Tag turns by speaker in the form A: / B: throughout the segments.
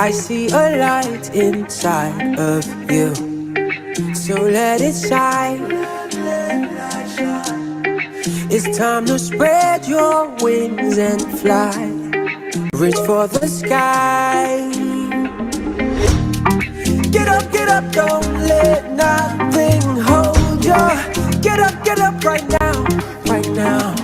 A: I see a light inside of you, so let it shine. It's time to spread your wings and fly. Reach for the sky. Get up, don't let nothing hold you. Get up right now, right now.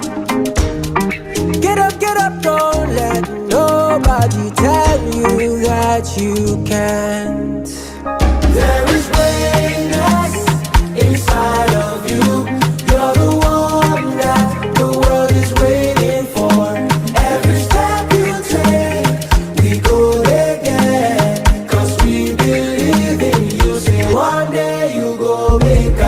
A: Get up, don't let nobody tell you that you can't. There is greatness inside of you. You're the one that the world is waiting for. Every step you take, we go again. Cause we believe in you. Say one day you go make a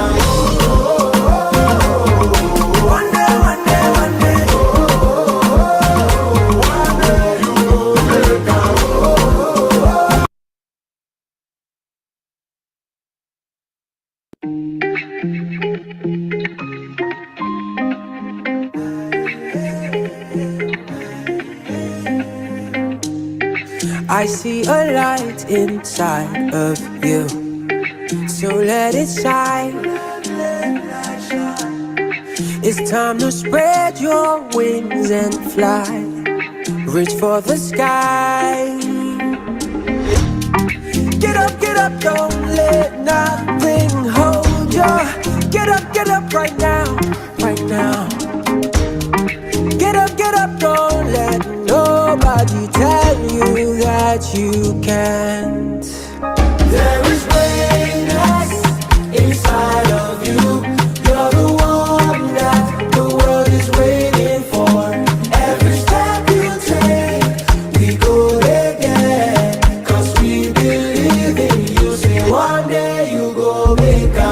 A: I see a light inside of you, so let it shine. It's time to spread your wings and fly. Reach for the sky. Get up, don't let nothing hold you. Get up right now, right now. Get up, don't let nobody tell you that you can't. There is greatness inside of you. You're the one that the world is waiting for. Every step you take, we go again. Cause we believe in you. Say one day you go make a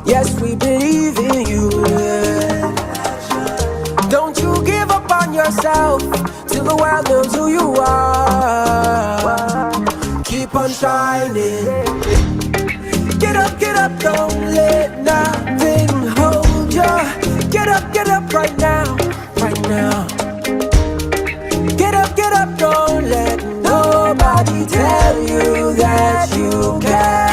A: yes, we believe in you. Don't you give up on yourself till the world knows who you are. Keep on shining. Get up, don't let nothing hold you. Get up right now, right now. Get up, don't let nobody tell you that you can't.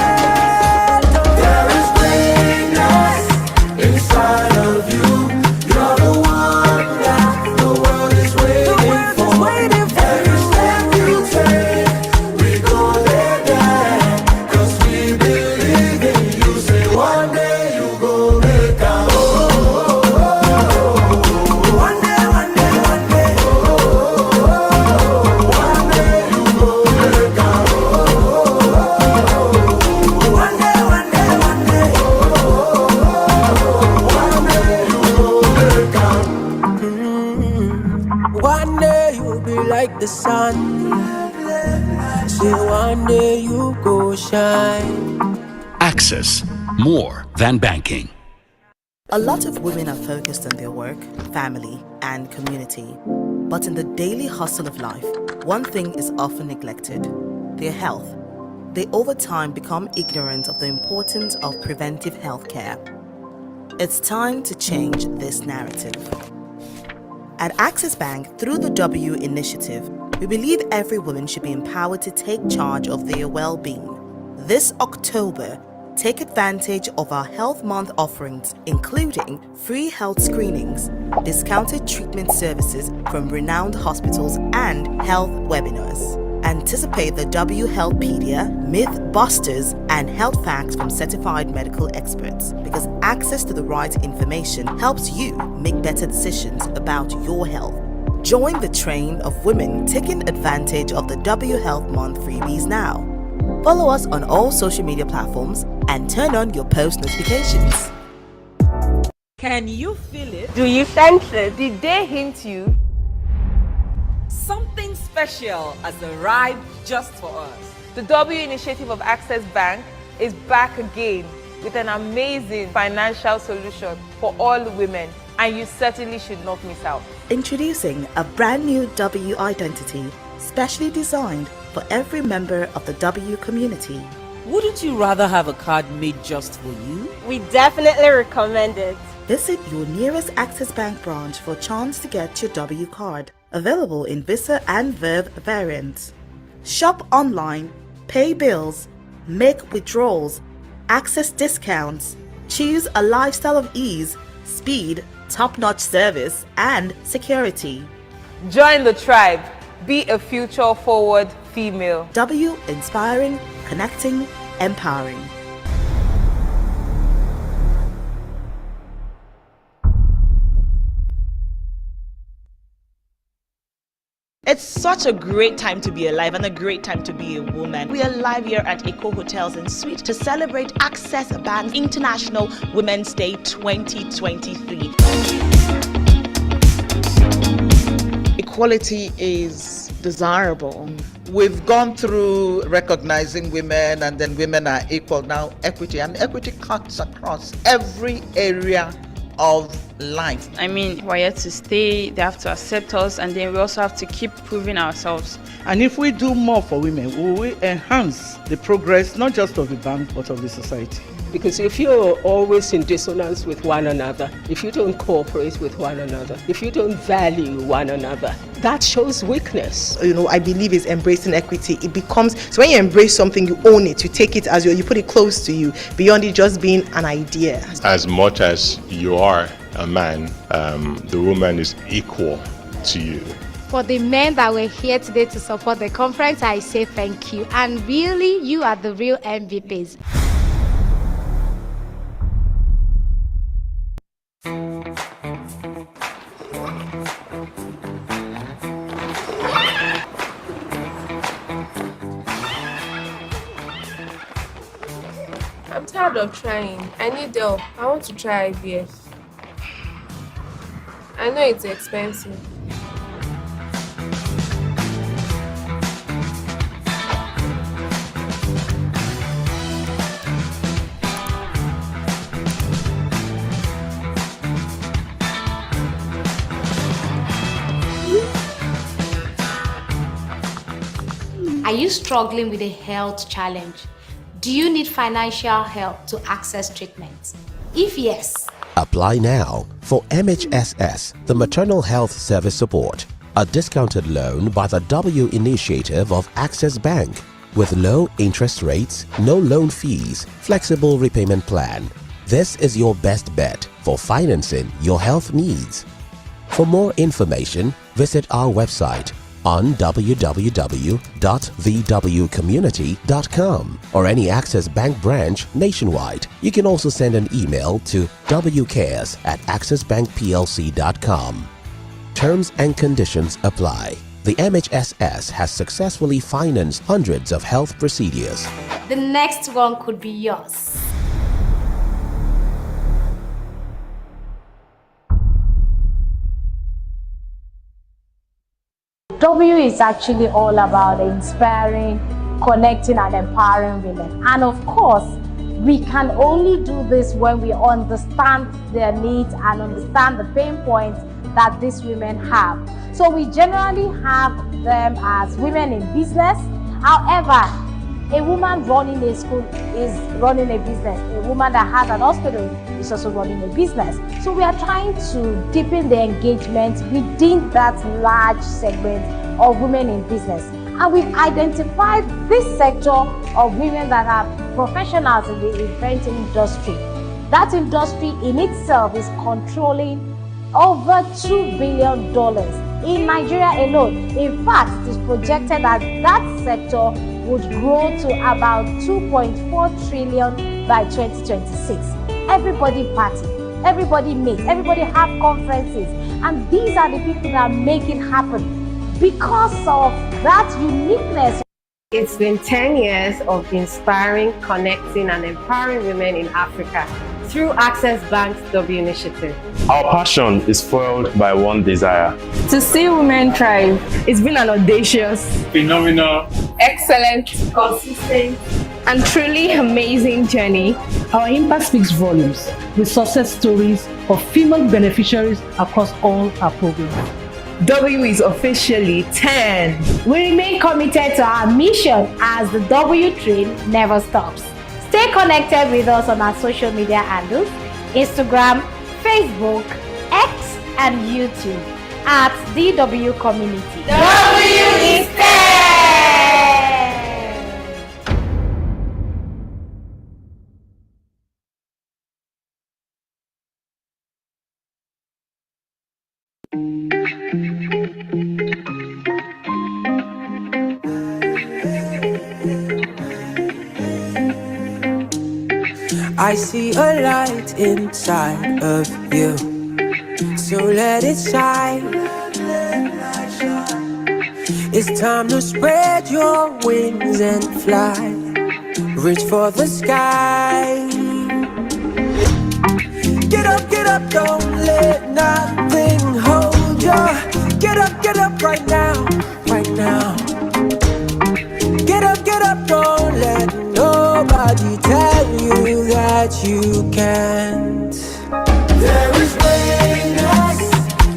A: Inside of you, you're the one that the world is waiting for. Every step you take, we go there, cause we believe in you. Say one day you go make a one day, one day, one day. One day you go make a one day, one day, one day. One day you'll be like the sun. Say one day you go shine.
B: Access, more than banking.
C: A lot of women are focused on their work, family, and community. But in the daily hustle of life, one thing is often neglected: their health. They over time become ignorant of the importance of preventive healthcare. It's time to change this narrative. At Access Bank, through the W Initiative, we believe every woman should be empowered to take charge of their well-being. This October, take advantage of our Health Month offerings, including free health screenings, discounted treatment services from renowned hospitals, and health webinars. Anticipate the W Healthpedia, Myth Busters, and Health Facts from certified medical experts, because access to the right information helps you make better decisions about your health. Join the train of women taking advantage of the W Health Month freebies now. Follow us on all social media platforms and turn on your post notifications.
D: Can you feel it?
E: Do you sense it? Did they hint you?
D: Something special has arrived just for us.
E: The W Initiative of Access Bank is back again with an amazing financial solution for all women and you certainly should not miss out.
C: Introducing a brand new W identity, specially designed for every member of the W community.
D: Wouldn't you rather have a card made just for you?
F: We definitely recommend it.
C: Visit your nearest Access Bank branch for a chance to get your W card, available in Visa and Verve variants. Shop online, pay bills, make withdrawals, access discounts, choose a lifestyle of ease, speed, top-notch service, and security.
E: Join the tribe. Be a future-forward female.
C: W inspiring, connecting, empowering.
G: It's such a great time to be alive and a great time to be a woman. We are live here at Eco Hotels and Suites to celebrate Access Bank International Women's Day 2023.
H: Equality is desirable. We've gone through recognizing women and then women are equal. Now equity, and equity cuts across every area of life.
I: I mean, we're here to stay, they have to accept us, and then we also have to keep proving ourselves.
J: And if we do more for women, we will enhance the progress not just of the bank but of the society.
K: Because if you're always in dissonance with one another, if you don't cooperate with one another, if you don't value one another, that shows weakness.
L: I believe is embracing equity. It becomes, so when you embrace something, you own it, you take it as you put it close to you, beyond it just being an idea.
M: As much as you are a man, the woman is equal to you.
N: For the men that were here today to support the conference, I say thank you. And really, you are the real MVPs.
O: I'm tired of trying. I need help. I want to try IVF. I know it's expensive.
N: Are you struggling with a health challenge? Do you need financial help to access treatment? If yes,
P: apply now for MHSS, the Maternal Health Service Support, a discounted loan by the W initiative of Access Bank with low interest rates, no loan fees, flexible repayment plan. This is your best bet for financing your health needs. For more information, visit our website on www.thewcommunity.com or any Access Bank branch nationwide. You can also send an email to wcares@accessbankplc.com. Terms and conditions apply. The MHSS has successfully financed hundreds of health procedures.
N: the next one could be yours.
Q: W is actually all about inspiring, connecting, and empowering women. And of course, we can only do this when we understand their needs and understand the pain points that these women have. So we generally have them as women in business. However, a woman running a school is running a business. A woman that has an hospital is also running a business. So we are trying to deepen the engagement within that large segment of women in business. And we've identified this sector of women that are professionals in the event industry. That industry in itself is controlling over $2 billion in Nigeria alone. In fact, it is projected that that sector would grow to about 2.4 trillion by 2026. Everybody party, everybody meet, everybody have conferences, and these are the people that make it happen because of that uniqueness.
O: It's been 10 years of inspiring, connecting, and empowering women in Africa through Access Bank's W initiative.
R: Our passion is fueled by one desire:
O: to see women thrive.
S: It's been an audacious,
R: phenomenal,
O: excellent, consistent, and truly amazing journey.
K: Our impact speaks volumes with success stories of female beneficiaries across all our programs.
O: W is officially 10.
Q: We remain committed to our mission as the W train never stops. Stay connected with us on our social media handles, Instagram, Facebook, X, and YouTube at DW Community.
N: W is 10!
A: I see a light inside of you, so let it shine. It's time to spread your wings and fly. Reach for the sky. Get up, don't let nothing hold you. Get up right now, right now. Get up, don't let nobody tell you that you can't. There is greatness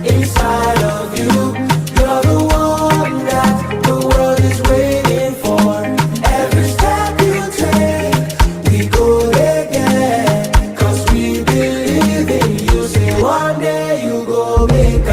A: inside of you. You're the one that the world is waiting for. Every step you take, we go again. Cause we believe in you. Say one day you go make a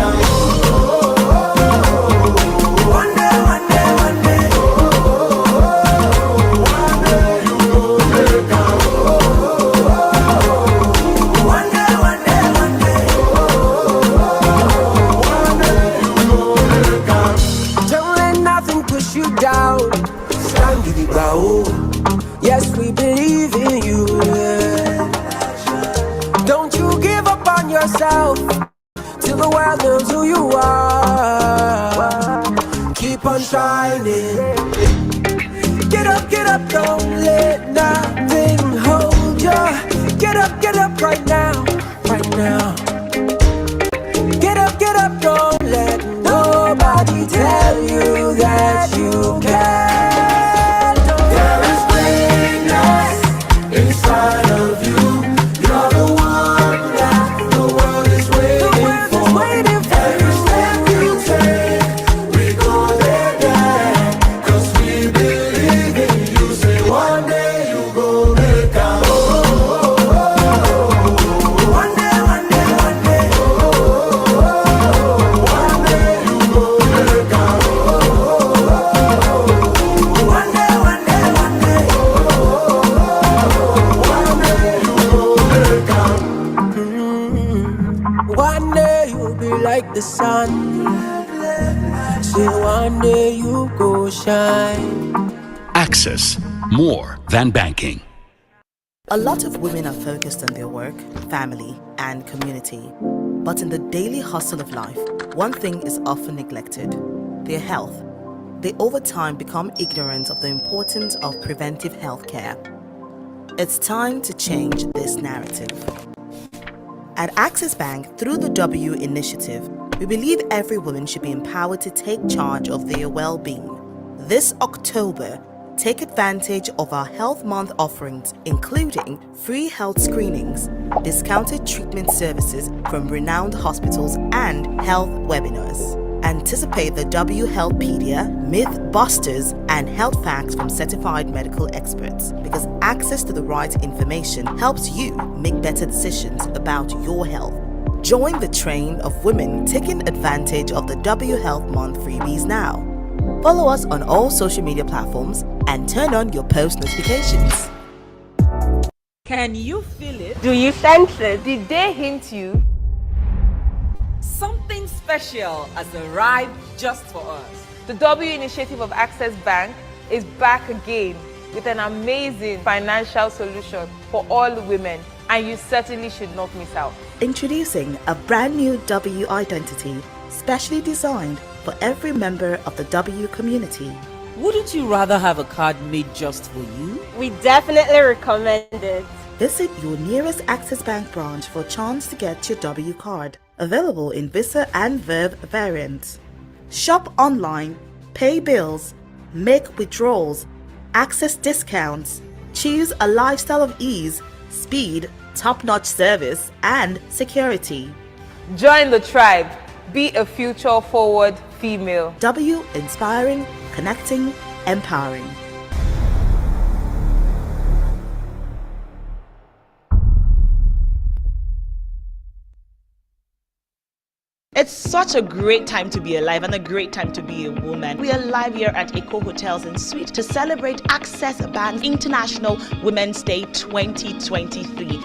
A: yes, we believe in you. Don't you give up on yourself till the world knows who you are. Keep on shining. Get up, don't let nothing hold you. Get up right now, right now. Get up, don't let nobody tell you that you can't. Inside of you, you're the one that the world is waiting for. Every step you take, we go there, cause we believe in you. Say one day you go make a one day, one day, one day. One day you go make a one day, one day, one day. One day you'll be like the sun. Say one day you go shine.
B: Access, more than banking.
C: A lot of women are focused on their work, family, and community. But in the daily hustle of life, one thing is often neglected: their health. They over time become ignorant of the importance of preventive healthcare. It's time to change this narrative. At Access Bank, through the W Initiative, we believe every woman should be empowered to take charge of their well-being. This October, take advantage of our Health Month offerings, including free health screenings, discounted treatment services from renowned hospitals, and health webinars. Anticipate the W Healthpedia, myth busters, and health facts from certified medical experts, because access to the right information helps you make better decisions about your health. Join the train of women taking advantage of the W Health Month freebies now. Follow us on all social media platforms and turn on your post notifications.
D: Can you feel it?
F: Do you sense it?
E: Did they hint you?
D: Something special has arrived just for us.
E: The W Initiative of Access Bank is back again with an amazing financial solution for all women, and you certainly should not miss out.
C: Introducing a brand new W identity, specially designed for every member of the W community.
D: Wouldn't you rather have a card made just for you?
F: We definitely recommend it.
C: Visit your nearest Access Bank branch for a chance to get your W card, available in Visa and Verve variants. Shop online, pay bills, make withdrawals, access discounts, Choose a lifestyle of ease, speed, top-notch service, and security.
E: Join the tribe. Be a future-forward female.
C: W inspiring, connecting, empowering.
G: It's such a great time to be alive and a great time to be a woman. We are live here at Eco Hotels and Suite to celebrate Access Bank's International Women's Day 2023.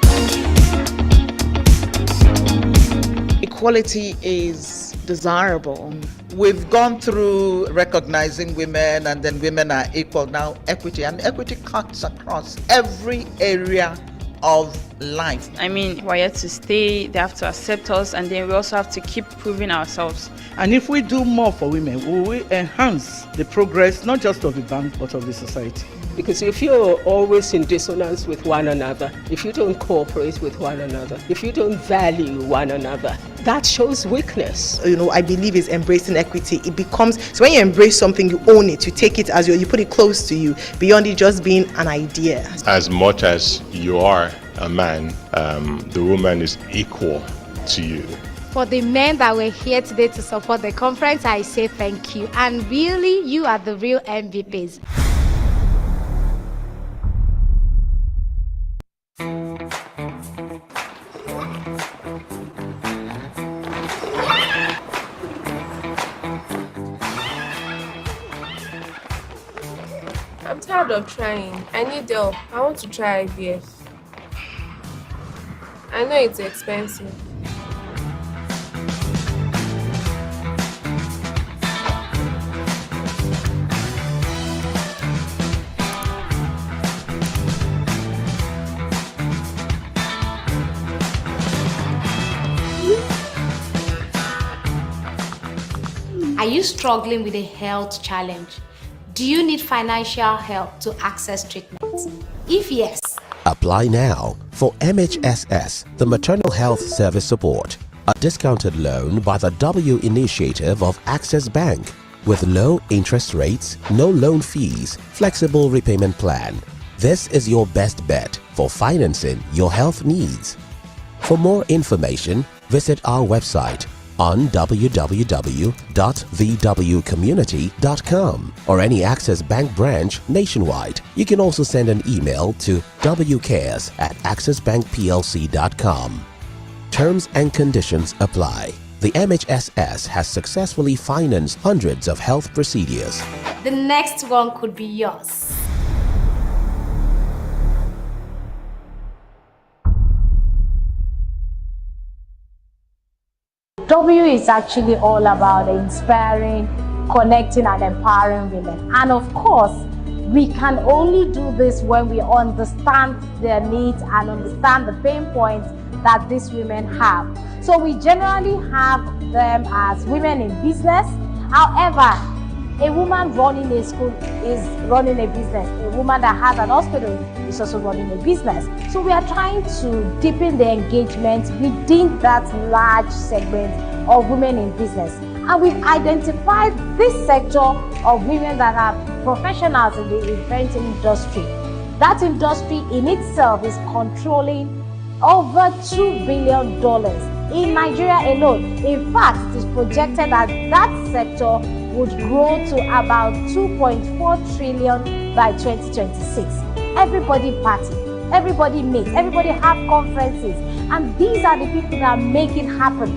H: Equality is desirable. We've gone through recognizing women and then women are equal. Now equity, and equity cuts across every area of life.
I: I mean, we're here to stay, they have to accept us, and then we also have to keep proving ourselves.
J: And if we do more for women, we will enhance the progress not just of the bank but of the society.
K: Because if you're always in dissonance with one another, if you don't cooperate with one another, if you don't value one another, that shows weakness.
L: I believe is embracing equity. It becomes, so when you embrace something, you own it, you take it as you put it close to you, beyond it just being an idea.
M: As much as you are a man, the woman is equal to you.
N: For the men that were here today to support the conference, I say thank you. And really, you are the real MVPs.
F: I'm tired of trying. I need help. I want to try IVF. I know it's expensive.
N: Are you struggling with a health challenge? Do you need financial help to access treatment? If yes,
P: apply now for MHSS, the Maternal Health Service Support, a discounted loan by the W initiative of Access Bank with low interest rates, no loan fees, flexible repayment plan. This is your best bet for financing your health needs. For more information, visit our website on www.thewcommunity.com or any Access Bank branch nationwide. You can also send an email to wcares@accessbankplc.com. Terms and conditions apply. The MHSS has successfully financed hundreds of health procedures.
N: the next one could be yours.
Q: W is actually all about inspiring, connecting, and empowering women. And of course, we can only do this when we understand their needs and understand the pain points that these women have. So we generally have them as women in business. However, a woman running a school is running a business. A woman that has an hospital is also running a business. So we are trying to deepen the engagement within that large segment of women in business. And we've identified this sector of women that are professionals in the event industry. That industry in itself is controlling over $2 billion in Nigeria alone. In fact, it is projected that that sector would grow to about 2.4 trillion by 2026. Everybody party, everybody meet, everybody have conferences, and these are the people that make it happen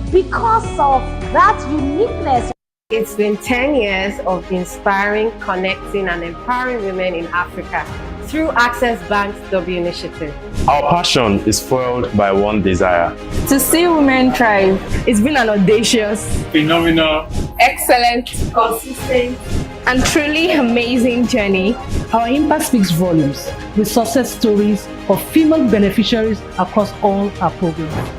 Q: because of that uniqueness.
O: It's been 10 years of inspiring, connecting, and empowering women in Africa through Access Bank's W initiative.
R: Our passion is fueled by one desire:
F: To see women thrive.
K: It's been an audacious,
R: phenomenal,
F: Excellent, consistent,
K: and truly amazing journey.
S: Our impact speaks volumes with success stories of female beneficiaries across all our programs.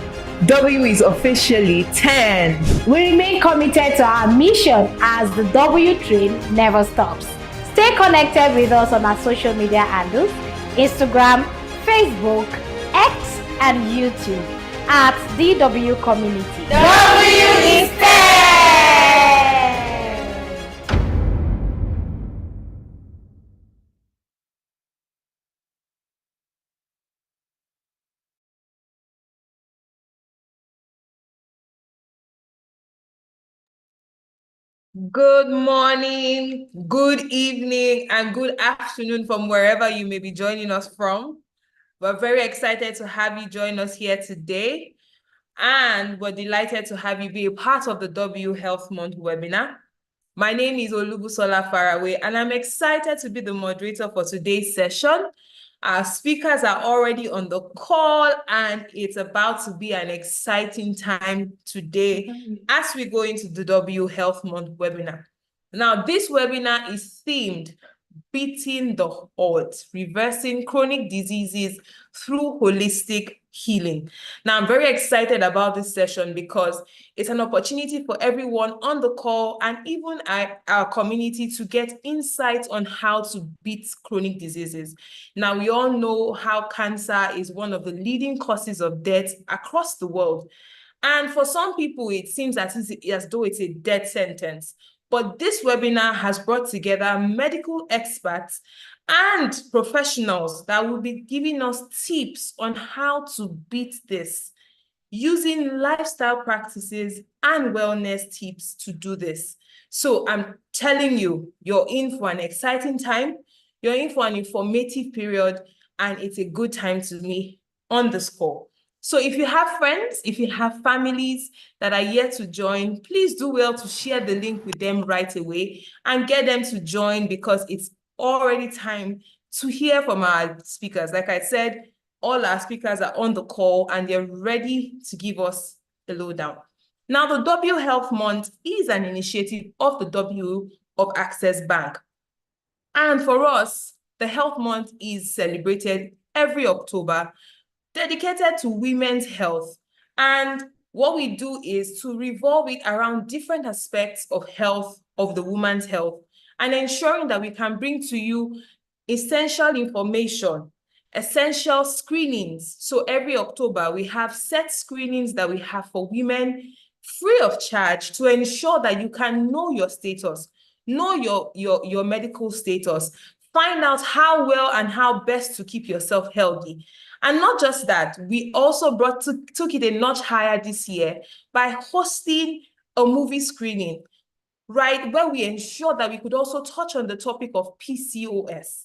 F: W is officially 10.
Q: We remain committed to our mission as the W train never stops. Stay connected with us on our social media handles, Instagram, Facebook, X, and YouTube at DW Community.
F: W is 10!
E: Good morning, good evening, and good afternoon from wherever you may be joining us from. We're very excited to have you join us here today, and we're delighted to have you be a part of the W Health Month webinar. My name is Olubusola Faraway, and I'm excited to be the moderator for today's session. Our speakers are already on the call, and it's about to be an exciting time today as we go into the W Health Month webinar. Now, this webinar is themed Beating the Odds, Reversing Chronic Diseases Through Holistic Healing. Now, I'm very excited about this session because it's an opportunity for everyone on the call and even our community to get insight on how to beat chronic diseases. Now, we all know how cancer is one of the leading causes of death across the world. And for some people, it seems as though it's a death sentence. But this webinar has brought together medical experts and professionals that will be giving us tips on how to beat this, using lifestyle practices and wellness tips to do this. So I'm telling you, you're in for an exciting time, you're in for an informative period, and it's a good time to be on this call. So if you have friends, if you have families that are yet to join, please do well to share the link with them right away and get them to join, because it's already time to hear from our speakers. Like I said, all our speakers are on the call and they're ready to give us the lowdown. Now, the W Health Month is an initiative of the W of Access Bank. And for us, the Health Month is celebrated every October, dedicated to women's health. And what we do is to revolve it around different aspects of health, of the woman's health, and ensuring that we can bring to you essential information, essential screenings. So every October, we have set screenings that we have for women free of charge to ensure that you can know your status, know your medical status, find out how well and how best to keep yourself healthy. And not just that, we also took it a notch higher this year by hosting a movie screening, right, where we ensured that we could also touch on the topic of PCOS.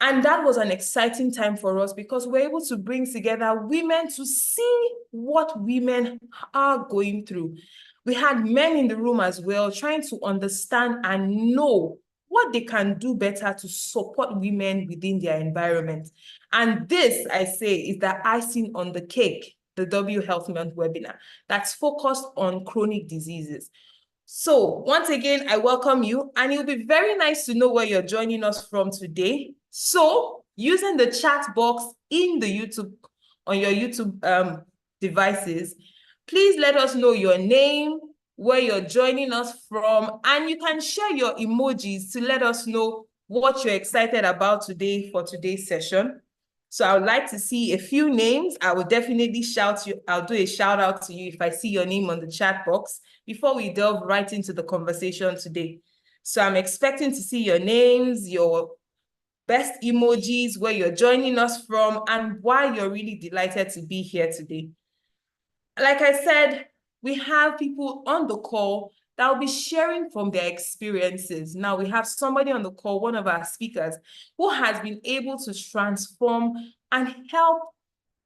E: And that was an exciting time for us because we're able to bring together women to see what women are going through. We had men in the room as well, trying to understand and know what they can do better to support women within their environment. And this, I say, is the icing on the cake, the W Health Month webinar that's focused on chronic diseases. So once again, I welcome you, and it'll be very nice to know where you're joining us from today. So using the chat box in the YouTube, on your YouTube devices, please let us know your name, where you're joining us from, and you can share your emojis to let us know what you're excited about today for today's session. So I would like to see a few names. I will definitely shout you. I'll do a shout out to you if I see your name on the chat box before we delve right into the conversation today. So I'm expecting to see your names, your best emojis, where you're joining us from, and why you're really delighted to be here today. Like I said, we have people on the call that will be sharing from their experiences. Now we have somebody on the call, one of our speakers, who has been able to transform and help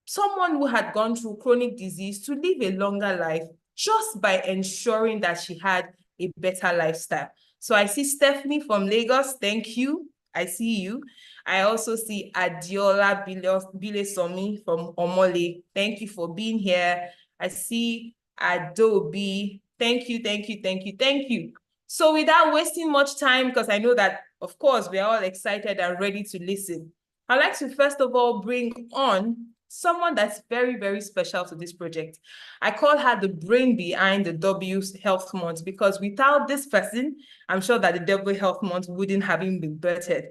E: someone who had gone through chronic disease to live a longer life just by ensuring that she had a better lifestyle. So I see Stephanie from Lagos. Thank you. I see you. I also see Adiola Bilesomi from Omole. Thank you for being here. I see Adobe. Thank you, thank you, thank you, thank you. So without wasting much time, because I know that, of course, we're all excited and ready to listen, I'd like to first of all bring on someone that's very, very special to this project. I call her the brain behind the W Health Month, because without this person, I'm sure that the W Health Month wouldn't have even been birthed.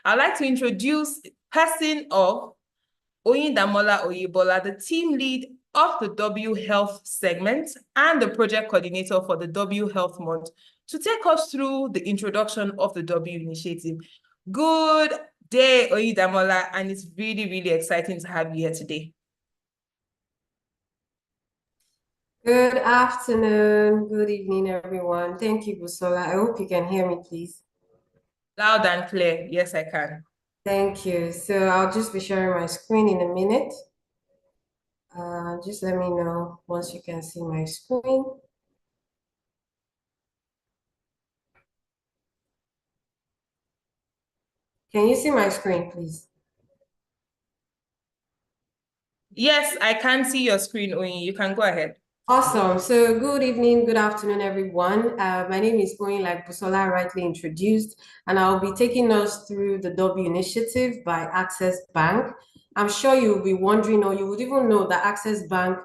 E: I'd like to introduce person of Oyindamola Oyebola, the team lead of the W Health segment and the project coordinator for the W Health Month, to take us through the introduction of the W initiative. Good day, Oyindamola, and it's really, really exciting to have you here today.
O: Good afternoon, good evening, everyone. Thank you, Busola. I hope you can hear me, please.
E: Loud and clear. Yes, I can.
O: Thank you. So I'll just be sharing my screen in a minute. Just let me know once you can see my screen. Can you see my screen, please?
E: Yes, I can see your screen, Oyin. You can go ahead.
O: Awesome. So good evening, good afternoon, everyone. My name is Oyin, like Busola rightly introduced, and I'll be taking us through the W initiative by Access Bank. I'm sure you'll be wondering, or you would even know that Access Bank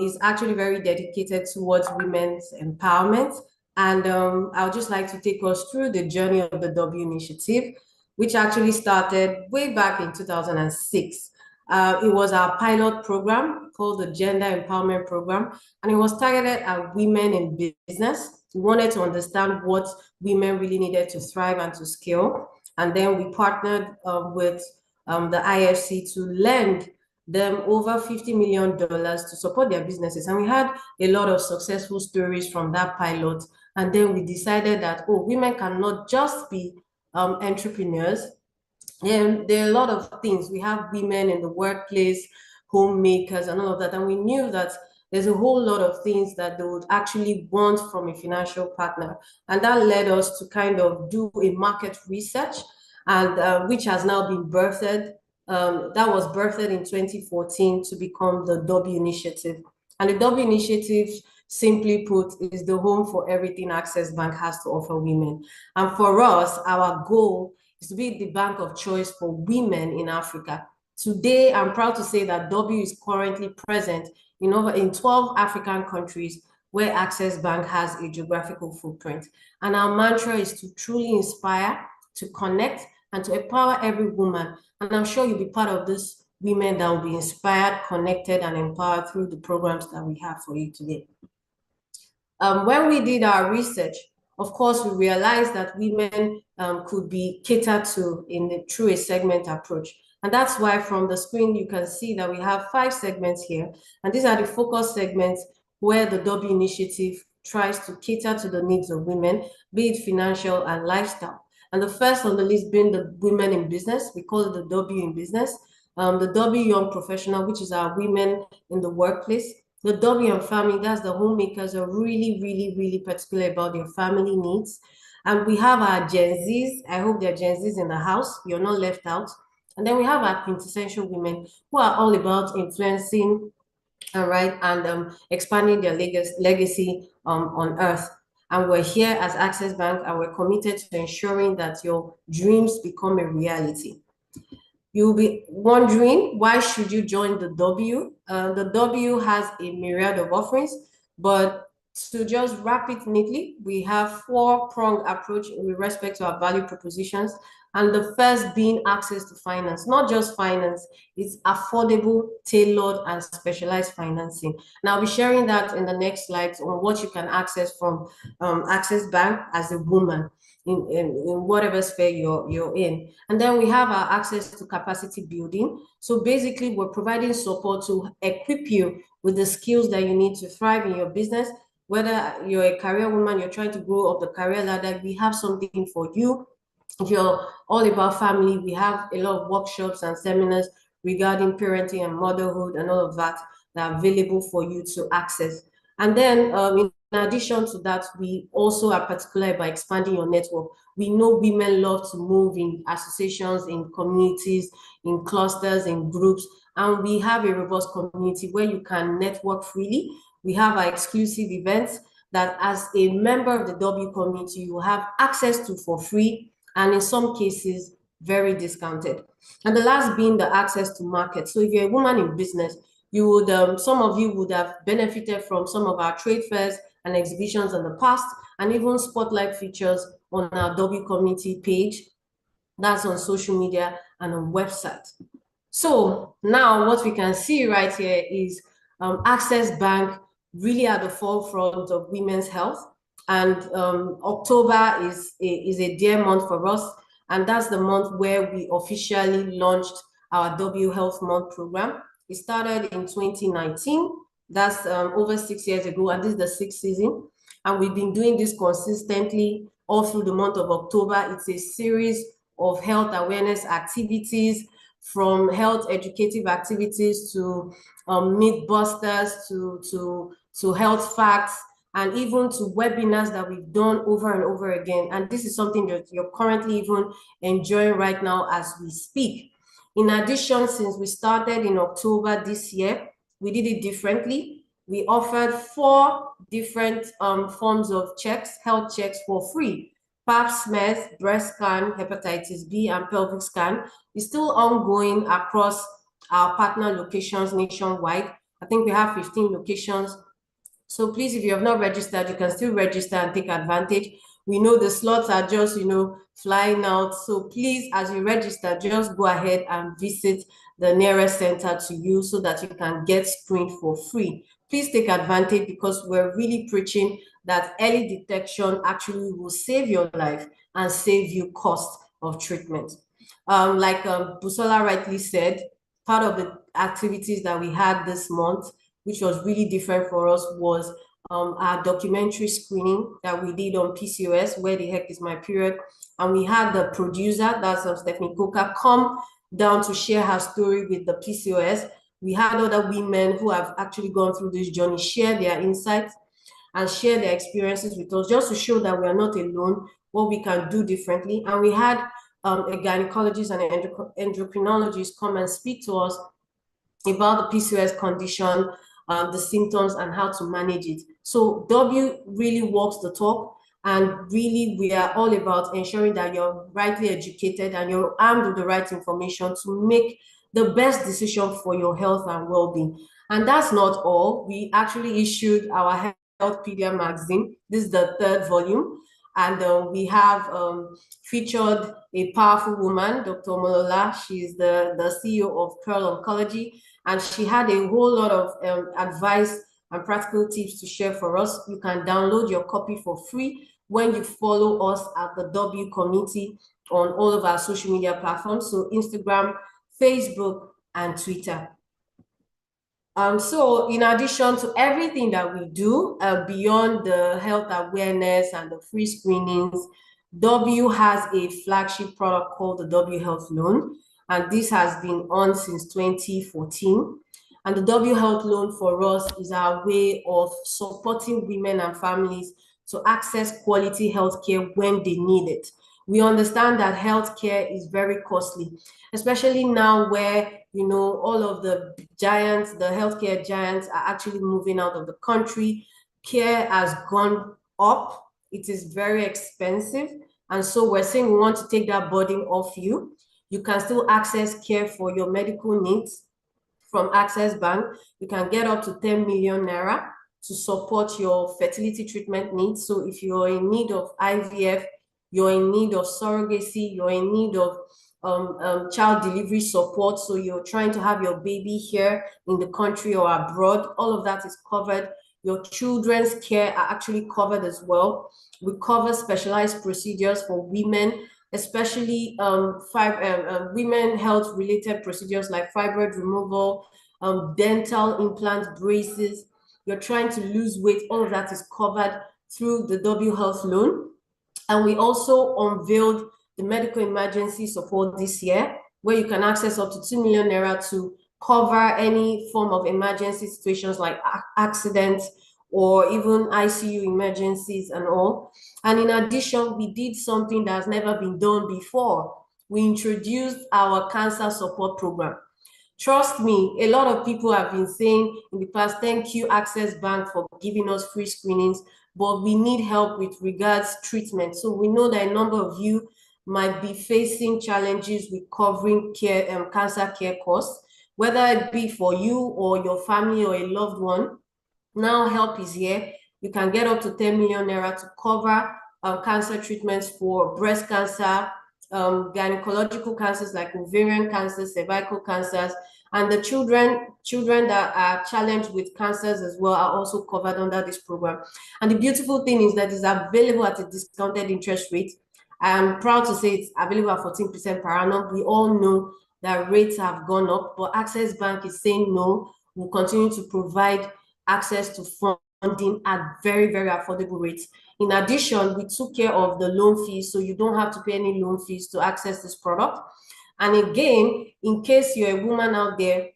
O: is actually very dedicated towards women's empowerment. And I'll just like to take us through the journey of the W initiative, which actually started way back in 2006. It was our pilot program called the Gender Empowerment Program, and it was targeted at women in business. We wanted to understand what women really needed to thrive and to scale. And then we partnered with the IFC to lend them over $50 million to support their businesses. And we had a lot of successful stories from that pilot. And then we decided that, oh, women cannot just be entrepreneurs. And there are a lot of things. We have women in the workplace, homemakers, and all of that. And we knew that there's a whole lot of things that they would actually want from a financial partner. And that led us to kind of do a market research, and which has now been birthed. That was birthed in 2014 to become the W Initiative. And the W Initiative, simply put, is the home for everything Access Bank has to offer women. And for us, our goal is to be the bank of choice for women in Africa. Today, I'm proud to say that W is currently present in 12 African countries where Access Bank has a geographical footprint. And our mantra is to truly inspire, to connect, and to empower every woman. And I'm sure you'll be part of this women that will be inspired, connected, and empowered through the programs that we have for you today. When we did our research, of course, we realized that women could be catered to through a segment approach. And that's why from the screen, you can see that we have 5 segments here. And these are the focus segments where the W Initiative tries to cater to the needs of women, be it financial and lifestyle. And the first on the list being the women in business. We call it the W in business. The W Young Professional, which is our women in the workplace. The W and family, that's the homemakers, are really, really, really particular about their family needs. And we have our Gen Zs. I hope there are Gen Zs in the house. You're not left out. And then we have our quintessential women who are all about influencing, all right, and expanding their legacy on earth. And we're here as Access Bank, and we're committed to ensuring that your dreams become a reality. You'll be wondering, why should you join the W? The W has a myriad of offerings, but to just wrap it neatly, we have 4-pronged approach with respect to our value propositions. And the first being access to finance, not just finance, it's affordable, tailored, and specialized financing. And I'll be sharing that in the next slides on what you can access from Access Bank as a woman in whatever sphere you're in. And then we have our access to capacity building. So basically, we're providing support to equip you with the skills that you need to thrive in your business. Whether you're a career woman, you're trying to grow up the career ladder, we have something for you. If you're all about family, we have a lot of workshops and seminars regarding parenting and motherhood and all of that are available for you to access. And then in addition to that, we also are particular by expanding your network. We know women love to move in associations, in communities, in clusters, in groups, and we have a robust community where you can network freely. We have our exclusive events that as a member of the W community, you have access to for free, and in some cases, very discounted. And the last being the access to market. So if you're a woman in business, you would, some of you would have benefited from some of our trade fairs and exhibitions in the past, and even spotlight features on our W community page. That's on social media and on website. So now what we can see right here is Access Bank really at the forefront of women's health. And October is a dear month for us. And that's the month where we officially launched our W Health Month program. It started in 2019. That's over 6 years ago, and this is the 6th season. And we've been doing this consistently all through the month of October. It's a series of health awareness activities, from health educative activities to myth busters to health facts, and even to webinars that we've done over and over again. And this is something that you're currently even enjoying right now as we speak. In addition, since we started in October this year, we did it differently. We offered 4 different forms of checks, health checks for free. Pap smears, breast scan, hepatitis B, and pelvic scan is still ongoing across our partner locations nationwide. I think we have 15 locations. So please, if you have not registered, you can still register and take advantage. We know the slots are just, flying out. So please, as you register, just go ahead and visit the nearest center to you so that you can get screened for free. Please take advantage, because we're really preaching that early detection actually will save your life and save you cost of treatment. Like Busola rightly said, part of the activities that we had this month, which was really different for us, was our documentary screening that we did on PCOS, Where the Heck Is My Period? And we had the producer, that's Stephanie Coker, come down to share her story with the PCOS. We had other women who have actually gone through this journey share their insights and share their experiences with us, just to show that we are not alone, what we can do differently. And we had a gynecologist and an endocrinologist come and speak to us about the PCOS condition, the symptoms, and how to manage it. So W really walks the talk, and really we are all about ensuring that you're rightly educated and you're armed with the right information to make the best decision for your health and well-being. And that's not all. We actually issued our Healthpedia magazine. This is the 3rd volume. And we have featured a powerful woman, Dr. Molola. She's the CEO of Pearl Oncology, and she had a whole lot of advice and practical tips to share for us. You can download your copy for free when you follow us at the W Community on all of our social media platforms, so Instagram, Facebook, and Twitter. So in addition to everything that we do beyond the health awareness and the free screenings, W has a flagship product called the W Health Loan, and this has been on since 2014. And the W Health Loan for us is our way of supporting women and families to access quality healthcare when they need it. We understand that healthcare is very costly, especially now where, all of the giants, the healthcare giants, are actually moving out of the country. Care has gone up. It is very expensive. And so we're saying we want to take that burden off you. You can still access care for your medical needs from Access Bank. You can get up to 10 million naira to support your fertility treatment needs. So if you're in need of IVF, you're in need of surrogacy, you're in need of child delivery support, so you're trying to have your baby here in the country or abroad, all of that is covered. Your children's care are actually covered as well. We cover specialized procedures for women, especially women health related procedures like fibroid removal, dental implants, braces. You're trying to lose weight, all of that is covered through the W Health Loan. And we also unveiled the medical emergency support this year, where you can access up to 2 million naira to cover any form of emergency situations like accidents or even ICU emergencies and all. And in addition, we did something that has never been done before. We introduced our cancer support program. Trust me, a lot of people have been saying in the past, thank you, Access Bank, for giving us free screenings, but we need help with regards treatment. So we know that a number of you might be facing challenges with covering care, cancer care costs, whether it be for you or your family or a loved one. Now help is here. You can get up to 10 million naira to cover cancer treatments for breast cancer, gynecological cancers like ovarian cancer, cervical cancers, and the children that are challenged with cancers as well are also covered under this program. And the beautiful thing is that it's available at a discounted interest rate. I'm proud to say it's available at 14% per annum. We all know that rates have gone up, but Access Bank is saying no. We'll continue to provide access to funding at very, very affordable rates. In addition, we took care of the loan fees, so you don't have to pay any loan fees to access this product. And again, in case you're a woman out there,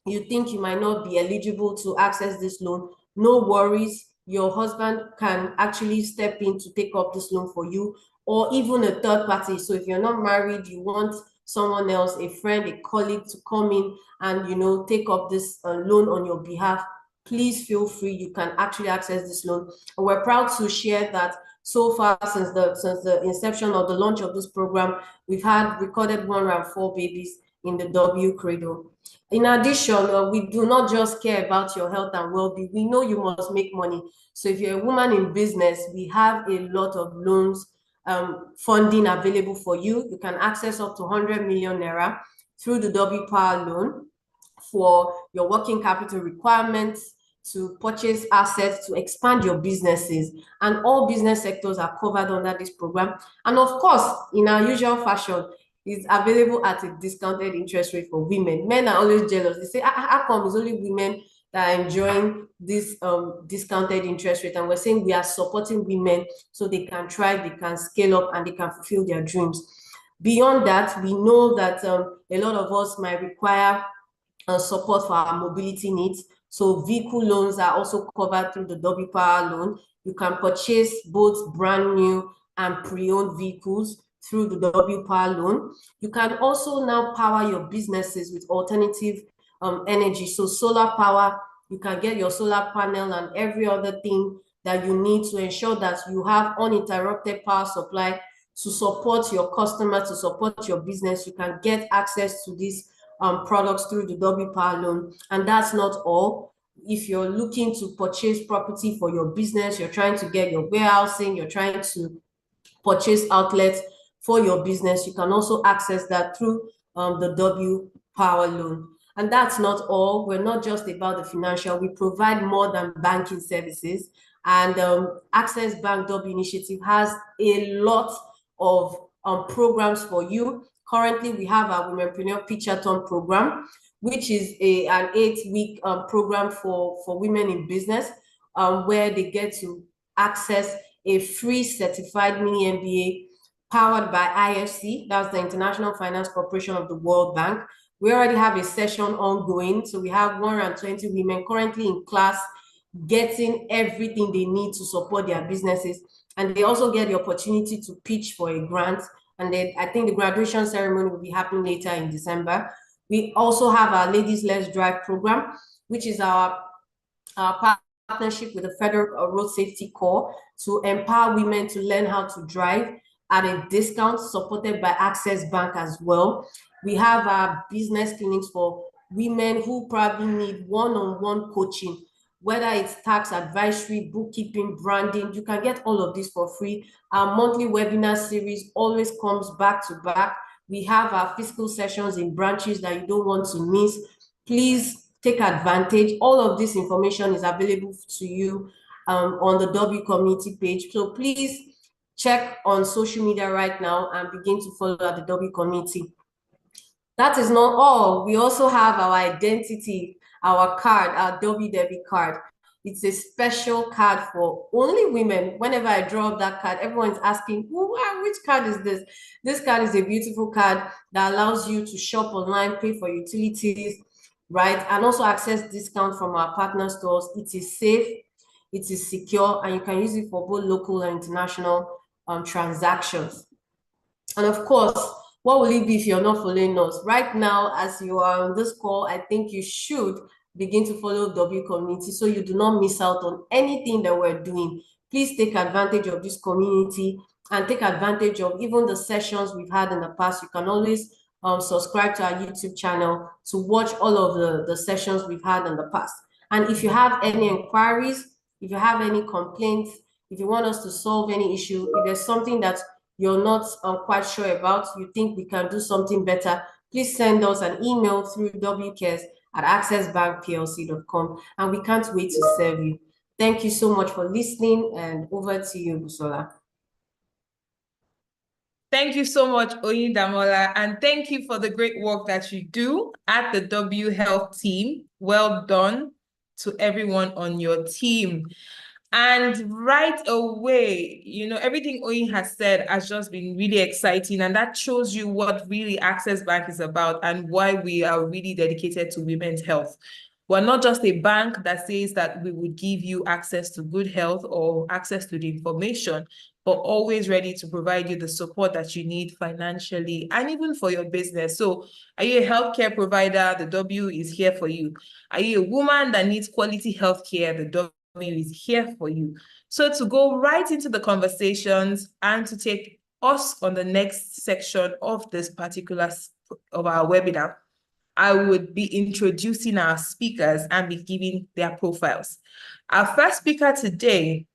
O: you think you might not be eligible to access this loan, no worries. Your husband can actually step in to take up this loan for you, or even a third party. So if you're not married, you want someone else, a friend, a colleague to come in and, you know, take up this loan on your behalf, please feel free. You can actually access this loan. And we're proud to share that so far, since the inception or the launch of this program, we've had recorded 104 babies in the W cradle. In addition, we do not just care about your health and well-being. We know you must make money. So if you're a woman in business, we have a lot of loans, funding available for you. You can access up to 100 million naira through the W Power loan for your working capital requirements, to purchase assets, to expand your businesses, and all business sectors are covered under this program. And of course, in our usual fashion, it's available at a discounted interest rate for women. Men are always jealous. They say, how come it's only women that are enjoying this discounted interest rate? And we're saying we are supporting women so they can thrive, they can scale up, and they can fulfill their dreams. Beyond that, we know that a lot of us might require support for our mobility needs. So vehicle loans are also covered through the W Power loan. You can purchase both brand new and pre-owned vehicles through the W Power loan. You can also now power your businesses with alternative energy. So solar power, you can get your solar panel and every other thing that you need to ensure that you have uninterrupted power supply to support your customers, to support your business. You can get access to these products through the W Power loan. And that's not all. If you're looking to purchase property for your business, you're trying to get your warehousing, you're trying to purchase outlets for your business, you can also access that through the W Power loan. And that's not all. We're not just about the financial. We provide more than banking services. And Access Bank W Initiative has a lot of programs for you. Currently, we have our Womenpreneur Pitchathon program, which is an 8-week program for women in business, where they get to access a free certified mini MBA powered by IFC, that's the International Finance Corporation of the World Bank. We already have a session ongoing, so we have 120 women currently in class getting everything they need to support their businesses. And they also get the opportunity to pitch for a grant. And then I think the graduation ceremony will be happening later in December. We also have our Ladies Let's Drive program, which is our partnership with the Federal Road Safety Corps to empower women to learn how to drive at a discount, supported by Access Bank as well. We have our business clinics for women who probably need one-on-one coaching, whether it's tax advisory, bookkeeping, branding. You can get all of this for free. Our monthly webinar series always comes back to back. We have our physical sessions in branches that you don't want to miss. Please take advantage. All of this information is available to you on the W community page. So please check on social media right now and begin to follow the W community. That is not all. We also have our identity, our card, our W debit card. It's a special card for only women. Whenever I draw up that card, everyone's asking, which card is this? This card is a beautiful card that allows you to shop online, pay for utilities, right? And also access discount from our partner stores. It is safe, it is secure, and you can use it for both local and international transactions. And of course, what will it be if you're not following us? Right now, as you are on this call, I think you should begin to follow W community so you do not miss out on anything that we're doing. Please take advantage of this community and take advantage of even the sessions we've had in the past. You can always subscribe to our YouTube channel to watch all of the sessions we've had in the past. And if you have any inquiries, if you have any complaints, if you want us to solve any issue, if there's something that you're not quite sure about, you think we can do something better, please send us an email through wcares@accessbankplc.com, and we can't wait to serve you. Thank you so much for listening, and over to you, Busola.
E: Thank you so much, Oyedamola, and thank you for the great work that you do at the W Health team. Well done to everyone on your team. And right away, everything Oyin has said has just been really exciting. And that shows you what really Access Bank is about and why we are really dedicated to women's health. We're not just a bank that says that we would give you access to good health or access to the information, but always ready to provide you the support that you need financially and even for your business. So are you a healthcare provider? The W is here for you. Are you a woman that needs quality healthcare? The W is here for you. So to go right into the conversations and to take us on the next section of this particular of our webinar, I would be introducing our speakers and be giving their profiles. Our first speaker today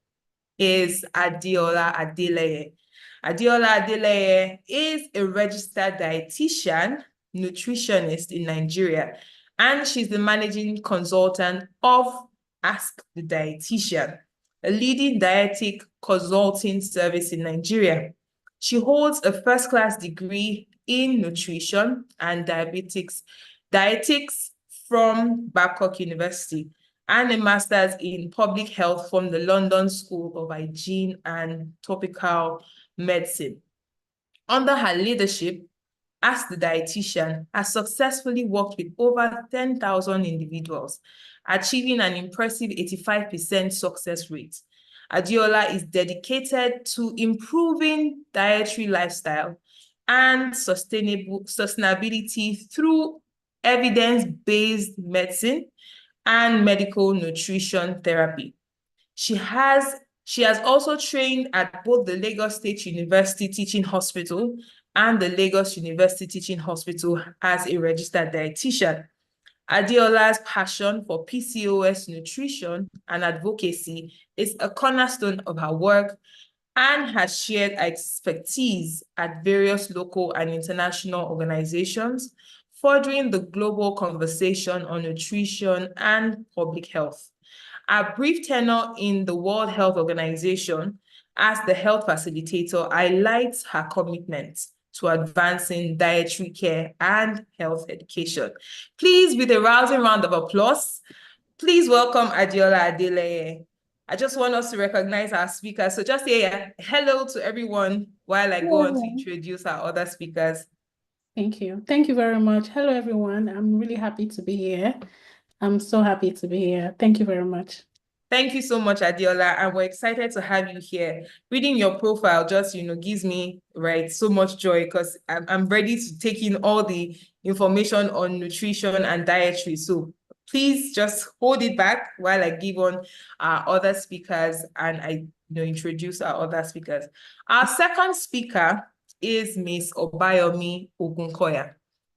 E: is Adeola Adeleye. Adeola Adeleye is a registered dietitian, nutritionist in Nigeria, and she's the managing consultant of Ask the Dietitian, a leading dietetic consulting service in Nigeria. She holds a first-class degree in nutrition and dietetics from Babcock University and a master's in public health from the London School of Hygiene and Tropical Medicine. Under her leadership, Ask the Dietitian has successfully worked with over 10,000 individuals, achieving an impressive 85% success rate. Adeola is dedicated to improving dietary lifestyle and sustainability through evidence-based medicine and medical nutrition therapy. She has also trained at both the Lagos State University Teaching Hospital and the Lagos University Teaching Hospital as a registered dietitian. Adeola's passion for PCOS nutrition and advocacy is a cornerstone of her work and has shared expertise at various local and international organizations, furthering the global conversation on nutrition and public health. Our brief tenure in the World Health Organization as the health facilitator highlights her commitment to advancing dietary care and health education. Please, with a rousing round of applause, please welcome Adeola Adeleye. I just want us to recognize our speakers. So just say hello to everyone while I go on to introduce our other speakers.
T: Thank you. Thank you very much. Hello, everyone. I'm really happy to be here. I'm so happy to be here. Thank you very much.
E: Thank you so much, Adeola, and we're excited to have you here. Reading your profile just, gives me, so much joy because I'm ready to take in all the information on nutrition and dietary. So please just hold it back while I give on our other speakers and I introduce our other speakers. Our second speaker is Ms. Obayomi Ogunkoya.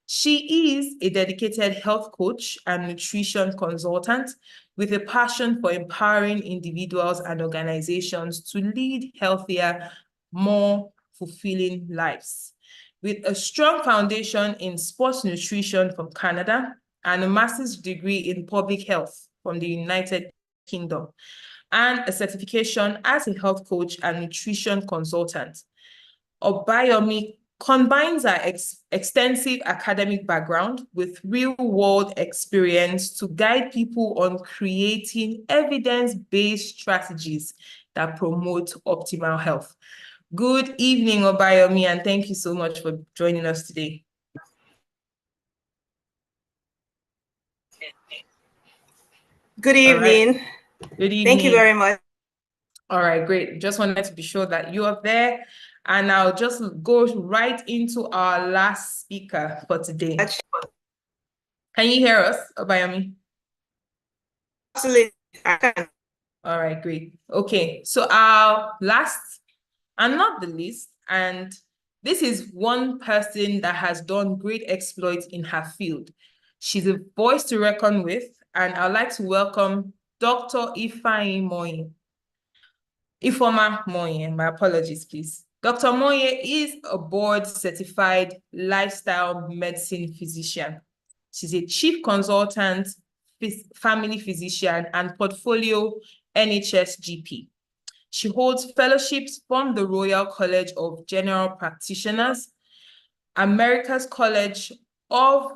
E: She is a dedicated health coach and nutrition consultant with a passion for empowering individuals and organizations to lead healthier, more fulfilling lives. With a strong foundation in sports nutrition from Canada and a master's degree in public health from the United Kingdom, and a certification as a health coach and nutrition consultant, Obayomi combines her extensive academic background with real-world experience to guide people on creating evidence-based strategies that promote optimal health. Good evening, Obayomi, and thank you so much for joining us today.
L: Good evening.
E: Right. Good evening.
L: Thank you very much.
E: All right, great. Just wanted to be sure that you are there. And I'll just go right into our last speaker for today. Can you hear us, Obayomi?
L: Absolutely, I can.
E: All right, great. Okay, so our last and not the least, and this is one person that has done great exploits in her field. She's a voice to reckon with, and I'd like to welcome Dr. Ifeanyi Ifeoma Moye. My apologies, please. Dr. Moye is a board-certified lifestyle medicine physician. She's a chief consultant, family physician, and portfolio NHS GP. She holds fellowships from the Royal College of General Practitioners, America's College of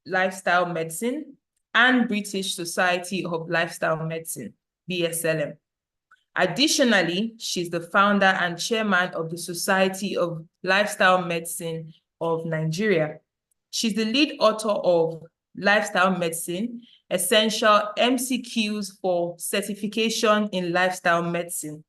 E: Lifestyle Medicine, and British Society of Lifestyle Medicine, BSLM. Additionally, she's the founder and chairman of the Society of Lifestyle Medicine of Nigeria. She's the lead author of Lifestyle Medicine, Essential MCQs for Certification in Lifestyle Medicine.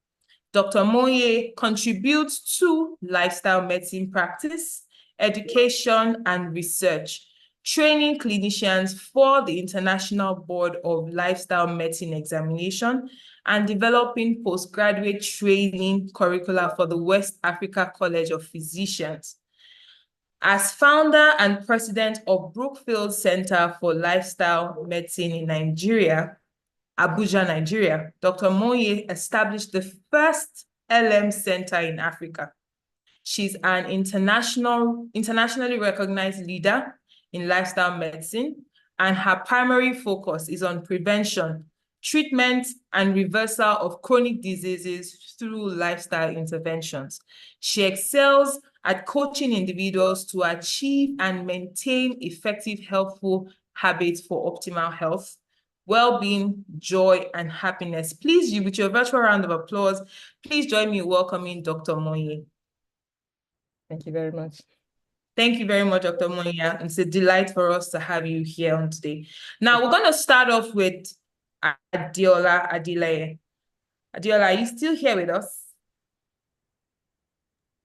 E: Dr. Moye contributes to lifestyle medicine practice, education, and research, training clinicians for the International Board of Lifestyle Medicine Examination, and developing postgraduate training curricula for the West Africa College of Physicians. As founder and president of Brookfield Center for Lifestyle Medicine in Nigeria, Abuja, Nigeria, Dr. Moye established the first LM center in Africa. She's an internationally recognized leader in lifestyle medicine, and her primary focus is on prevention, treatment, and reversal of chronic diseases through lifestyle interventions. She excels at coaching individuals to achieve and maintain effective, healthful habits for optimal health, well-being, joy, and happiness. Please, with your virtual round of applause, please join me in welcoming Dr. Moye. Thank you very much. Thank you very much, Dr. Moye. It's a delight for us to have you here on today. Now, we're going to start off with Adiola Adeleye. Adiola, are you still here with us?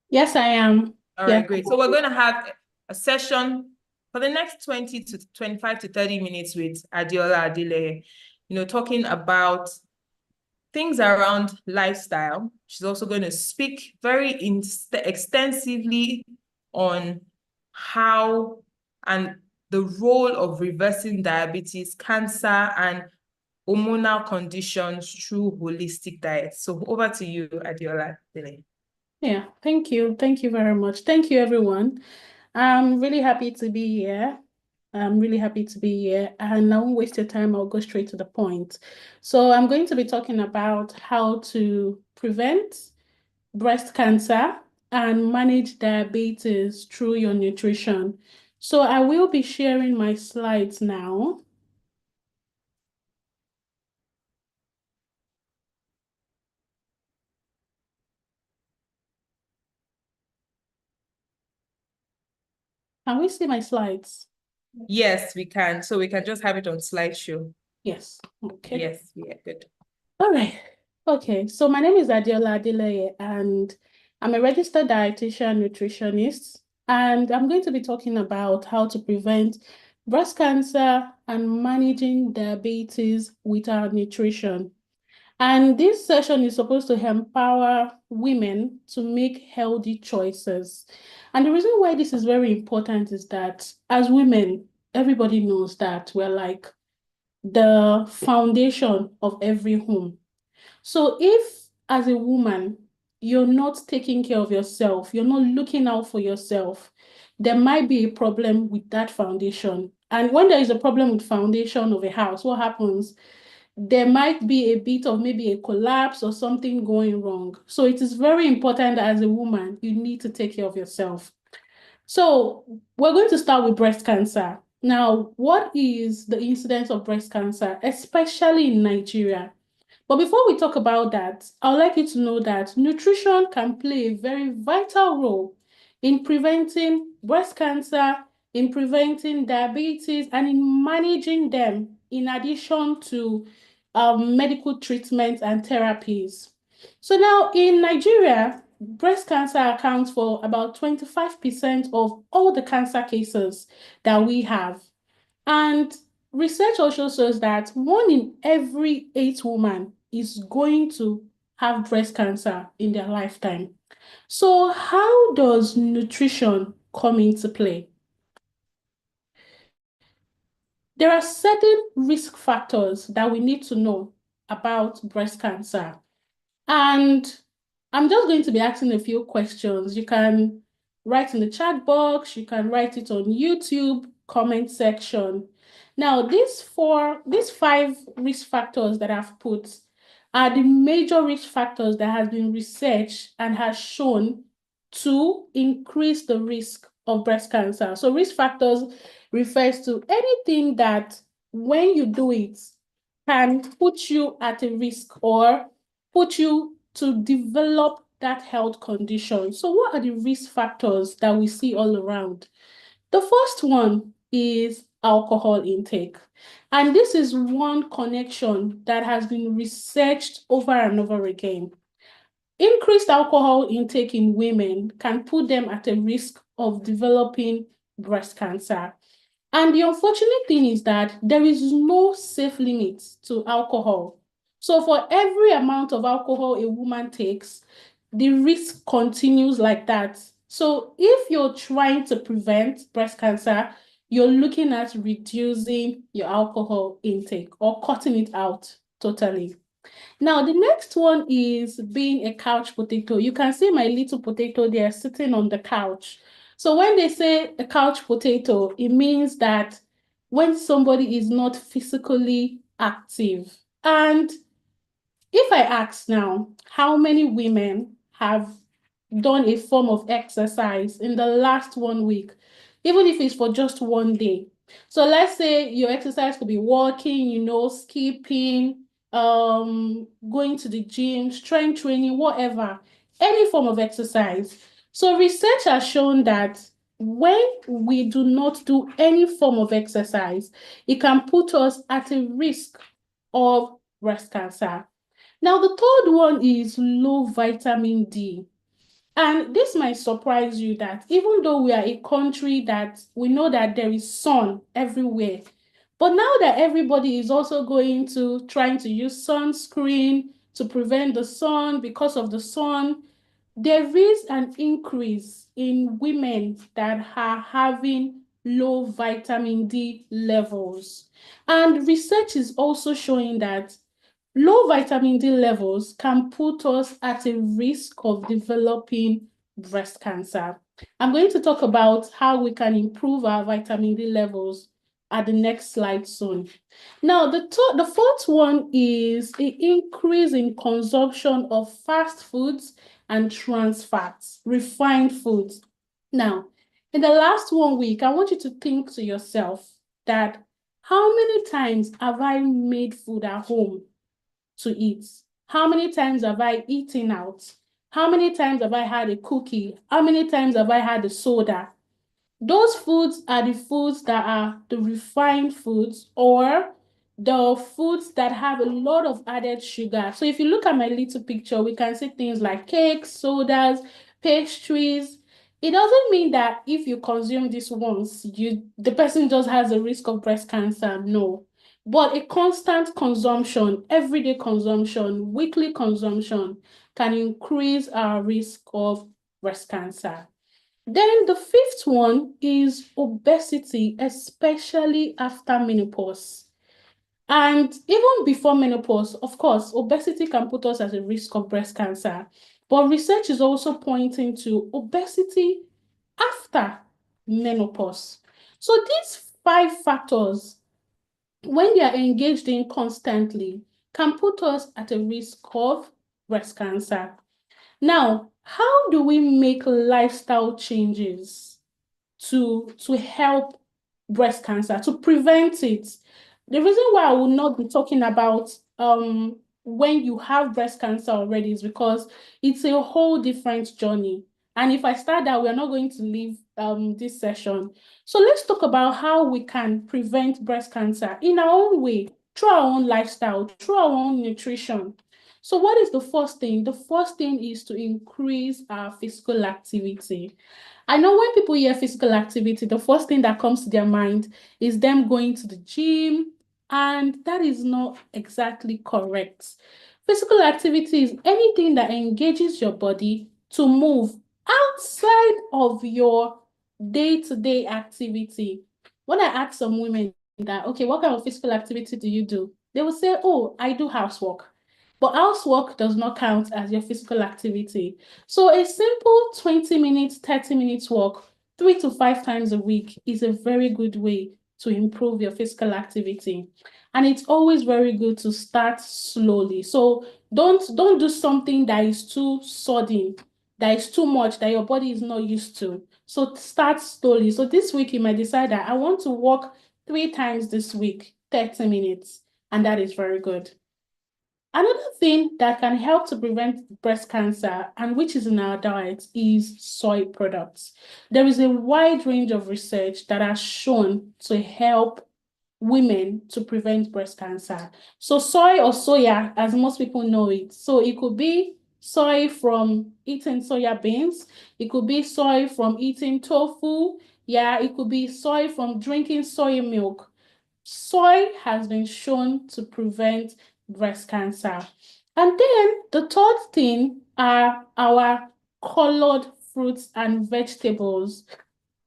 T: Yes, I am.
E: All right, great. So we're going to have a session for the next 20 to 25 to 30 minutes with Adiola Adeleye, talking about things around lifestyle. She's also going to speak very extensively on how and the role of reversing diabetes, cancer, and hormonal conditions through holistic diet. So over to you, Adiola Adeleye.
T: Yeah, thank you. Thank you very much. Thank you, everyone. I'm really happy to be here. And I won't waste your time. I'll go straight to the point. So I'm going to be talking about how to prevent breast cancer and manage diabetes through your nutrition. So I will be sharing my slides now. Can we see my slides?
E: Yes, we can. So we can just have it on slideshow.
T: Yes. Okay.
E: Yes, yeah, good.
T: All right. Okay. So my name is Adiola Adeleye, and I'm a registered dietitian nutritionist. And I'm going to be talking about how to prevent breast cancer and managing diabetes with our nutrition. And this session is supposed to empower women to make healthy choices. And the reason why this is very important is that as women, everybody knows that we're like the foundation of every home. So if as a woman, you're not taking care of yourself, you're not looking out for yourself, there might be a problem with that foundation. And when there is a problem with foundation of a house, what happens? There might be a bit of maybe a collapse or something going wrong. So it is very important that as a woman, you need to take care of yourself. So we're going to start with breast cancer. Now, what is the incidence of breast cancer, especially in Nigeria? But before we talk about that, I would like you to know that nutrition can play a very vital role in preventing breast cancer, in preventing diabetes, and in managing them, in addition to medical treatments and therapies. So now in Nigeria, breast cancer accounts for about 25% of all the cancer cases that we have. And research also shows that 1 in every 8 women is going to have breast cancer in their lifetime. So how does nutrition come into play? There are certain risk factors that we need to know about breast cancer. And I'm just going to be asking a few questions. You can write in the chat box, you can write it on YouTube comment section. Now, these 5 risk factors that I've put are the major risk factors that has been researched and has shown to increase the risk of breast cancer. So risk factors refers to anything that when you do it, can put you at a risk or put you to develop that health condition. So what are the risk factors that we see all around? The first one is alcohol intake. And this is one connection that has been researched over and over again. Increased alcohol intake in women can put them at a risk of developing breast cancer. And the unfortunate thing is that there is no safe limit to alcohol. So for every amount of alcohol a woman takes, the risk continues like that. So if you're trying to prevent breast cancer, you're looking at reducing your alcohol intake or cutting it out totally. Now, the next one is being a couch potato. You can see my little potato there sitting on the couch. So when they say a couch potato, it means that when somebody is not physically active. And if I ask now, how many women have done a form of exercise in the last 1 week, even if it's for just one day? So let's say your exercise could be walking, skipping, going to the gym, strength training, whatever, any form of exercise. So research has shown that when we do not do any form of exercise, it can put us at a risk of breast cancer. Now, the third one is low vitamin D. And this might surprise you that even though we are a country that we know that there is sun everywhere, but now that everybody is also trying to use sunscreen to prevent the sun because of the sun, there is an increase in women that are having low vitamin D levels. And research is also showing that low vitamin D levels can put us at a risk of developing breast cancer. I'm going to talk about how we can improve our vitamin D levels at the next slide soon. Now, the fourth one is the increase in consumption of fast foods and trans fats, refined foods. Now, in the last 1 week, I want you to think to yourself that how many times have I made food at home to eat? How many times have I eaten out? How many times have I had a cookie? How many times have I had a soda? Those foods are the foods that are the refined foods or the foods that have a lot of added sugar. So if you look at my little picture, we can see things like cakes, sodas, pastries. It doesn't mean that if you consume this once, the person just has a risk of breast cancer. No. But a constant consumption, everyday consumption, weekly consumption can increase our risk of breast cancer. Then the fifth one is obesity, especially after menopause. And even before menopause, of course, obesity can put us at a risk of breast cancer. But research is also pointing to obesity after menopause. So these 5 factors, when they are engaged in constantly, can put us at a risk of breast cancer. Now, how do we make lifestyle changes to help breast cancer, to prevent it? The reason why I will not be talking about when you have breast cancer already is because it's a whole different journey. And if I start that, we're not going to leave this session. So let's talk about how we can prevent breast cancer in our own way, through our own lifestyle, through our own nutrition. So what is the first thing? The first thing is to increase our physical activity. I know when people hear physical activity, the first thing that comes to their mind is them going to the gym, and that is not exactly correct. Physical activity is anything that engages your body to move outside of your day-to-day activity. When I ask some women that, okay, what kind of physical activity do you do? They will say, oh, I do housework. But housework does not count as your physical activity. So a simple 20 minutes, 30 minutes walk 3 to 5 times a week is a very good way to improve your physical activity. And it's always very good to start slowly. So don't do something that is too sudden, that is too much, that your body is not used to. So start slowly. So this week you might decide that I want to walk 3 times this week. 30 minutes, and that is very good. Another thing that can help to prevent breast cancer, and which is in our diet, is soy products. There is a wide range of research that has shown to help women to prevent breast cancer. So soy or soya, as most people know it. So it could be soy from eating soya beans. It could be soy from eating tofu. Yeah, it could be soy from drinking soy milk. Soy has been shown to prevent breast cancer. And then the third thing are our colored fruits and vegetables.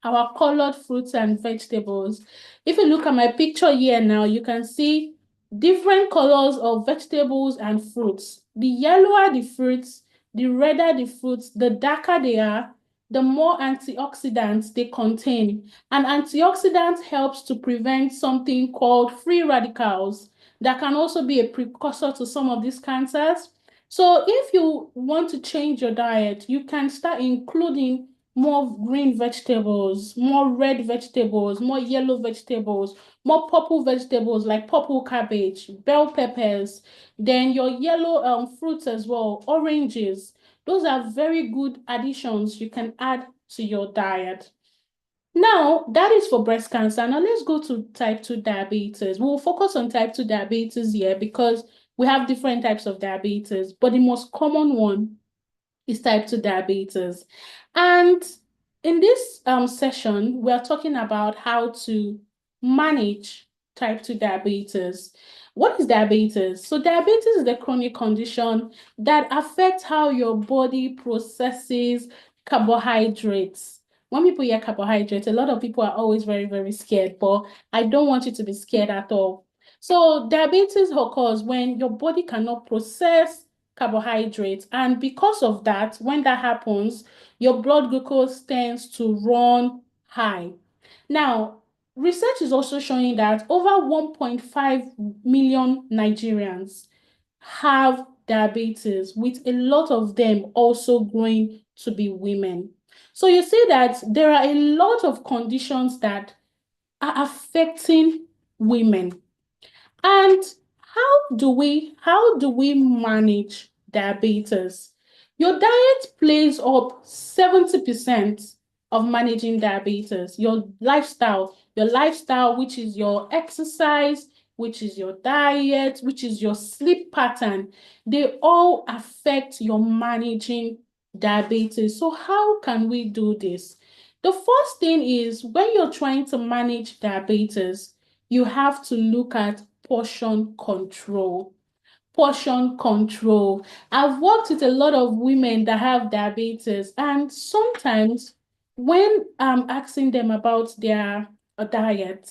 T: Our colored fruits and vegetables. If you look at my picture here now, you can see different colors of vegetables and fruits. The yellower the fruits, the redder the fruits, the darker they are, the more antioxidants they contain. And antioxidants helps to prevent something called free radicals that can also be a precursor to some of these cancers. So if you want to change your diet, you can start including more green vegetables, more red vegetables, more yellow vegetables, more purple vegetables like purple cabbage, bell peppers, then your yellow fruits as well, oranges. Those are very good additions you can add to your diet. Now, that is for breast cancer. Now, let's go to type 2 diabetes. We'll focus on type 2 diabetes here because we have different types of diabetes, but the most common one is type 2 diabetes. And in this session, we are talking about how to manage type 2 diabetes. What is diabetes? So diabetes is a chronic condition that affects how your body processes carbohydrates. When people hear carbohydrates, a lot of people are always very, very scared, but I don't want you to be scared at all. So diabetes occurs when your body cannot process carbohydrates, and because of that, when that happens, your blood glucose tends to run high. Now, research is also showing that over 1.5 million Nigerians have diabetes, with a lot of them also growing to be women. So you see that there are a lot of conditions that are affecting women. And how do we manage diabetes? Your diet plays up 70% of managing diabetes. Your lifestyle, which is your exercise, which is your diet, which is your sleep pattern, they all affect your managing diabetes. So how can we do this? The first thing is, when you're trying to manage diabetes, you have to look at portion control. Portion control. I've worked with a lot of women that have diabetes, and sometimes when I'm asking them about their diet,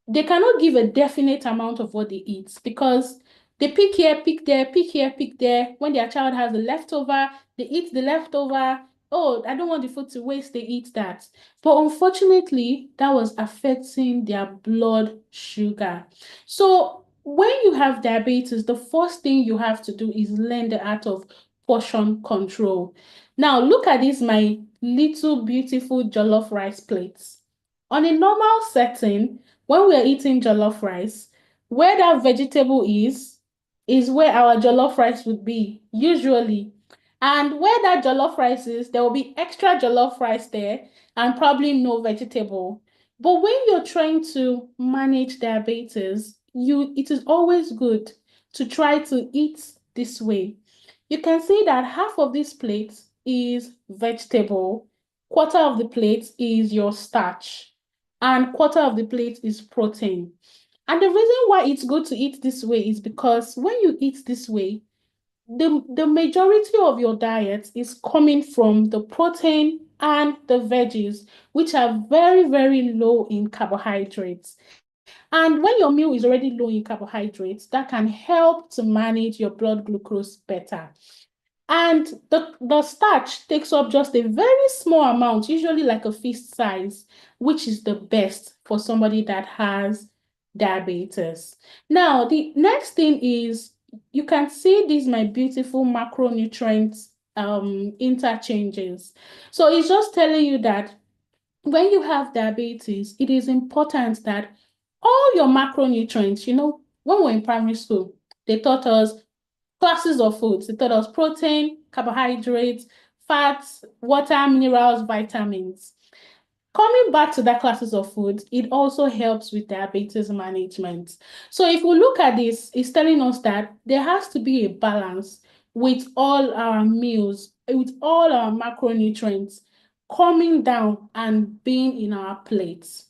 T: they cannot give a definite amount of what they eat because they pick here, pick there, pick here, pick there. When their child has a leftover, they eat the leftover. Oh, I don't want the food to waste, they eat that. But unfortunately, that was affecting their blood sugar. So when you have diabetes, the first thing you have to do is learn the art of portion control. Now, look at this, my little beautiful jollof rice plates. On a normal setting, when we're eating jollof rice, where that vegetable is where our jollof rice would be, usually. And where that jollof rice is, there will be extra jollof rice there and probably no vegetable. But when you're trying to manage diabetes, it is always good to try to eat this way. You can see that half of this plate is vegetable, quarter of the plate is your starch, and quarter of the plate is protein. And the reason why it's good to eat this way is because when you eat this way, the majority of your diet is coming from the protein and the veggies, which are very, very low in carbohydrates. And when your meal is already low in carbohydrates, that can help to manage your blood glucose better. And the starch takes up just a very small amount, usually like a fist size, which is the best for somebody that has diabetes. Now, the next thing is, you can see these, my beautiful macronutrients interchanges. So it's just telling you that when you have diabetes, it is important that all your macronutrients. When we're in primary school, they taught us classes of foods. They taught us protein, carbohydrates, fats, water, minerals, vitamins. Coming back to that classes of food, it also helps with diabetes management. So if we look at this, it's telling us that there has to be a balance with all our meals, with all our macronutrients coming down and being in our plates.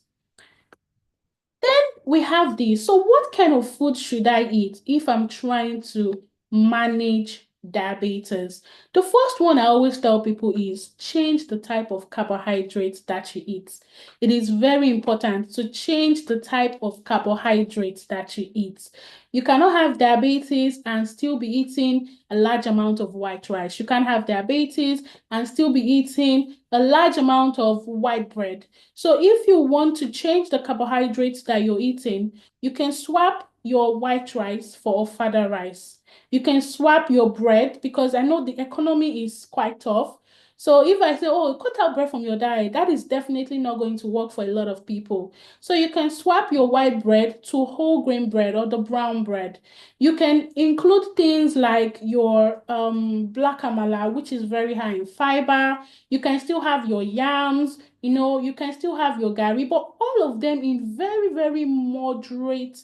T: Then we have this. So what kind of food should I eat if I'm trying to manage diabetes? The first one I always tell people is change the type of carbohydrates that you eat. It is very important to change the type of carbohydrates that you eat. You cannot have diabetes and still be eating a large amount of white rice. You can't have diabetes and still be eating a large amount of white bread. So if you want to change the carbohydrates that you're eating, you can swap your white rice for fada rice. You can swap your bread, because I know the economy is quite tough. So if I say, oh, cut out bread from your diet, that is definitely not going to work for a lot of people. So you can swap your white bread to whole grain bread or the brown bread. You can include things like your black amala, which is very high in fiber. You can still have your yams, you can still have your gari, but all of them in very, very moderate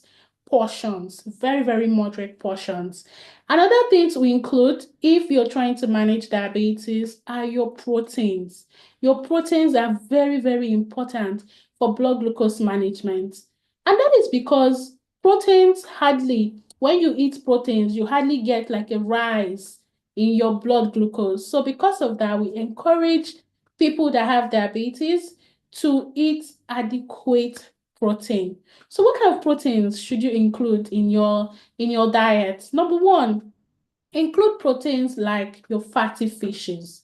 T: portions, very, very moderate portions. Another thing to include if you're trying to manage diabetes are your proteins. Your proteins are very, very important for blood glucose management. And that is because proteins when you eat proteins, you hardly get like a rise in your blood glucose. So because of that, we encourage people that have diabetes to eat adequate protein. So what kind of proteins should you include in your diet? Number one, include proteins like your fatty fishes.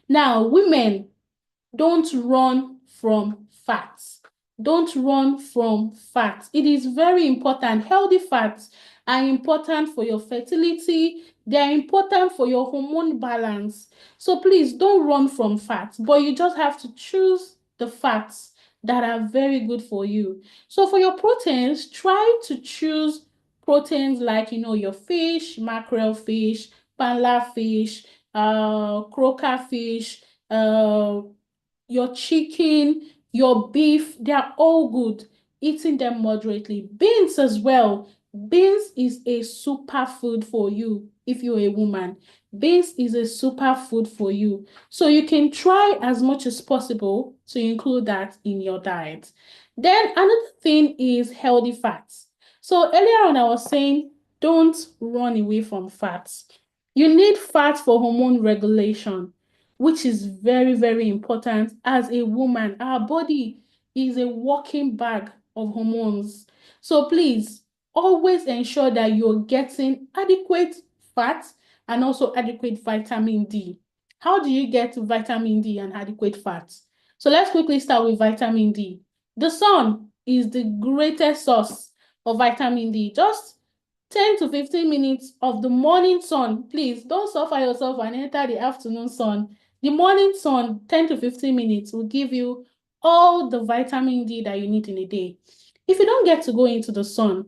T: Now, women, don't run from fats. Don't run from fats. It is very important. Healthy fats are important for your fertility. They are important for your hormone balance. So please don't run from fats, but you just have to choose the fats that are very good for you. So for your proteins, try to choose proteins like, your fish, mackerel fish, panla fish, croaker fish, your chicken, your beef, they are all good. Eating them moderately. Beans as well. Beans is a superfood for you if you're a woman. Beans is a superfood for you. So you can try as much as possible to include that in your diet. Then another thing is healthy fats. So earlier on I was saying, don't run away from fats. You need fat for hormone regulation, which is very, very important. As a woman, our body is a walking bag of hormones. So please always ensure that you're getting adequate fat and also adequate vitamin D. How do you get vitamin D and adequate fat? So let's quickly start with vitamin D. The sun is the greatest source of vitamin D. Just 10 to 15 minutes of the morning sun. Please don't suffer yourself and enter the afternoon sun. The morning sun, 10 to 15 minutes, will give you all the vitamin D that you need in a day. If you don't get to go into the sun,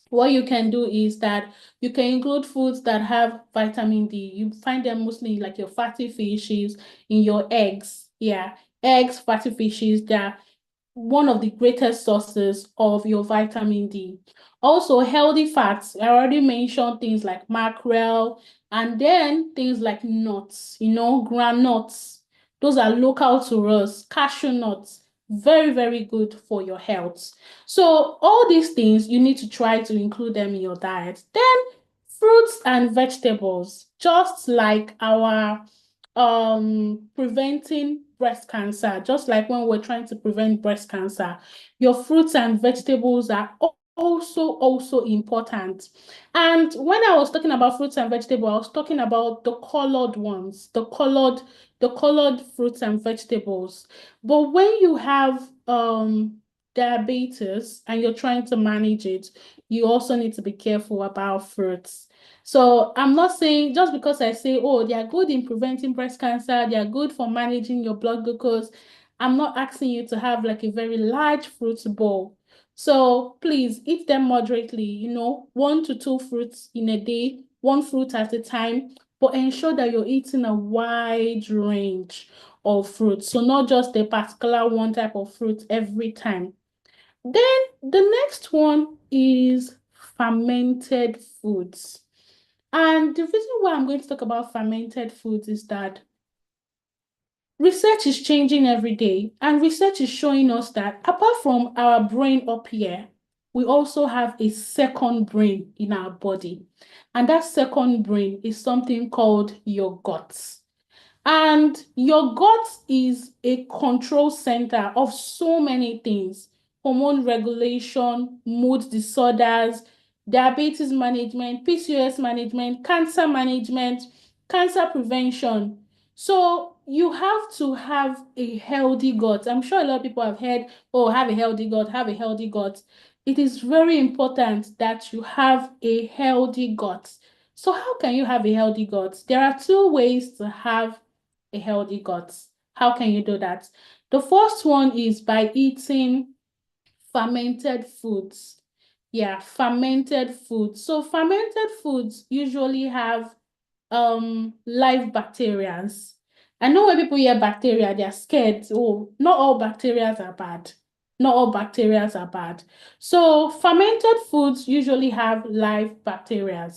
T: what you can do is that you can include foods that have vitamin D. You find them mostly like your fatty fishes, in your eggs. Yeah, eggs, fatty fishes, they're one of the greatest sources of your vitamin D. Also, healthy fats. I already mentioned things like mackerel, and then things like nuts, groundnuts. Those are local to us. Cashew nuts, very, very good for your health. So all these things, you need to try to include them in your diet. Then fruits and vegetables, just like our preventing breast cancer, just like when we're trying to prevent breast cancer, your fruits and vegetables are also important. And when I was talking about fruits and vegetables, I was talking about the colored ones, the colored fruits and vegetables. But when you have diabetes and you're trying to manage it, you also need to be careful about fruits. So I'm not saying just because I say, oh, they are good in preventing breast cancer, they are good for managing your blood glucose, I'm not asking you to have like a very large fruit bowl. So please eat them moderately, 1 to 2 fruits in a day, 1 fruit at a time, but ensure that you're eating a wide range of fruits. So not just a particular one type of fruit every time. Then the next one is fermented foods. And the reason why I'm going to talk about fermented foods is that research is changing every day, and research is showing us that apart from our brain up here, we also have a second brain in our body. And that second brain is something called your guts. And your gut is a control center of so many things: hormone regulation, mood disorders, diabetes management, PCOS management, cancer management, cancer prevention. So you have to have a healthy gut. I'm sure a lot of people have heard, oh, have a healthy gut, have a healthy gut. It is very important that you have a healthy gut. So how can you have a healthy gut? There are 2 ways to have a healthy gut. How can you do that? The first one is by eating fermented foods. Yeah, fermented foods. So fermented foods usually have live bacteria. I know when people hear bacteria, they're scared. Oh, not all bacteria are bad. Not all bacteria are bad. So fermented foods usually have live bacteria.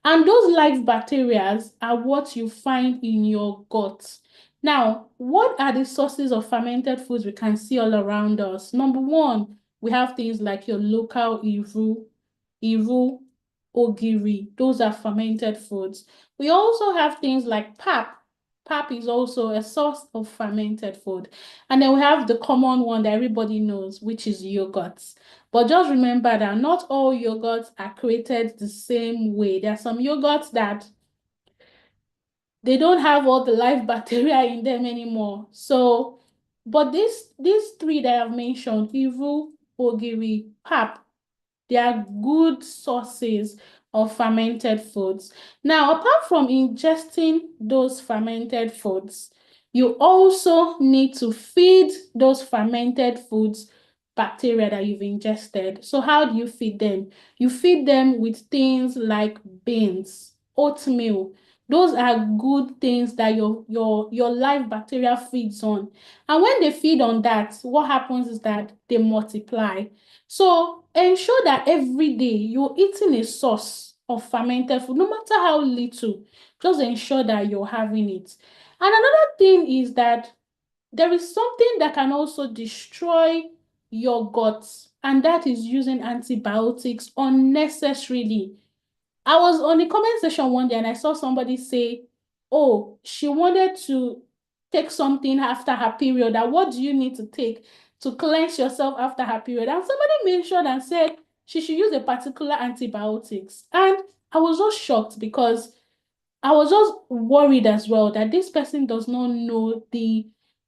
T: And those live bacteria are what you find in your gut. Now, what are the sources of fermented foods we can see all around us? Number one, we have things like your local iru, ogiri. Those are fermented foods. We also have things like pap. Pap is also a source of fermented food. And then we have the common one that everybody knows, which is yogurts. But just remember that not all yogurts are created the same way. There are some yogurts that they don't have all the live bacteria in them anymore. So, but these 3 that I've mentioned, iru, ogiri, pap, they are good sources of fermented foods. Now, apart from ingesting those fermented foods, you also need to feed those fermented foods bacteria that you've ingested. So how do you feed them? You feed them with things like beans, oatmeal. Those are good things that your live bacteria feeds on. And when they feed on that, what happens is that they multiply. So ensure that every day you're eating a source of fermented food, no matter how little. Just ensure that you're having it. And another thing is that there is something that can also destroy your gut, and that is using antibiotics unnecessarily. I was on the comment section one day and I saw somebody say, oh, she wanted to take something after her period. And what do you need to take to cleanse yourself after her period? And somebody mentioned and said she should use a particular antibiotics. And I was just shocked because I was just worried as well that this person does not know the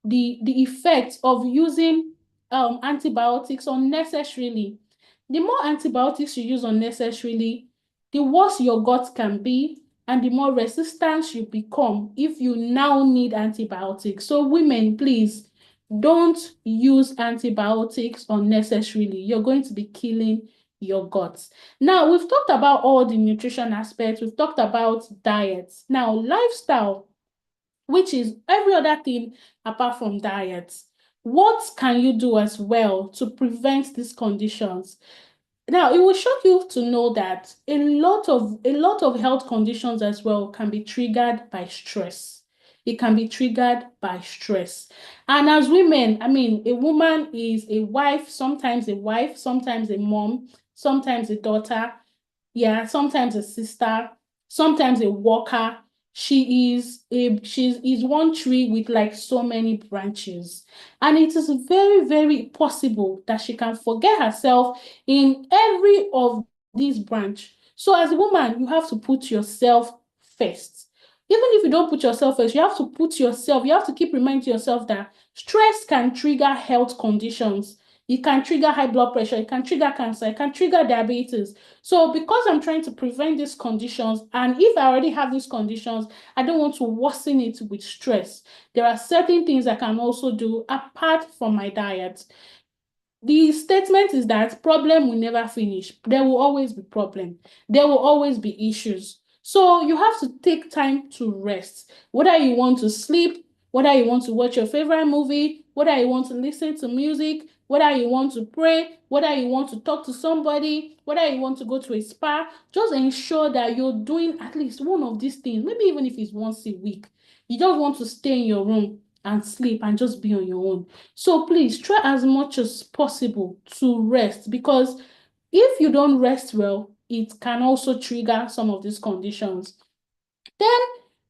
T: effects of using antibiotics unnecessarily. The more antibiotics you use unnecessarily, the worse your gut can be, and the more resistant you become if you now need antibiotics. So women, please don't use antibiotics unnecessarily. You're going to be killing your guts. Now, we've talked about all the nutrition aspects. We've talked about diets. Now, lifestyle, which is every other thing apart from diets. What can you do as well to prevent these conditions? Now, it will shock you to know that a lot of health conditions as well can be triggered by stress. It can be triggered by stress. And as women, I mean, a woman is a wife, sometimes a mom, sometimes a daughter, yeah, sometimes a sister, sometimes a worker. She's one tree with like so many branches. And it is very, very possible that she can forget herself in every of these branch. So as a woman, you have to put yourself first. Even if you don't put yourself first, you have to keep reminding yourself that stress can trigger health conditions. It can trigger high blood pressure, it can trigger cancer, it can trigger diabetes. So because I'm trying to prevent these conditions, and if I already have these conditions, I don't want to worsen it with stress. There are certain things I can also do apart from my diet. the statement is that problem will never finish. There will always be problem. There will always be issues. So you have to take time to rest. Whether you want to sleep, whether you want to watch your favorite movie, whether you want to listen to music, whether you want to pray, whether you want to talk to somebody, whether you want to go to a spa, just ensure that you're doing at least one of these things, maybe even if it's once a week. You don't want to stay in your room and sleep and just be on your own. So please try as much as possible to rest, because if you don't rest well, it can also trigger some of these conditions. Then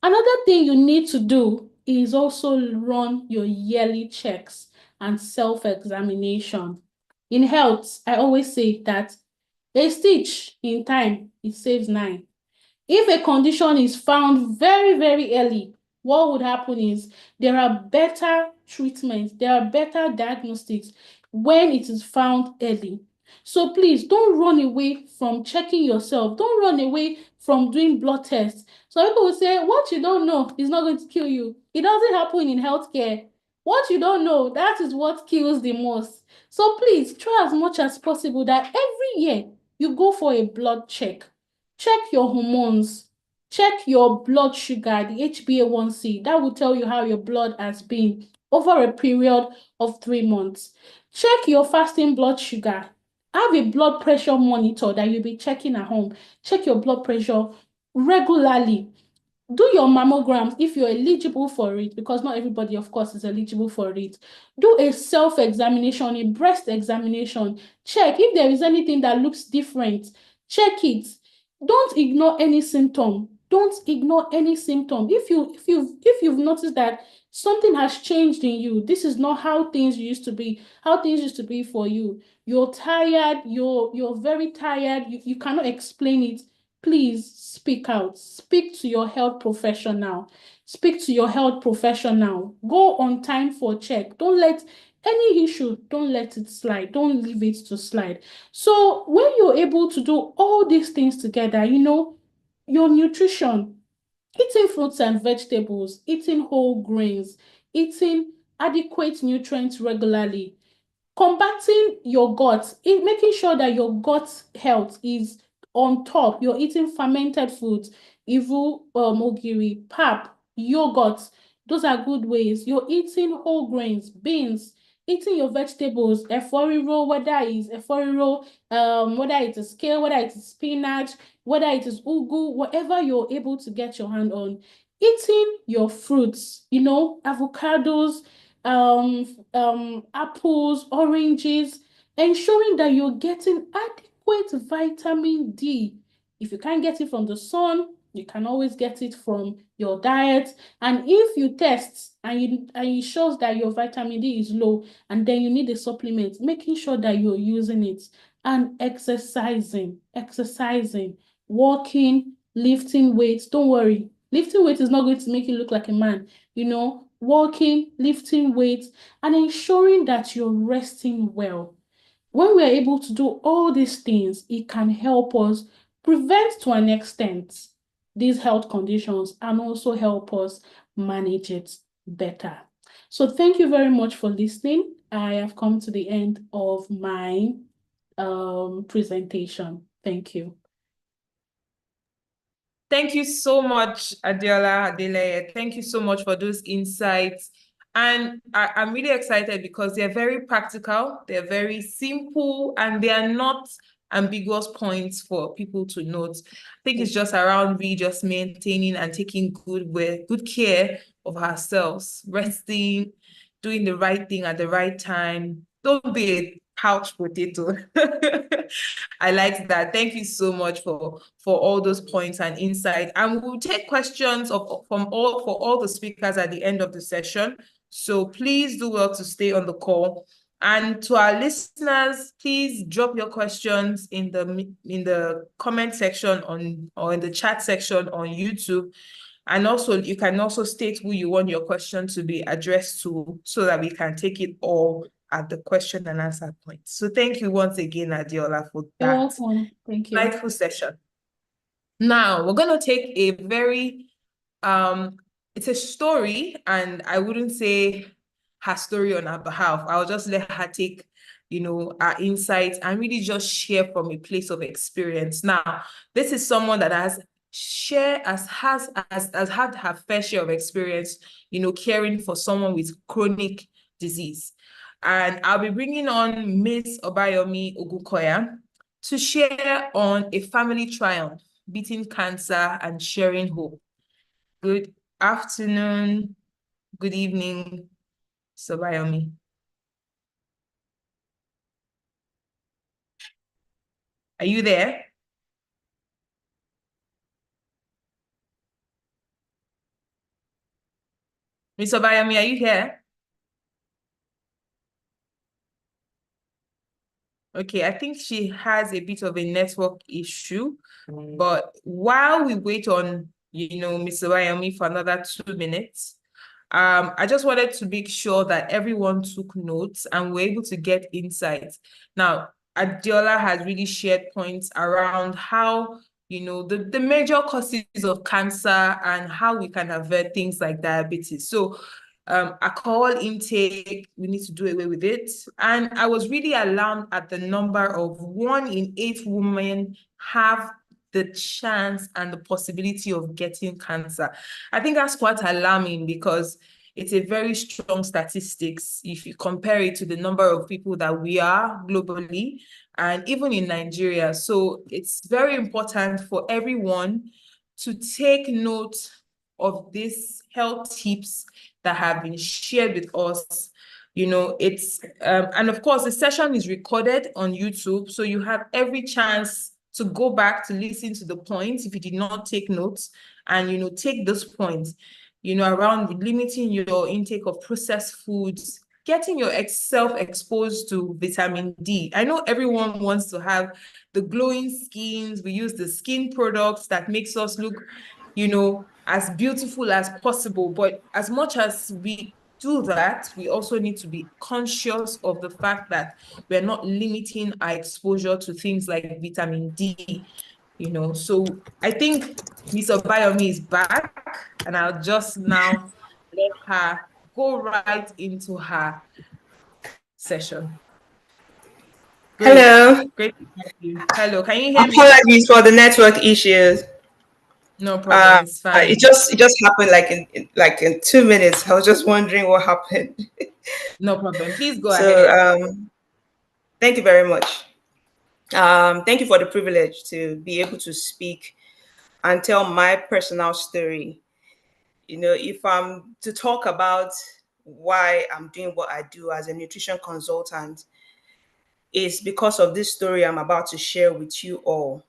T: another thing you need to do is also run your yearly checks and self-examination. In health, I always say that a stitch in time, it saves 9. If a condition is found very, very early, what would happen is there are better treatments, there are better diagnostics when it is found early. So please don't run away from checking yourself. Don't run away from doing blood tests. So people will say, what you don't know is not going to kill you. It doesn't happen in healthcare. What you don't know, that is what kills the most. So please try as much as possible that every year you go for a blood check. Check your hormones. Check your blood sugar, the HbA1c. That will tell you how your blood has been over a period of 3 months. Check your fasting blood sugar. Have a blood pressure monitor that you'll be checking at home. Check your blood pressure regularly. Do your mammograms if you're eligible for it, because not everybody, of course, is eligible for it. Do a self-examination, a breast examination. Check if there is anything that looks different. Check it. Don't ignore any symptom. Don't ignore any symptom. If you've noticed that something has changed in you, this is not how things used to be, for you. You're tired, you're very tired, you cannot explain it. Please speak out. Speak to your health professional. Speak to your health professional. Go on time for check. Don't let any issue, don't let it slide. Don't leave it to slide. So when you're able to do all these things together, your nutrition, eating fruits and vegetables, eating whole grains, eating adequate nutrients regularly, combating your gut, making sure that your gut health is on top. You're eating fermented foods, ivu, ogiri, pap, yogurt. Those are good ways. You're eating whole grains, beans, eating your vegetables, eforiro, whether it's eforiro, whether it is kale, whether it is spinach, whether it is ugu, whatever you're able to get your hand on. Eating your fruits, avocados, apples, oranges, ensuring that you're getting adequate vitamin D. If you can't get it from the sun, you can always get it from your diet. And if you test and it shows that your vitamin D is low and then you need a supplement, making sure that you're using it. And exercising, walking, lifting weights. Don't worry. Lifting weights is not going to make you look like a man. Walking, lifting weights, and ensuring that you're resting well. When we're able to do all these things, it can help us prevent to an extent these health conditions and also help us manage it better. So thank you very much for listening. I have come to the end of my presentation. Thank you.
E: Thank you so much, Adiola Adeleye. Thank you so much for those insights. And I'm really excited because they're very practical, they're very simple, and they are not ambiguous points for people to note. I think it's just around just maintaining and taking good care of ourselves, resting, doing the right thing at the right time. Don't be a couch potato. I like that. Thank you so much for all those points and insight. And we'll take questions for all the speakers at the end of the session. So please do well to stay on the call. And to our listeners, please drop your questions in the comment section or in the chat section on YouTube. And also, you can also state who you want your question to be addressed to so that we can take it all at the question and answer point. So thank you once again, Adiola, for that.
T: You're welcome. Thank you.
E: Delightful session. Now, we're going to take a very, it's a story, and I wouldn't say her story on our behalf. I'll just let her take, our insights and really just share from a place of experience. Now, this is someone that has had her fair share of experience, caring for someone with chronic disease. And I'll be bringing on Miss Obayomi Ogukoya to share on a family triumph, beating cancer and sharing hope. Good afternoon, good evening, Obayomi. Are you there? Miss Obayomi, are you here? Okay, I think she has a bit of a network issue, but while we wait on, Miss Obayomi for another 2 minutes, I just wanted to make sure that everyone took notes and were able to get insights. Now, Adiola has really shared points around how, the major causes of cancer and how we can avert things like diabetes. So alcohol intake, we need to do away with it. And I was really alarmed at the number of 1 in 8 women have the chance and the possibility of getting cancer. I think that's quite alarming because it's a very strong statistics if you compare it to the number of people that we are globally and even in Nigeria. So it's very important for everyone to take note of these health tips that have been shared with us. It's and of course the session is recorded on YouTube, so you have every chance to go back to listen to the points if you did not take notes, and take those points around limiting your intake of processed foods, getting yourself exposed to vitamin D. I know everyone wants to have the glowing skins. We use the skin products that makes us look as beautiful as possible. But as much as we do that, we also need to be conscious of the fact that we're not limiting our exposure to things like vitamin D. So I think Miss Obayomi is back, and I'll just now let her go right into her session. Great.
U: Hello.
E: Great to have you. Hello, can you hear me?
U: Apologies for the network issues.
E: No problem, it's fine.
U: It just happened like in 2 minutes. I was just wondering what happened.
E: No problem. Please go ahead.
U: Thank you very much. Thank you for the privilege to be able to speak and tell my personal story. If I'm to talk about why I'm doing what I do as a nutrition consultant, it's because of this story I'm about to share with you all.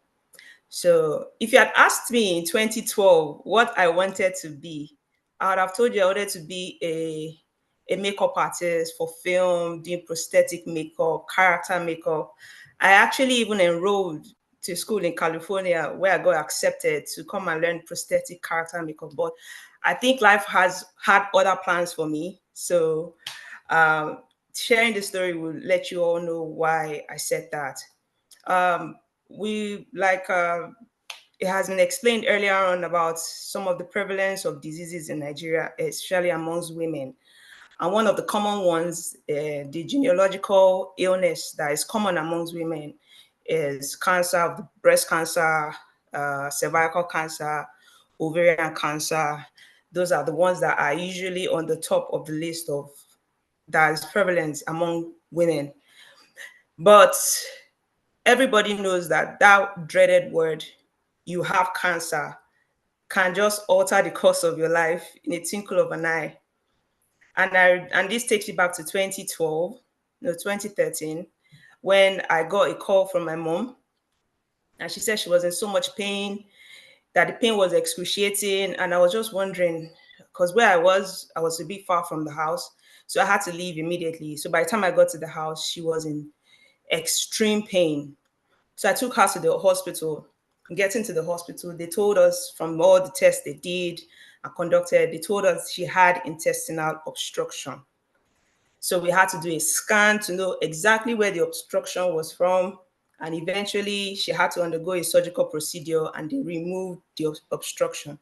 U: So if you had asked me in 2012 what I wanted to be, I would have told you I wanted to be a makeup artist for film, doing prosthetic makeup, character makeup. I actually even enrolled to school in California where I got accepted to come and learn prosthetic character makeup. But I think life has had other plans for me. So sharing the story will let you all know why I said that. It has been explained earlier on about some of the prevalence of diseases in Nigeria, especially amongst women. And one of the common ones, the genealogical illness that is common amongst women is cancer, breast cancer, cervical cancer, ovarian cancer. Those are the ones that are usually on the top of the list of that is prevalent among women. But everybody knows that dreaded word, you have cancer, can just alter the course of your life in a twinkle of an eye. And this takes me back to 2013, when I got a call from my mom, and she said she was in so much pain, that the pain was excruciating. And I was just wondering, because where I was a bit far from the house, so I had to leave immediately. So by the time I got to the house, she was in extreme pain. So I took her to the hospital. Getting to the hospital, they told us from all the tests they did and conducted, they told us she had intestinal obstruction. So we had to do a scan to know exactly where the obstruction was from. And eventually she had to undergo a surgical procedure and they removed the obstruction.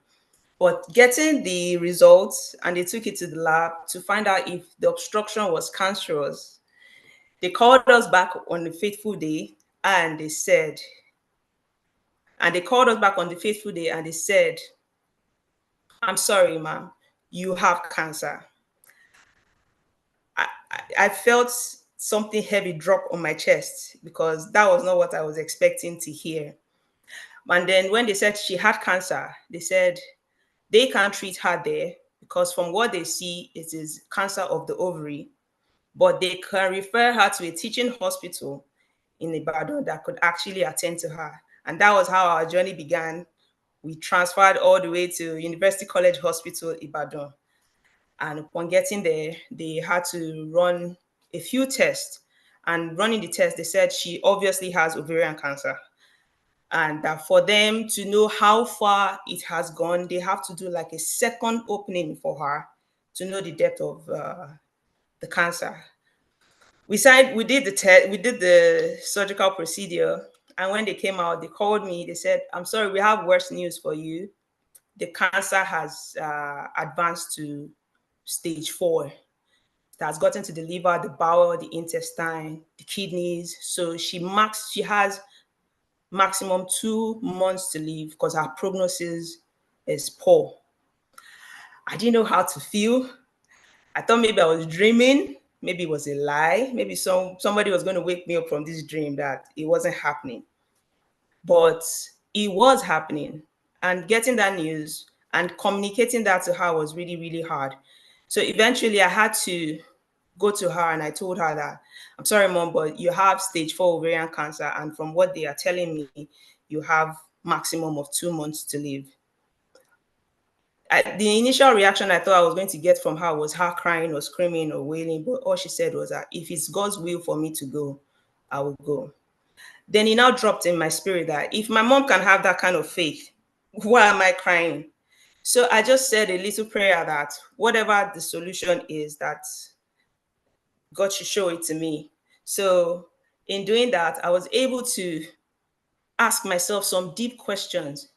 U: But getting the results, and they took it to the lab to find out if the obstruction was cancerous. They called us back on the fateful day and they said, I'm sorry, ma'am, you have cancer. I felt something heavy drop on my chest because that was not what I was expecting to hear. And then when they said she had cancer, they said they can't treat her there because from what they see, it is cancer of the ovary, but they can refer her to a teaching hospital in Ibadan that could actually attend to her. And that was how our journey began. We transferred all the way to University College Hospital, Ibadan. And upon getting there, they had to run a few tests. And running the test, they said she obviously has ovarian cancer. And that for them to know how far it has gone, they have to do like a second opening for her to know the depth of the cancer. We did the test, we did the surgical procedure, and when they came out, they called me. They said, "I'm sorry, we have worse news for you. The cancer has advanced to stage 4. It has gotten to the liver, the bowel, the intestine, the kidneys. So she has maximum 2 months to live because her prognosis is poor." I didn't know how to feel. I thought maybe I was dreaming. Maybe it was a lie. Maybe somebody was going to wake me up from this dream that it wasn't happening. But it was happening. And getting that news and communicating that to her was really, really hard. So eventually I had to go to her and I told her that, "I'm sorry, mom, but you have stage 4 ovarian cancer. And from what they are telling me, you have maximum of 2 months to live." The initial reaction I thought I was going to get from her was her crying or screaming or wailing. But all she said was that if it's God's will for me to go, I will go. Then it now dropped in my spirit that if my mom can have that kind of faith, why am I crying? So I just said a little prayer that whatever the solution is, that God should show it to me. So in doing that, I was able to ask myself some deep questions.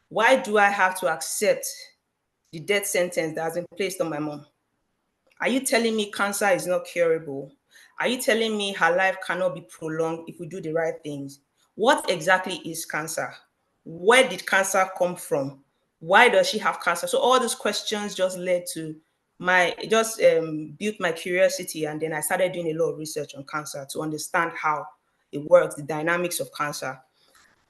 U: Why do I have to accept the death sentence that has been placed on my mom? Are you telling me cancer is not curable? Are you telling me her life cannot be prolonged if we do the right things? What exactly is cancer? Where did cancer come from? Why does she have cancer? So all those questions just led to built my curiosity, and then I started doing a lot of research on cancer to understand how it works, the dynamics of cancer.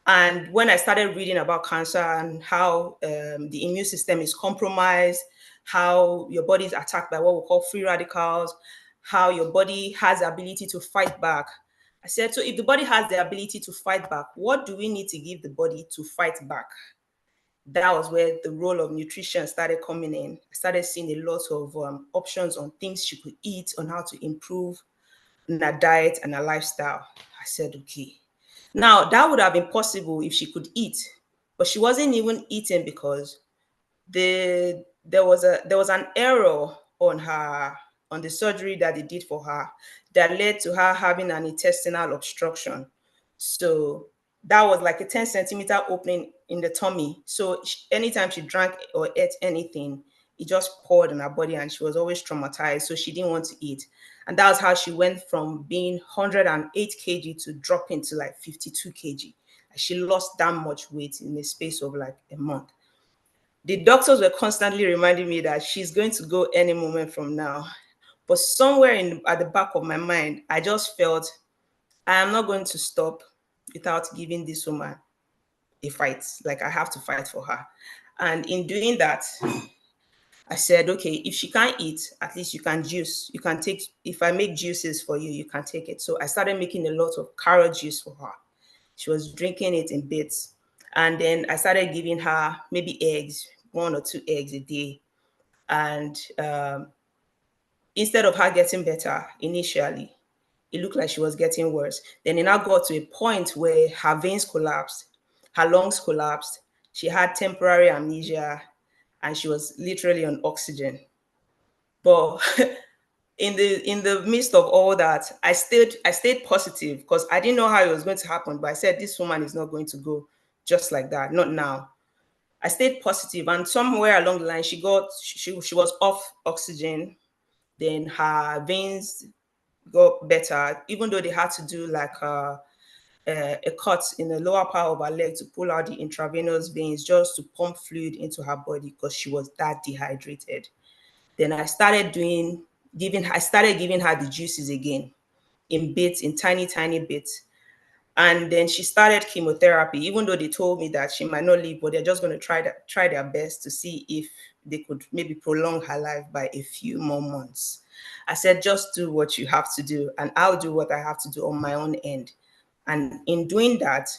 U: And when I started reading about cancer and how the immune system is compromised, how your body is attacked by what we call free radicals, how your body has the ability to fight back, I said, so if the body has the ability to fight back, what do we need to give the body to fight back? That was where the role of nutrition started coming in. I started seeing a lot of options on things she could eat, on how to improve in her diet and her lifestyle. I said, okay. Now, that would have been possible if she could eat, but she wasn't even eating because there was an error on the surgery that they did for her that led to her having an intestinal obstruction. So that was like a 10-centimeter opening in the tummy. So anytime she drank or ate anything, it just poured in her body, and she was always traumatized. So she didn't want to eat. And that was how she went from being 108 kg to dropping to like 52 kg. She lost that much weight in the space of like a month. The doctors were constantly reminding me that she's going to go any moment from now. But somewhere at the back of my mind, I just felt I am not going to stop without giving this woman a fight. Like, I have to fight for her. And in doing that, I said, okay, if she can't eat, at least you can juice. You can take, if I make juices for you, you can take it. So I started making a lot of carrot juice for her. She was drinking it in bits. And then I started giving her maybe eggs, 1 or 2 eggs a day. And instead of her getting better initially, it looked like she was getting worse. Then it now got to a point where her veins collapsed, her lungs collapsed, she had temporary amnesia, and she was literally on oxygen. But in the midst of all that, I stayed positive because I didn't know how it was going to happen. But I said, this woman is not going to go just like that, not now. I stayed positive, and somewhere along the line, she was off oxygen. Then her veins got better, even though they had to do like a cut in the lower part of her leg to pull out the intravenous veins just to pump fluid into her body because she was that dehydrated. Then I started giving her the juices again in bits, in tiny bits. And then she started chemotherapy, even though they told me that she might not live, but they're just going to try their best to see if they could maybe prolong her life by a few more months. I said, just do what you have to do, and I'll do what I have to do on my own end. And in doing that,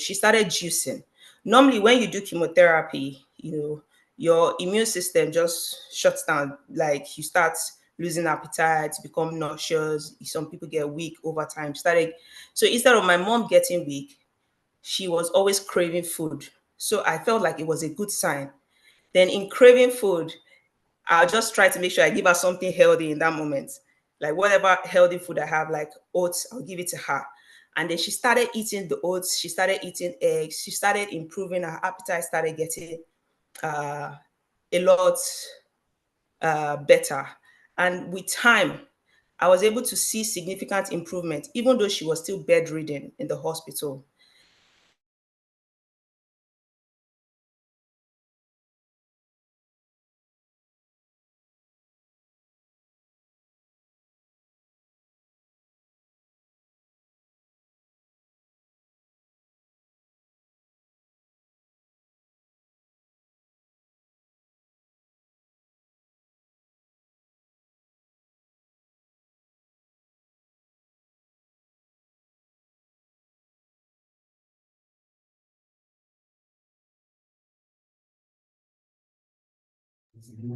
U: she started juicing. Normally, when you do chemotherapy, your immune system just shuts down. Like, you start losing appetite, become nauseous. Some people get weak over time. So instead of my mom getting weak, she was always craving food. So I felt like it was a good sign. Then in craving food, I'll just try to make sure I give her something healthy in that moment. Like whatever healthy food I have, like oats, I'll give it to her. And then she started eating the oats. She started eating eggs. She started improving. Her appetite started getting a lot better. And with time, I was able to see significant improvement, even though she was still bedridden in the hospital.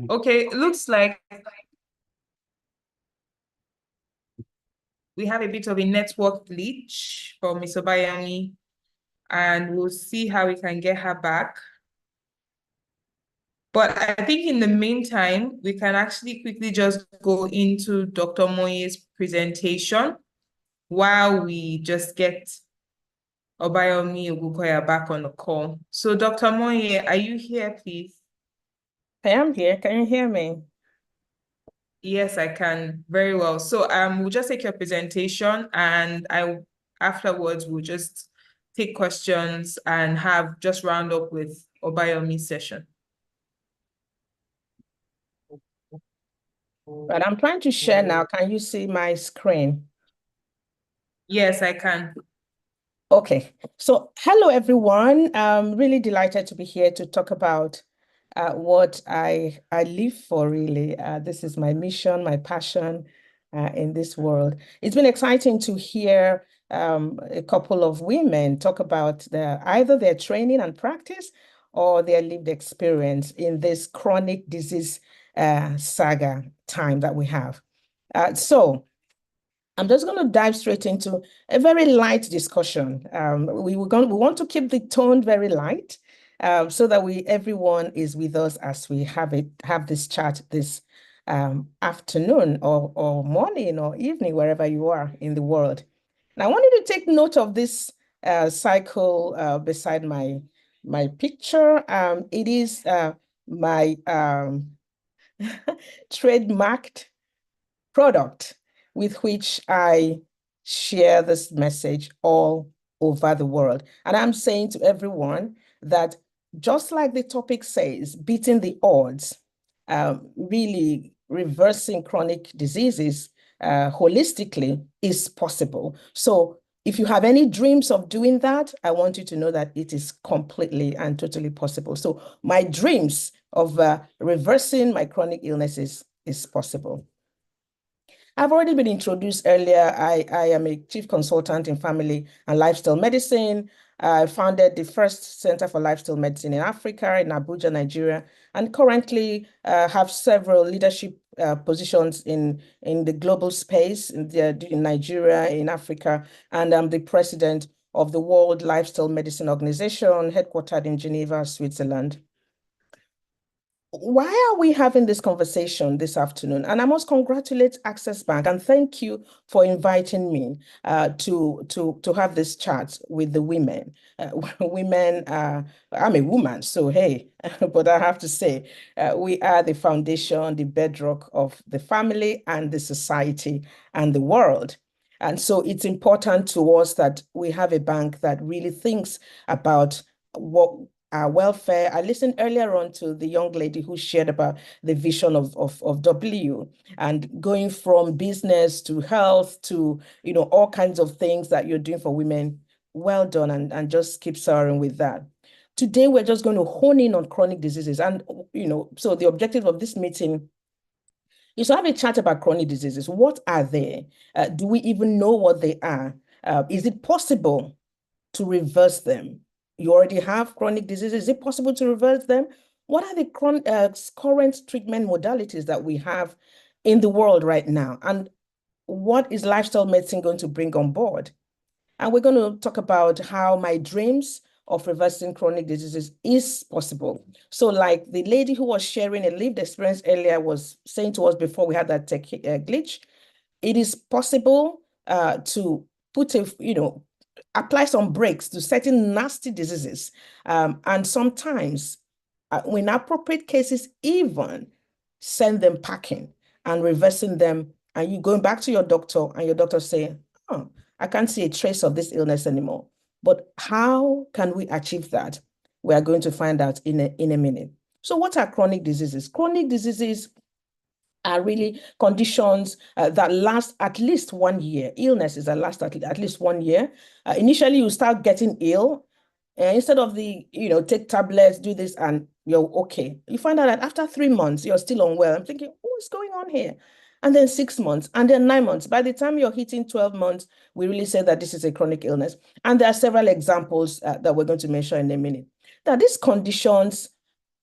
E: Okay, it looks like we have a bit of a network glitch for Ms. Obayami, and we'll see how we can get her back. But I think in the meantime, we can actually quickly just go into Dr. Moye's presentation while we just get Obayomi Ogukoya back on the call. So Dr. Moye, are you here, please?
A: I am here. Can you hear me?
E: Yes, I can. Very well. So we'll just take your presentation, and afterwards we'll just take questions and have just round up with Obayomi's session.
A: But I'm trying to share now. Can you see my screen?
E: Yes, I can.
A: Okay. So hello, everyone. I'm really delighted to be here to talk about what I live for, really. This is my mission, my passion in this world. It's been exciting to hear a couple of women talk about either their training and practice or their lived experience in this chronic disease saga time that we have. So I'm just going to dive straight into a very light discussion. We want to keep the tone very light so that everyone is with us as we have this chat this afternoon or morning or evening, wherever you are in the world. Now, I want you to take note of this cycle beside my picture. It is my trademarked product with which I share this message all over the world. And I'm saying to everyone that just like the topic says, beating the odds, really reversing chronic diseases holistically is possible. So if you have any dreams of doing that, I want you to know that it is completely and totally possible. So my dreams of reversing my chronic illnesses is possible. I've already been introduced earlier. I am a chief consultant in family and lifestyle medicine. I founded the first Center for Lifestyle Medicine in Africa, in Abuja, Nigeria, and currently have several leadership positions in the global space in Nigeria, in Africa, and I'm the president of the World Lifestyle Medicine Organization, headquartered in Geneva, Switzerland. why are we having this conversation this afternoon? And I must congratulate Access Bank and thank you for inviting me to have this chat with the women. I'm a woman, so hey, but I have to say, we are the foundation, the bedrock of the family and the society and the world. And so it's important to us that we have a bank that really thinks about what our welfare. I listened earlier on to the young lady who shared about the vision of W and going from business to health to, all kinds of things that you're doing for women. Well done, and just keep soaring with that. Today, we're just going to hone in on chronic diseases. And, so the objective of this meeting is to have a chat about chronic diseases. What are they? Do we even know what they are? Is it possible to reverse them? You already have chronic diseases. Is it possible to reverse them? What are the current treatment modalities that we have in the world right now? And what is lifestyle medicine going to bring on board? And we're going to talk about how my dreams of reversing chronic diseases is possible. So like the lady who was sharing a lived experience earlier was saying to us before we had that tech glitch, it is possible to put apply some brakes to certain nasty diseases. And sometimes, in appropriate cases, even send them packing and reversing them. And you going back to your doctor and your doctor saying, oh, I can't see a trace of this illness anymore. But how can we achieve that? We are going to find out in a minute. So what are chronic diseases? Chronic diseases are really conditions that last at least 1 year, illnesses that last at least 1 year. Initially, you start getting ill. Instead of take tablets, do this, and you're okay. You find out that after 3 months, you're still unwell. I'm thinking, what's going on here? And then 6 months, and then 9 months. By the time you're hitting 12 months, we really say that this is a chronic illness. And there are several examples that we're going to mention in a minute. Now, these conditions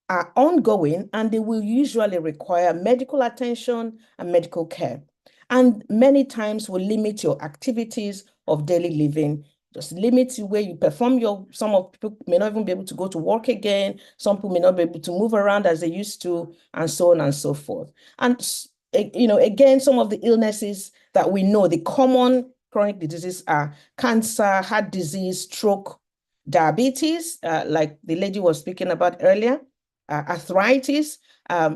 A: are ongoing and they will usually require medical attention and medical care. And many times will limit your activities of daily living, just limit where you perform some of people may not even be able to go to work again. Some people may not be able to move around as they used to, and so on and so forth. And, again, some of the illnesses that we know, the common chronic diseases are cancer, heart disease, stroke, diabetes, like the lady was speaking about earlier, arthritis.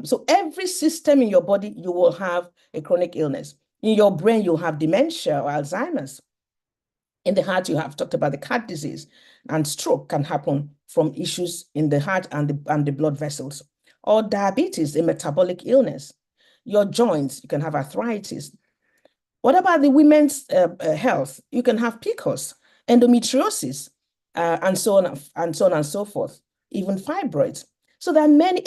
A: So every system in your body, you will have a chronic illness. In your brain, you'll have dementia or Alzheimer's. In the heart, you have talked about the heart disease, and stroke can happen from issues in the heart and the blood vessels. Or diabetes, a metabolic illness. Your joints, you can have arthritis. What about the women's health? You can have PCOS, endometriosis, and so on and so forth, even fibroids. So there are many,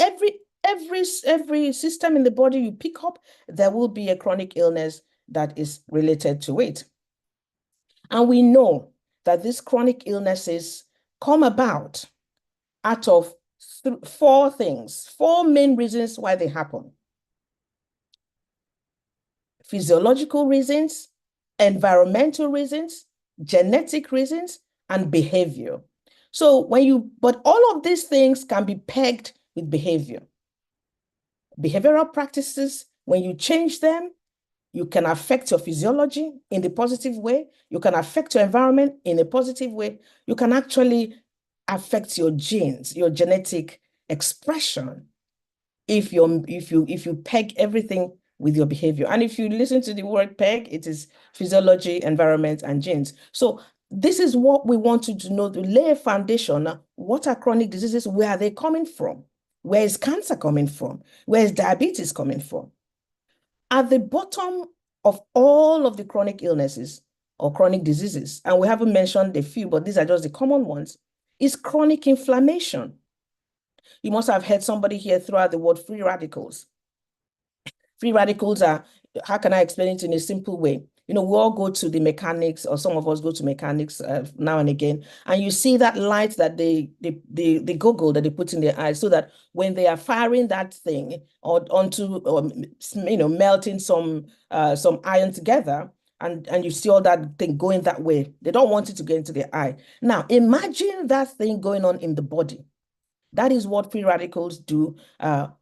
A: every system in the body you pick up, there will be a chronic illness that is related to it. And we know that these chronic illnesses come about out of four main reasons why they happen. Physiological reasons, environmental reasons, genetic reasons, and behavior. So but all of these things can be pegged with behavior. Behavioral practices, when you change them, you can affect your physiology in the positive way. You can affect your environment in a positive way. You can actually affect your genes, your genetic expression, if you peg everything with your behavior. And if you listen to the word peg, it is physiology, environment, and genes. So this is what we want you to know, to lay a foundation. What are chronic diseases? Where are they coming from? Where is cancer coming from? Where is diabetes coming from? At the bottom of all of the chronic illnesses or chronic diseases, and we haven't mentioned a few, but these are just the common ones, is chronic inflammation. You must have heard somebody here throw out the word free radicals. Free radicals are, how can I explain it in a simple way? We all go to the mechanics, or some of us go to mechanics now and again, and you see that light that the goggle that they put in their eyes, so that when they are firing that thing onto, melting some iron together, and you see all that thing going that way, they don't want it to get into their eye. Now, imagine that thing going on in the body. That is what free radicals do.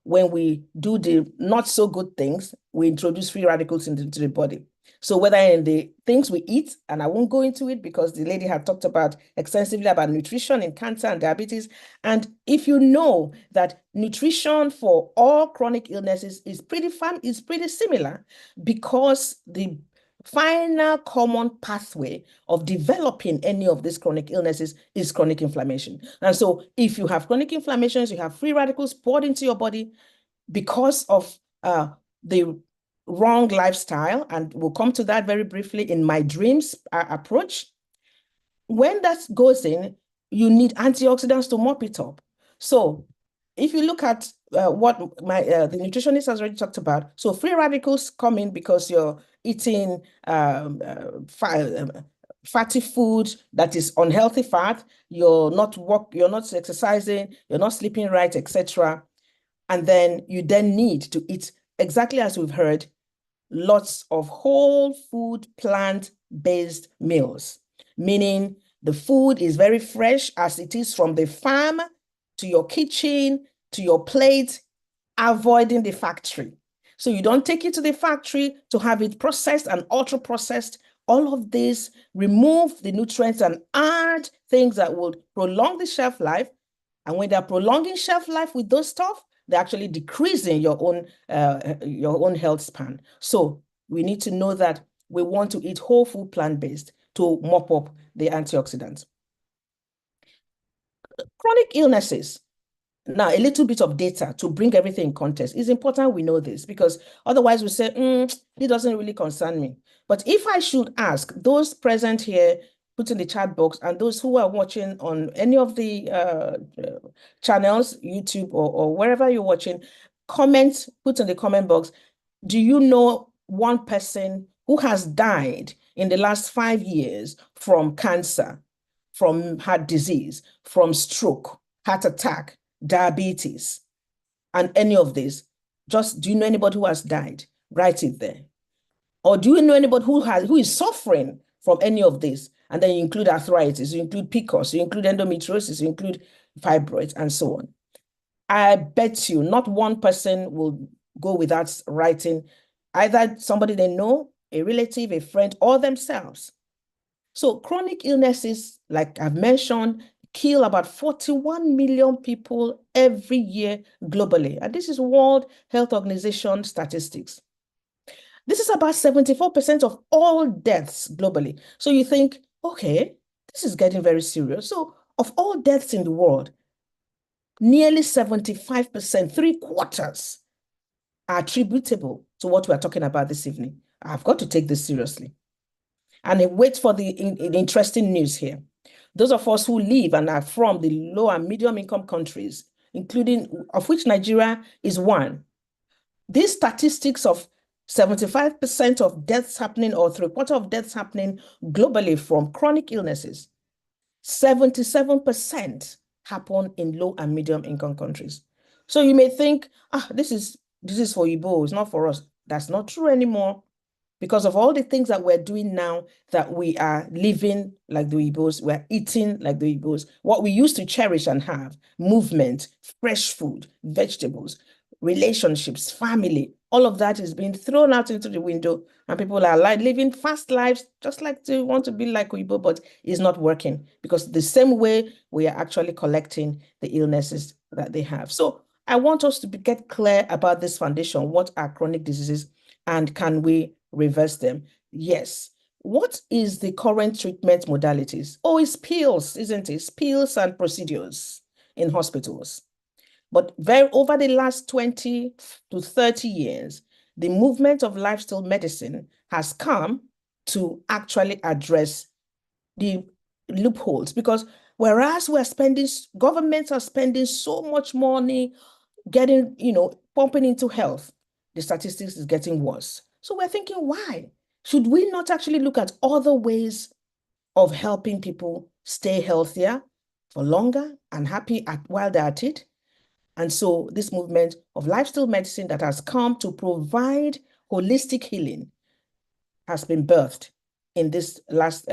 A: When we do the not so good things, we introduce free radicals into the body. So whether in the things we eat, and I won't go into it because the lady had talked about extensively about nutrition in cancer and diabetes. And if you know that nutrition for all chronic illnesses is pretty similar, because the final common pathway of developing any of these chronic illnesses is chronic inflammation. And so if you have chronic inflammations, you have free radicals poured into your body because of the wrong lifestyle, and we'll come to that very briefly in my dreams approach. When that goes in, you need antioxidants to mop it up. So if you look at what the nutritionist has already talked about, so free radicals come in because you're eating fatty food that is unhealthy fat, you're not exercising, you're not sleeping right, etc. And then you need to eat, exactly as we've heard, lots of whole food, plant-based meals, meaning the food is very fresh as it is from the farm to your kitchen, to your plate, avoiding the factory. So you don't take it to the factory to have it processed and ultra-processed. All of this, remove the nutrients and add things that would prolong the shelf life. And when they're prolonging shelf life with those stuff, they're actually decreasing your own health span. So we need to know that we want to eat whole food, plant-based to mop up the antioxidants. Chronic illnesses. Now, a little bit of data to bring everything in context. It's important we know this, because otherwise we say, it doesn't really concern me. But if I should ask those present here, put in the chat box, and those who are watching on any of the channels, YouTube or wherever you're watching, comment, put in the comment box, do you know one person who has died in the last 5 years from cancer, from heart disease, from stroke, heart attack, diabetes, and any of this? Just, do you know anybody who has died? Write it there. Or do you know anybody who is suffering from any of this? And then you include arthritis, you include PCOS, you include endometriosis, you include fibroids, and so on. I bet you not one person will go without writing either somebody they know, a relative, a friend, or themselves. So chronic illnesses, like I've mentioned, kill about 41 million people every year globally. And this is World Health Organization statistics. This is about 74% of all deaths globally. So you think, okay, this is getting very serious. So of all deaths in the world, nearly 75%, 3/4, are attributable to what we're talking about this evening. I've got to take this seriously. And wait for the interesting news here. Those of us who live and are from the low and medium income countries, including of which Nigeria is one, these statistics of 75% of deaths happening, or 3/4 of deaths happening globally from chronic illnesses, 77% happen in low and medium income countries. So you may think, this is for Igbo, it's not for us. That's not true anymore, because of all the things that we're doing now, that we are living like the Igbos, we're eating like the Igbos. What we used to cherish and have, movement, fresh food, vegetables, relationships, family, all of that is being thrown out into the window, and people are living fast lives, just like they want to be like Igbo, but it's not working, because the same way we are actually collecting the illnesses that they have. So I want us to get clear about this foundation. What are chronic diseases, and can we reverse them? Yes. What is the current treatment modalities? Oh, it's pills, isn't it? It's pills and procedures in hospitals. But over the last 20 to 30 years, the movement of lifestyle medicine has come to actually address the loopholes, because whereas governments are spending so much money getting, pumping into health, the statistics is getting worse. So we're thinking, why? Should we not actually look at other ways of helping people stay healthier for longer and happy while they're at it? And so this movement of lifestyle medicine that has come to provide holistic healing has been birthed in this last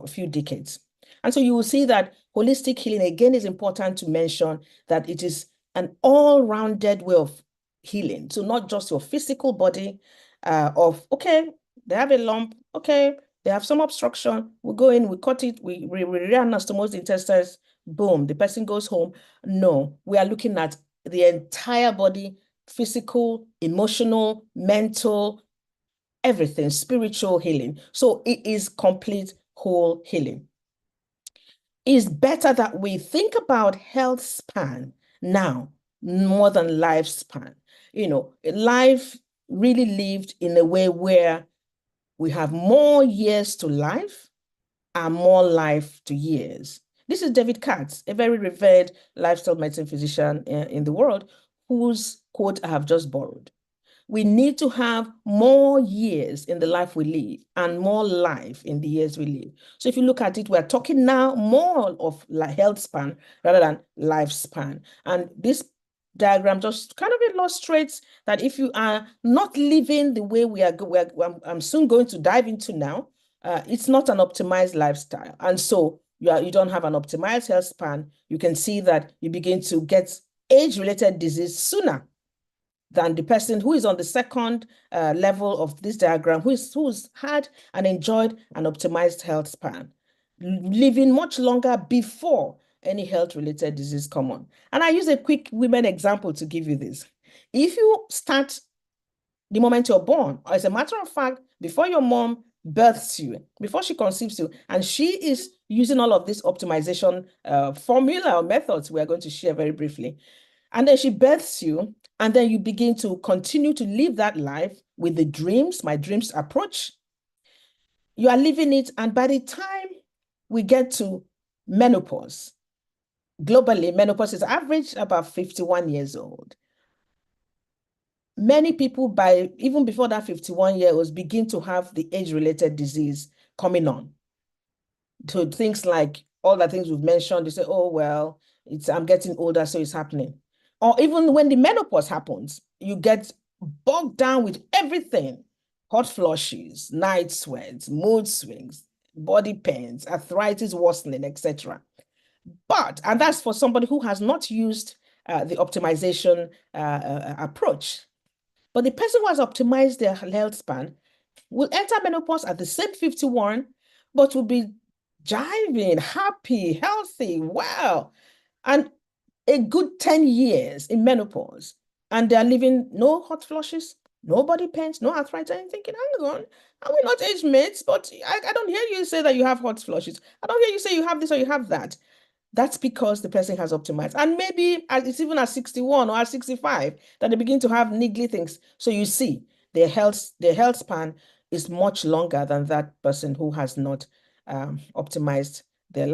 A: few decades. And so you will see that Holistic healing, again, is important to mention that it is an all-rounded way of healing. So not just your physical body okay, they have a lump, okay, they have some obstruction, we go in, we cut it, we reanastomose the intestines, boom, the person goes home. No, we are looking at the entire body, physical, emotional, mental, everything, spiritual healing. So it is complete whole healing. It's better that we think about health span now more than lifespan. Life really lived in a way where we have more years to life and more life to years. This is David Katz, a very revered lifestyle medicine physician in the world, whose quote I have just borrowed. We need to have more years in the life we live and more life in the years we live. So if you look at it, we're talking now more of health span rather than lifespan. And this diagram just kind of illustrates that if you are not living the way I'm soon going to dive into now, it's not an optimized lifestyle. And so you don't have an optimized health span. You can see that you begin to get age-related disease sooner than the person who is on the second level of this diagram, who's had and enjoyed an optimized health span, living much longer before any health-related disease come on. And I use a quick women example to give you this. If you start the moment you're born, or as a matter of fact, before your mom births you, before she conceives you, and she is using all of this optimization formula or methods we're going to share very briefly, and then she births you, and then you begin to continue to live that life with the dreams, my dreams approach. You are living it, and by the time we get to menopause, globally, menopause is average about 51 years old. Many people, even before that 51-year-olds, begin to have the age-related disease coming on. So things like all the things we've mentioned, they say, oh, well, I'm getting older, so it's happening. Or even when the menopause happens, you get bogged down with everything: hot flushes, night sweats, mood swings, body pains, arthritis worsening, etc. And that's for somebody who has not used the optimization approach. But the person who has optimized their health span will enter menopause at the same 51, but will be jiving, happy, healthy, well, and a good 10 years in menopause, and they're living no hot flushes, no body pains, no arthritis. I'm thinking, hang on, are we not age mates? But I don't hear you say that you have hot flushes. I don't hear you say you have this or you have that. That's because the person has optimized. And maybe it's even at 61 or at 65 that they begin to have niggly things. So you see, their health span is much longer than that person who has not optimized their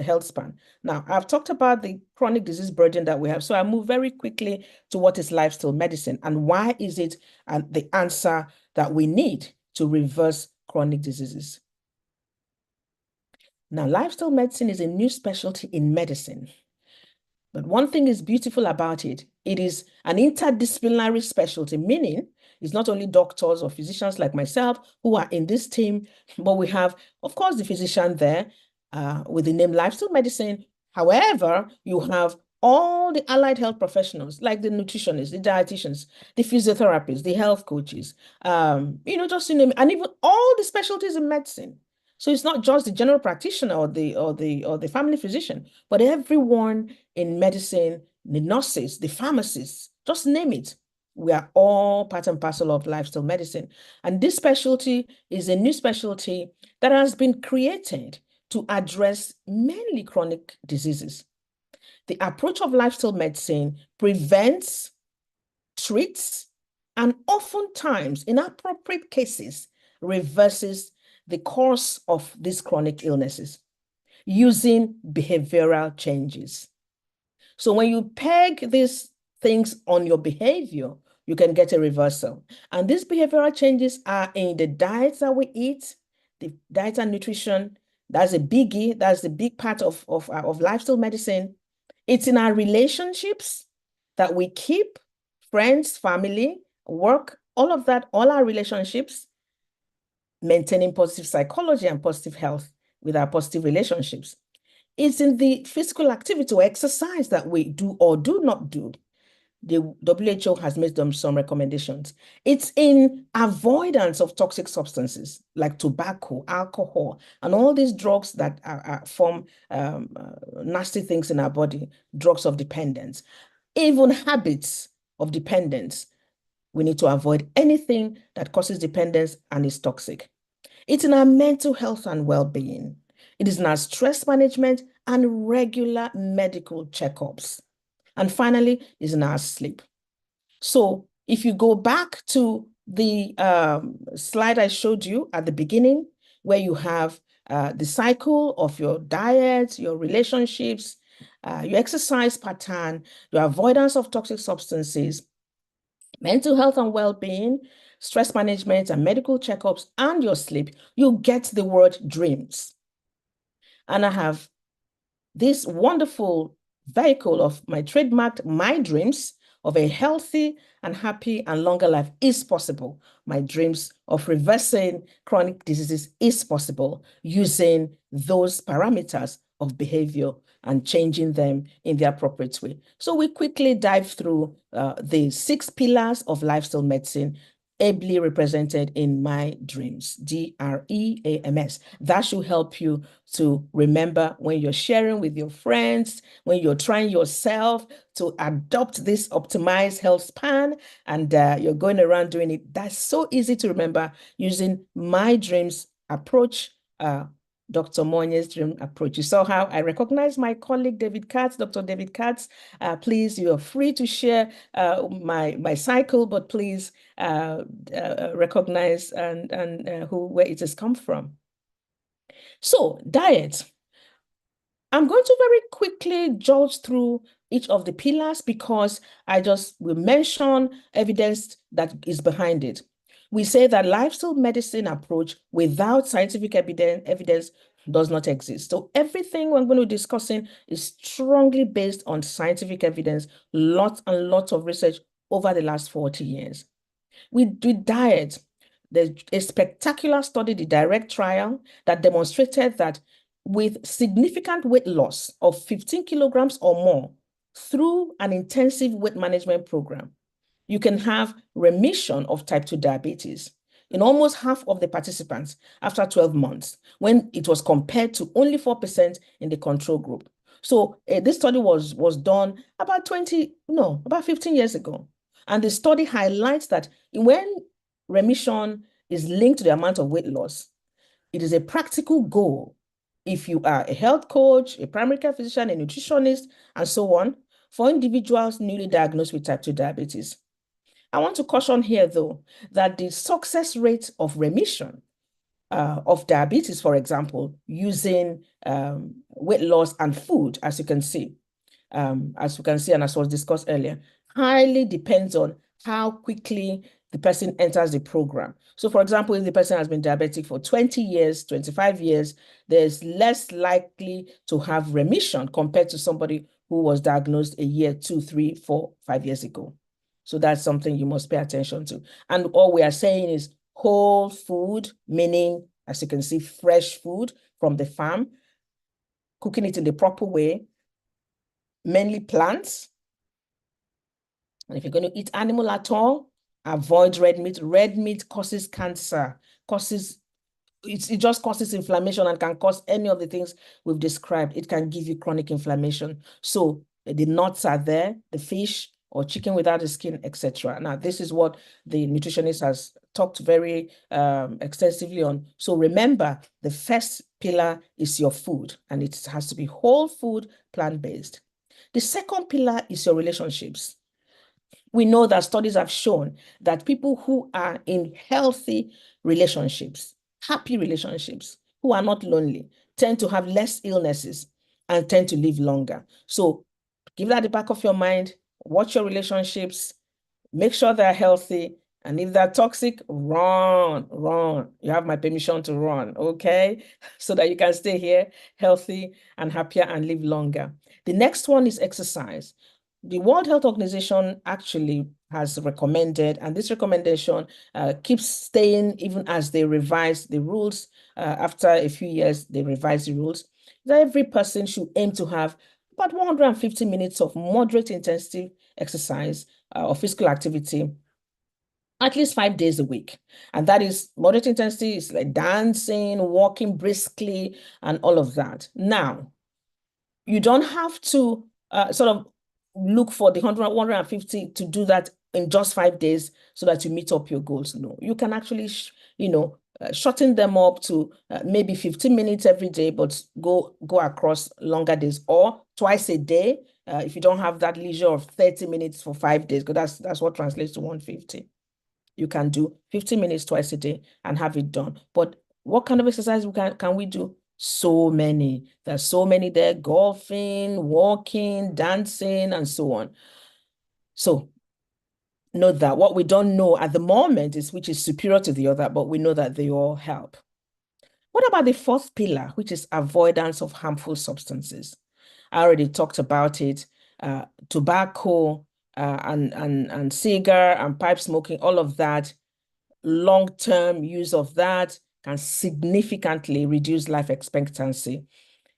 A: health span. Now, I've talked about the chronic disease burden that we have. So I move very quickly to what is lifestyle medicine and why is it the answer that we need to reverse chronic diseases. Now, lifestyle medicine is a new specialty in medicine. But one thing is beautiful about it. It is an interdisciplinary specialty, meaning it's not only doctors or physicians like myself who are in this team, but we have, of course, the physician there with the name lifestyle medicine. However, you have all the allied health professionals like the nutritionists, the dietitians, the physiotherapists, the health coaches, just to name it, and even all the specialties in medicine. So it's not just the general practitioner or the family physician, but everyone in medicine, the nurses, the pharmacists, just name it. We are all part and parcel of lifestyle medicine. And this specialty is a new specialty that has been created to address mainly chronic diseases. The approach of lifestyle medicine prevents, treats, and oftentimes, in appropriate cases, reverses the course of these chronic illnesses using behavioral changes. So when you peg these things on your behavior, you can get a reversal. And these behavioral changes are in the diets that we eat, the diet and nutrition. That's a biggie. That's the big part of lifestyle medicine. It's in our relationships that we keep, friends, family, work, all of that, all our relationships, maintaining positive psychology and positive health with our positive relationships. It's in the physical activity or exercise that we do or do not do. The WHO has made them some recommendations. It's in avoidance of toxic substances like tobacco, alcohol, and all these drugs that form nasty things in our body, drugs of dependence, even habits of dependence. We need to avoid anything that causes dependence and is toxic. It's in our mental health and well-being. It is in our stress management and regular medical checkups. And finally, is in our sleep. So if you go back to the slide I showed you at the beginning, where you have the cycle of your diet, your relationships, your exercise pattern, your avoidance of toxic substances, mental health and well-being, stress management and medical checkups, and your sleep, you get the word dreams. And I have this wonderful vehicle of my trademarked My Dreams of a healthy and happy and longer life is possible. My dreams of reversing chronic diseases is possible using those parameters of behavior and changing them in the appropriate way. So we quickly dive through the 6 pillars of lifestyle medicine, ably represented in My Dreams, DREAMS. That should help you to remember when you're sharing with your friends, when you're trying yourself to adopt this optimized health span, and you're going around doing it. That's so easy to remember using My Dreams approach, Dr. Monye's dream approach. You saw how I recognize my colleague, David Katz, Dr. David Katz. Please, you are free to share my cycle, but please recognize and where it has come from. So diet. I'm going to very quickly judge through each of the pillars because I just will mention evidence that is behind it. We say that lifestyle medicine approach without scientific evidence does not exist. So everything we're going to be discussing is strongly based on scientific evidence, lots and lots of research over the last 40 years. With diet, there's a spectacular study, the Direct trial, that demonstrated that with significant weight loss of 15 kilograms or more through an intensive weight management program, you can have remission of type 2 diabetes in almost half of the participants after 12 months, when it was compared to only 4% in the control group. So this study was done about 15 years ago. And the study highlights that when remission is linked to the amount of weight loss, it is a practical goal if you are a health coach, a primary care physician, a nutritionist, and so on, for individuals newly diagnosed with type 2 diabetes. I want to caution here, though, that the success rate of remission of diabetes, for example, using weight loss and food, as you can see, and as was discussed earlier, highly depends on how quickly the person enters the program. So, for example, if the person has been diabetic for 20 years, 25 years, there's less likely to have remission compared to somebody who was diagnosed a year, 2, 3, 4, 5 years ago. So that's something you must pay attention to. And all we are saying is whole food, meaning, as you can see, fresh food from the farm, cooking it in the proper way, mainly plants. And if you're going to eat animal at all, avoid red meat. Red meat causes cancer, it just causes inflammation and can cause any of the things we've described. It can give you chronic inflammation. So the nuts are there, the fish or chicken without the skin, etc. Now, this is what the nutritionist has talked very extensively on. So remember, the first pillar is your food, and it has to be whole food, plant-based. The second pillar is your relationships. We know that studies have shown that people who are in healthy relationships, happy relationships, who are not lonely, tend to have less illnesses and tend to live longer. So give that at the back of your mind, watch your relationships, make sure they're healthy, and if they're toxic, run. You have my permission to run, okay? So that you can stay here healthy and happier and live longer. The next one is exercise. the World Health Organization actually has recommended, and this recommendation keeps staying even as they revise the rules. After a few years, they revise the rules, that every person should aim to have about 150 minutes of moderate intensity exercise or physical activity at least 5 days a week. And that is moderate intensity, is like dancing, walking briskly, and all of that. Now, you don't have to sort of look for the 150 to do that in just 5 days so that you meet up your goals. No, you can actually, shorten them up to maybe 15 minutes every day, but go across longer days, or twice a day if you don't have that leisure of 30 minutes for 5 days, because that's what translates to 150. You can do 15 minutes twice a day and have it done. But what kind of exercise can we do? So many. There's so many there: golfing, walking, dancing, and so on. So note that what we don't know at the moment is which is superior to the other, but we know that they all help. What about the fourth pillar, which is avoidance of harmful substances? I already talked about it. Tobacco and cigar and pipe smoking, all of that, long-term use of that can significantly reduce life expectancy,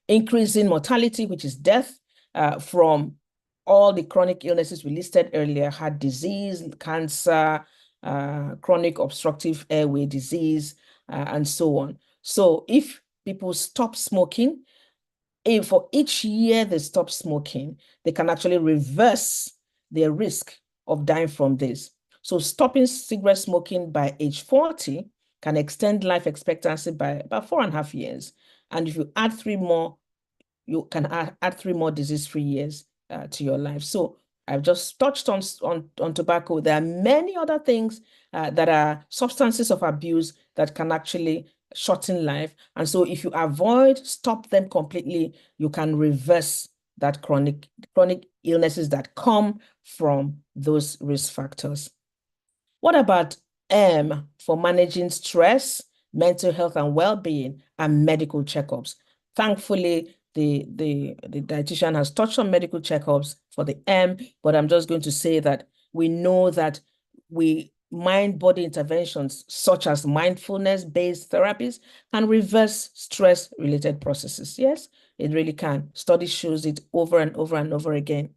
A: increasing mortality, which is death, from all the chronic illnesses we listed earlier: heart disease, cancer, chronic obstructive airway disease, and so on. So if people stop smoking, if for each year they stop smoking, they can actually reverse their risk of dying from this. So stopping cigarette smoking by age 40 can extend life expectancy by about 4.5 years. And if you add 3 more, you can add 3 more disease-free years to your life. So I've just touched on tobacco. There are many other things that are substances of abuse that can actually shorten life. And so if you stop them completely, you can reverse that chronic illnesses that come from those risk factors. What about M for managing stress, mental health and well-being, and medical checkups? Thankfully, the dietitian has touched on medical checkups for the M, but I'm just going to say that we know that mind-body interventions such as mindfulness-based therapies can reverse stress-related processes. Yes, it really can. Study shows it over and over and over again.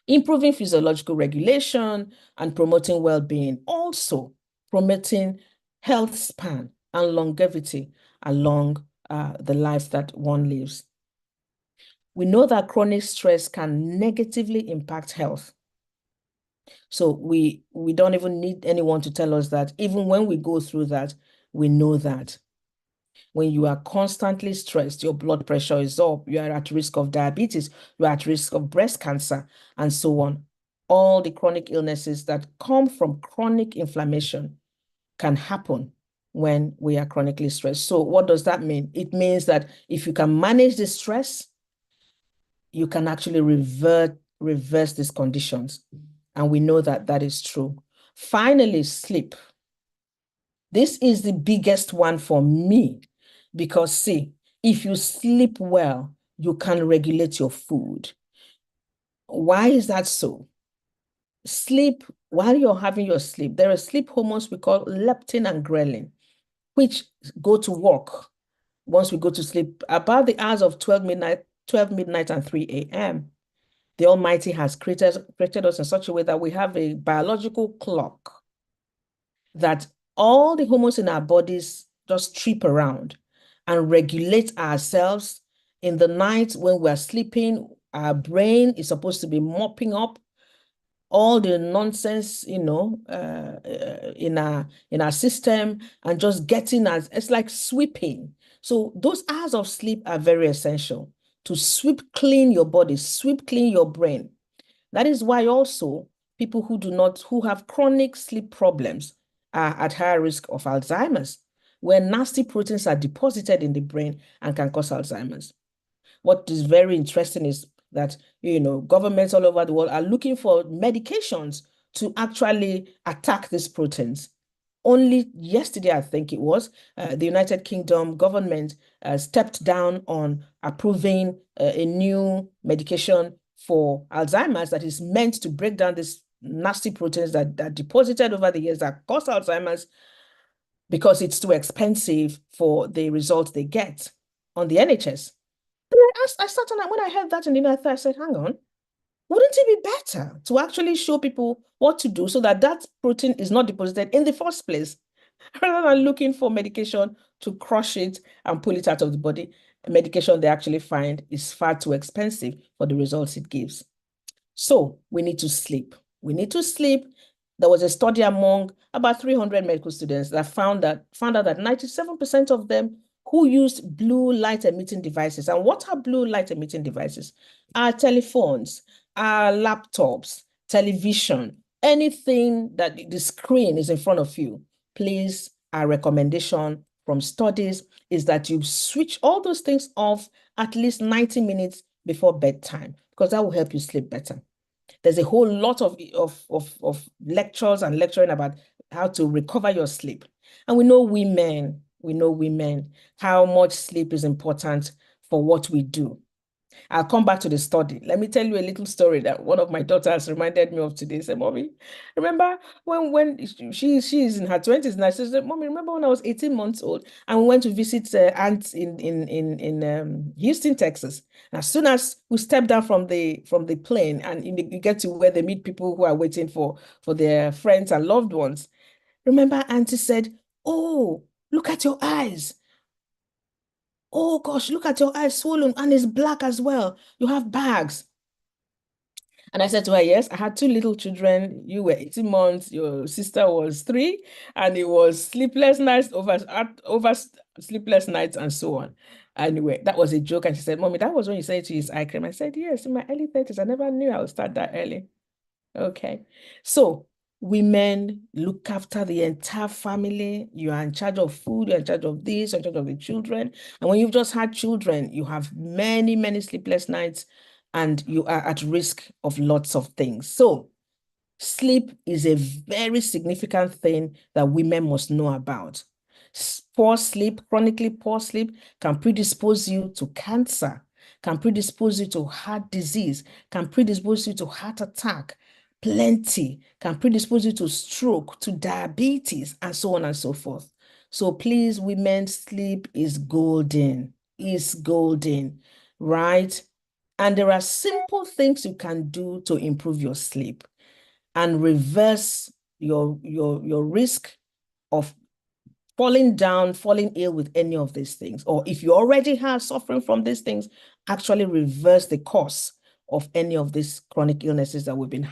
A: Improving physiological regulation and promoting well-being, also promoting health span and longevity along the life that one lives. We know that chronic stress can negatively impact health. So we don't even need anyone to tell us that. Even when we go through that, we know that. When you are constantly stressed, your blood pressure is up, you are at risk of diabetes, you are at risk of breast cancer, and so on. All the chronic illnesses that come from chronic inflammation can happen when we are chronically stressed. So what does that mean? It means that if you can manage the stress, you can actually reverse these conditions. And we know that that is true. Finally, sleep. This is the biggest one for me, because see, if you sleep well, you can regulate your food. Why is that so? Sleep, while you're having your sleep, there are sleep hormones we call leptin and ghrelin, which go to work once we go to sleep about the hours of 12 midnight and 3 a.m. The Almighty has created us in such a way that we have a biological clock that all the hormones in our bodies just trip around and regulate ourselves. In the night when we're sleeping, our brain is supposed to be mopping up all the nonsense, in our system, and just getting us, it's like sweeping. So those hours of sleep are very essential to sweep clean your body, sweep clean your brain. That is why also people who have chronic sleep problems are at higher risk of Alzheimer's, where nasty proteins are deposited in the brain and can cause Alzheimer's. What is very interesting is that, governments all over the world are looking for medications to actually attack these proteins. Only yesterday, I think it was, the United Kingdom government stepped down on approving a new medication for Alzheimer's that is meant to break down these nasty proteins that are deposited over the years that cause Alzheimer's, because it's too expensive for the results they get on the NHS. But I sat on that. When I heard that, and I said, hang on, wouldn't it be better to actually show people what to do so that that protein is not deposited in the first place, rather than looking for medication to crush it and pull it out of the body? A medication they actually find is far too expensive for the results it gives. So we need to sleep. We need to sleep. There was a study among about 300 medical students that found out that 97% of them who used blue light emitting devices. And what are blue light emitting devices? Our telephones, our laptops, television, anything that the screen is in front of you. Please, our recommendation from studies is that you switch all those things off at least 90 minutes before bedtime, because that will help you sleep better. There's a whole lot of lectures and lecturing about how to recover your sleep. And we know women, how much sleep is important for what we do. I'll come back to the study. Let me tell you a little story that one of my daughters reminded me of today. Say, Mommy, remember when she is in her 20s now? She said, Mommy, remember when I was 18 months old and we went to visit aunts in Houston, Texas. And as soon as we step down from the plane and you get to where they meet people who are waiting for their friends and loved ones, remember Auntie said, oh, look at your eyes. Oh gosh, look at your eyes swollen and it's black as well. You have bags. And I said to her, yes, I had two little children. You were 18 months, your sister was 3, and it was sleepless nights over sleepless nights and so on. Anyway, that was a joke. And she said, Mommy, that was when you said to use eye cream. I said, yes, in my early 30s. I never knew I would start that early. Okay. So women look after the entire family. You are in charge of food, you're in charge of this, you're in charge of the children. And when you've just had children, you have many, many sleepless nights and you are at risk of lots of things. So sleep is a very significant thing that women must know about. Poor sleep, chronically poor sleep, can predispose you to cancer, can predispose you to heart disease, can predispose you to heart attack, plenty, can predispose you to stroke, to diabetes, and so on and so forth. So please, women, sleep is golden, right? And there are simple things you can do to improve your sleep and reverse your risk of falling down, falling ill with any of these things. Or if you already are suffering from these things, actually reverse the course of any of these chronic illnesses that we've been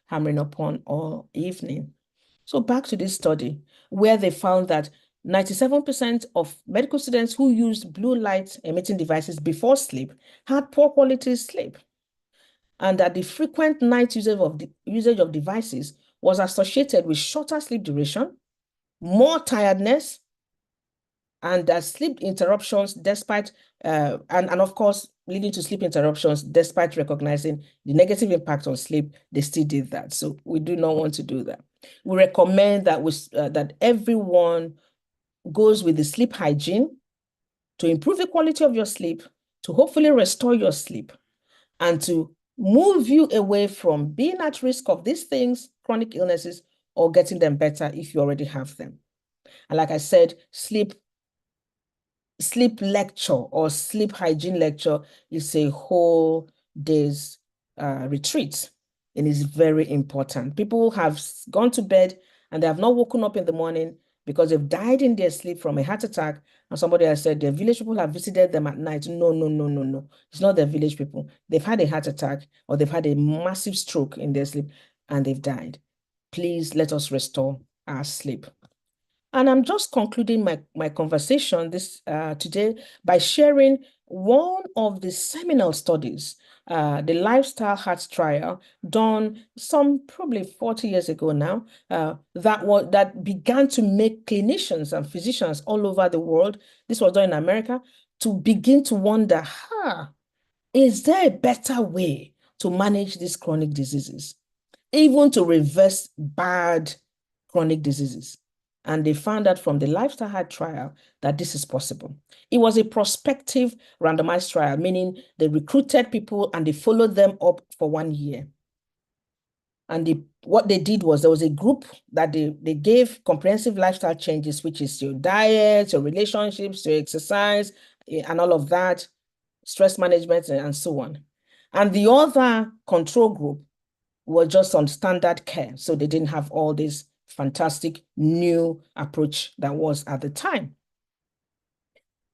A: hammering upon all evening. So back to this study, where they found that 97% of medical students who used blue light emitting devices before sleep had poor quality sleep, and that the frequent night usage of devices was associated with shorter sleep duration, more tiredness, and sleep interruptions despite, and of course, leading to sleep interruptions despite recognizing the negative impact on sleep, they still did that. So we do not want to do that. We recommend that that everyone goes with the sleep hygiene to improve the quality of your sleep, to hopefully restore your sleep, and to move you away from being at risk of these things, chronic illnesses, or getting them better if you already have them. And like I said, sleep lecture or sleep hygiene lecture is a whole day's retreat, and is very important. People have gone to bed and they have not woken up in the morning because they've died in their sleep from a heart attack, and somebody has said their village people have visited them at night. No. It's not their village people. They've had a heart attack or they've had a massive stroke in their sleep and they've died. Please let us restore our sleep. And I'm just concluding my conversation today by sharing one of the seminal studies, the Lifestyle Heart Trial, done some probably 40 years ago now, that began to make clinicians and physicians all over the world, this was done in America, to begin to wonder, is there a better way to manage these chronic diseases, even to reverse bad chronic diseases? And they found out from the Lifestyle Hack trial that this is possible. It was a prospective randomized trial, meaning they recruited people and they followed them up for 1 year. And what they did was there was a group that they gave comprehensive lifestyle changes, which is your diet, your relationships, your exercise, and all of that, stress management, and so on. And the other control group were just on standard care. So they didn't have all this fantastic new approach that was at the time.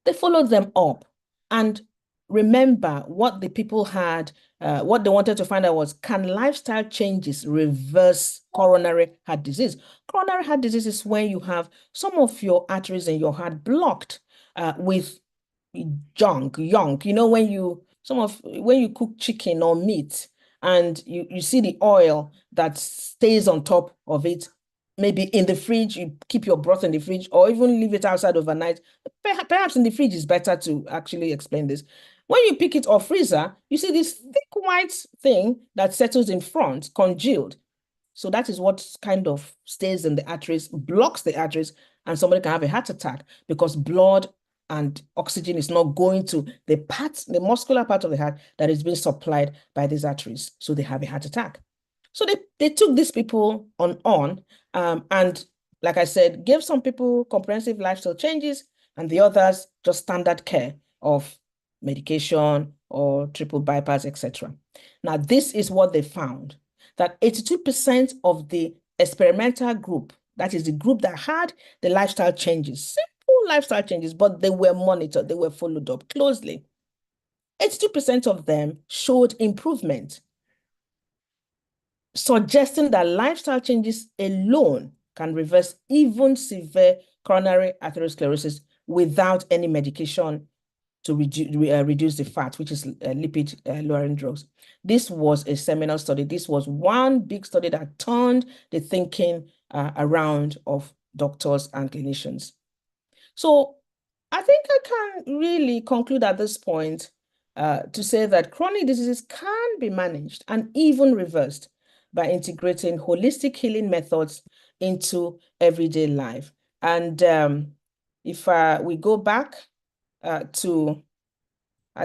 A: They followed them up, and remember what the people had, what they wanted to find out was, can lifestyle changes reverse coronary heart disease? Coronary heart disease is when you have some of your arteries in your heart blocked with junk, when you cook chicken or meat and you see the oil that stays on top of it, maybe in the fridge, you keep your broth in the fridge or even leave it outside overnight. Perhaps in the fridge is better to actually explain this. When you pick it off freezer, you see this thick white thing that settles in front, congealed. So that is what kind of stays in the arteries, blocks the arteries, and somebody can have a heart attack because blood and oxygen is not going to the muscular part of the heart that is being supplied by these arteries. So they have a heart attack. So they took these people on and, like I said, gave some people comprehensive lifestyle changes and the others just standard care of medication or triple bypass, etc. Now, this is what they found, that 82% of the experimental group, that is the group that had the lifestyle changes, simple lifestyle changes, but they were monitored, they were followed up closely. 82% of them showed improvement, suggesting that lifestyle changes alone can reverse even severe coronary atherosclerosis without any medication to reduce the fat, which is lipid lowering drugs. This was a seminal study. This was one big study that turned the thinking around of doctors and clinicians. So I think I can really conclude at this point to say that chronic diseases can be managed and even reversed by integrating holistic healing methods into everyday life. And if we go back I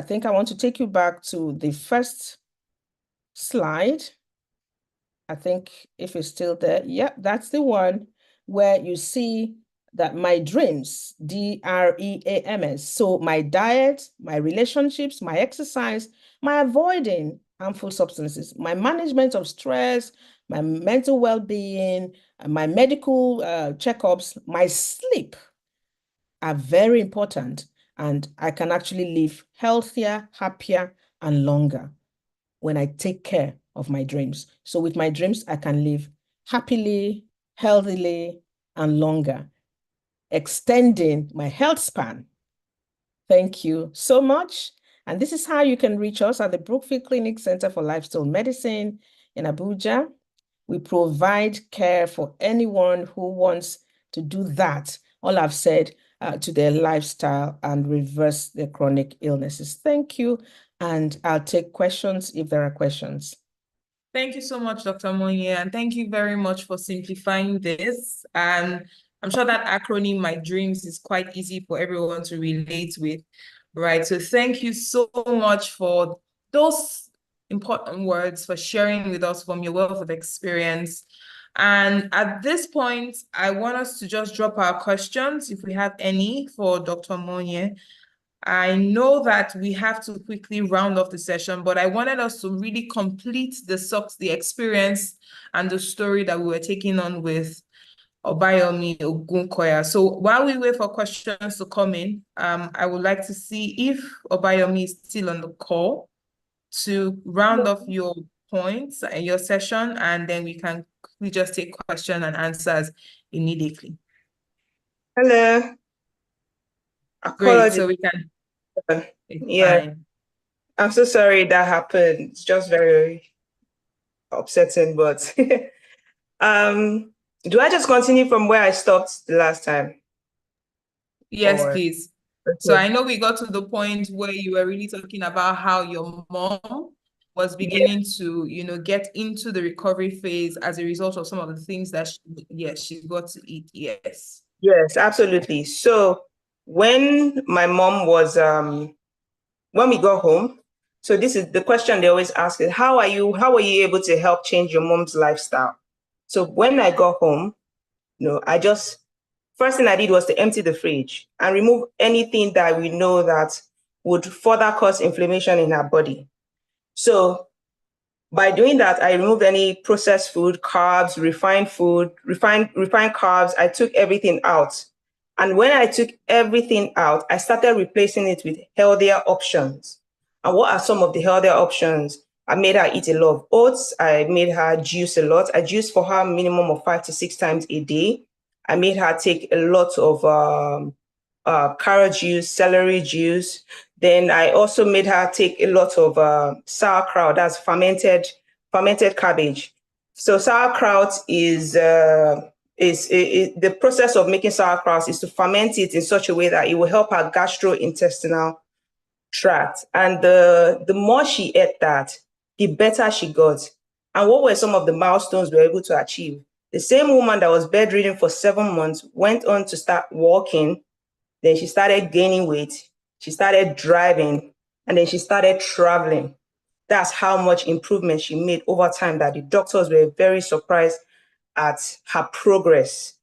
A: think I want to take you back to the first slide. I think if it's still there, yeah, that's the one where you see that my dreams, DREAMS. So my diet, my relationships, my exercise, my avoiding harmful substances, my management of stress, my mental well-being, my medical checkups, my sleep are very important. And I can actually live healthier, happier, and longer when I take care of my dreams. So with my dreams, I can live happily, healthily, and longer, extending my health span. Thank you so much. And this is how you can reach us at the Brookfield Clinic Center for Lifestyle Medicine in Abuja. We provide care for anyone who wants to do that, all I've said, to their lifestyle and reverse their chronic illnesses. Thank you. And I'll take questions if there are questions.
E: Thank you so much, Dr. Monye, and thank you very much for simplifying this. And I'm sure that acronym, My Dreams, is quite easy for everyone to relate with, right? So thank you so much for those important words, for sharing with us from your wealth of experience. And at this point, I want us to just drop our questions, if we have any, for Dr. Monye. I know that we have to quickly round off the session, but I wanted us to really complete the experience and the story that we were taking on with Obayomi Ogunkoya. So while we wait for questions to come in, I would like to see if Obayomi is still on the call to round off your points and your session, and then we just take questions and answers immediately.
U: Hello.
E: Great, so we can.
U: Yeah, fine. I'm so sorry that happened. It's just very upsetting, but do I just continue from where I stopped the last time?
E: Yes, please. Okay. So I know we got to the point where you were really talking about how your mom was beginning to, get into the recovery phase as a result of some of the things that she got to eat. Yes.
U: Yes, absolutely. So when my mom was, when we got home, so this is the question they always ask is, how were you able to help change your mom's lifestyle? So when I got home, first thing I did was to empty the fridge and remove anything that we know that would further cause inflammation in her body. So by doing that, I removed any processed food, carbs, refined carbs. I took everything out. And when I took everything out, I started replacing it with healthier options. And what are some of the healthier options? I made her eat a lot of oats. I made her juice a lot. I juiced for her minimum of 5 to 6 times a day. I made her take a lot of carrot juice, celery juice. Then I also made her take a lot of sauerkraut, that's fermented cabbage. So sauerkraut is the process of making sauerkraut is to ferment it in such a way that it will help her gastrointestinal tract. And the more she ate that, the better she got. And what were some of the milestones we were able to achieve? The same woman that was bedridden for 7 months went on to start walking. Then she started gaining weight. She started driving, and then she started traveling. That's how much improvement she made over time that the doctors were very surprised at her progress.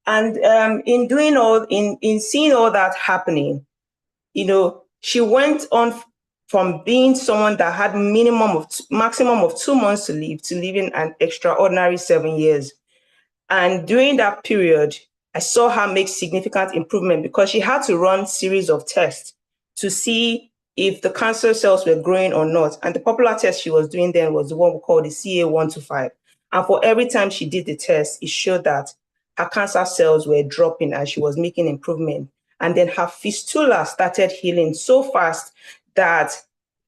U: And in seeing all that happening, she went on from being someone that had maximum of 2 months to live to living an extraordinary 7 years. And during that period, I saw her make significant improvement because she had to run series of tests to see if the cancer cells were growing or not. And the popular test she was doing then was the one we call the CA125. And for every time she did the test, it showed that her cancer cells were dropping and she was making improvement. And then her fistula started healing so fast that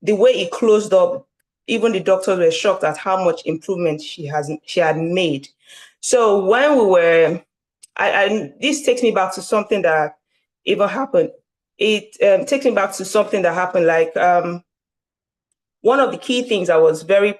U: the way it closed up, even the doctors were shocked at how much improvement she had made. So when we were, this takes me back to something that even happened. It takes me back to something that happened. Like one of the key things that was very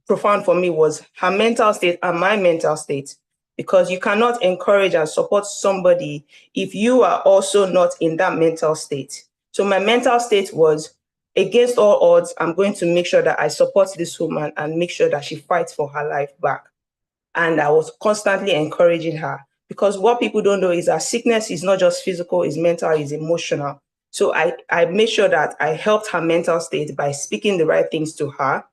U: profound for me was her mental state and my mental state, because you cannot encourage and support somebody if you are also not in that mental state. So my mental state was, against all odds, I'm going to make sure that I support this woman and make sure that she fights for her life back. And I was constantly encouraging her, because what people don't know is that sickness is not just physical, it's mental, it's emotional. So I made sure that I helped her mental state by speaking the right things to her.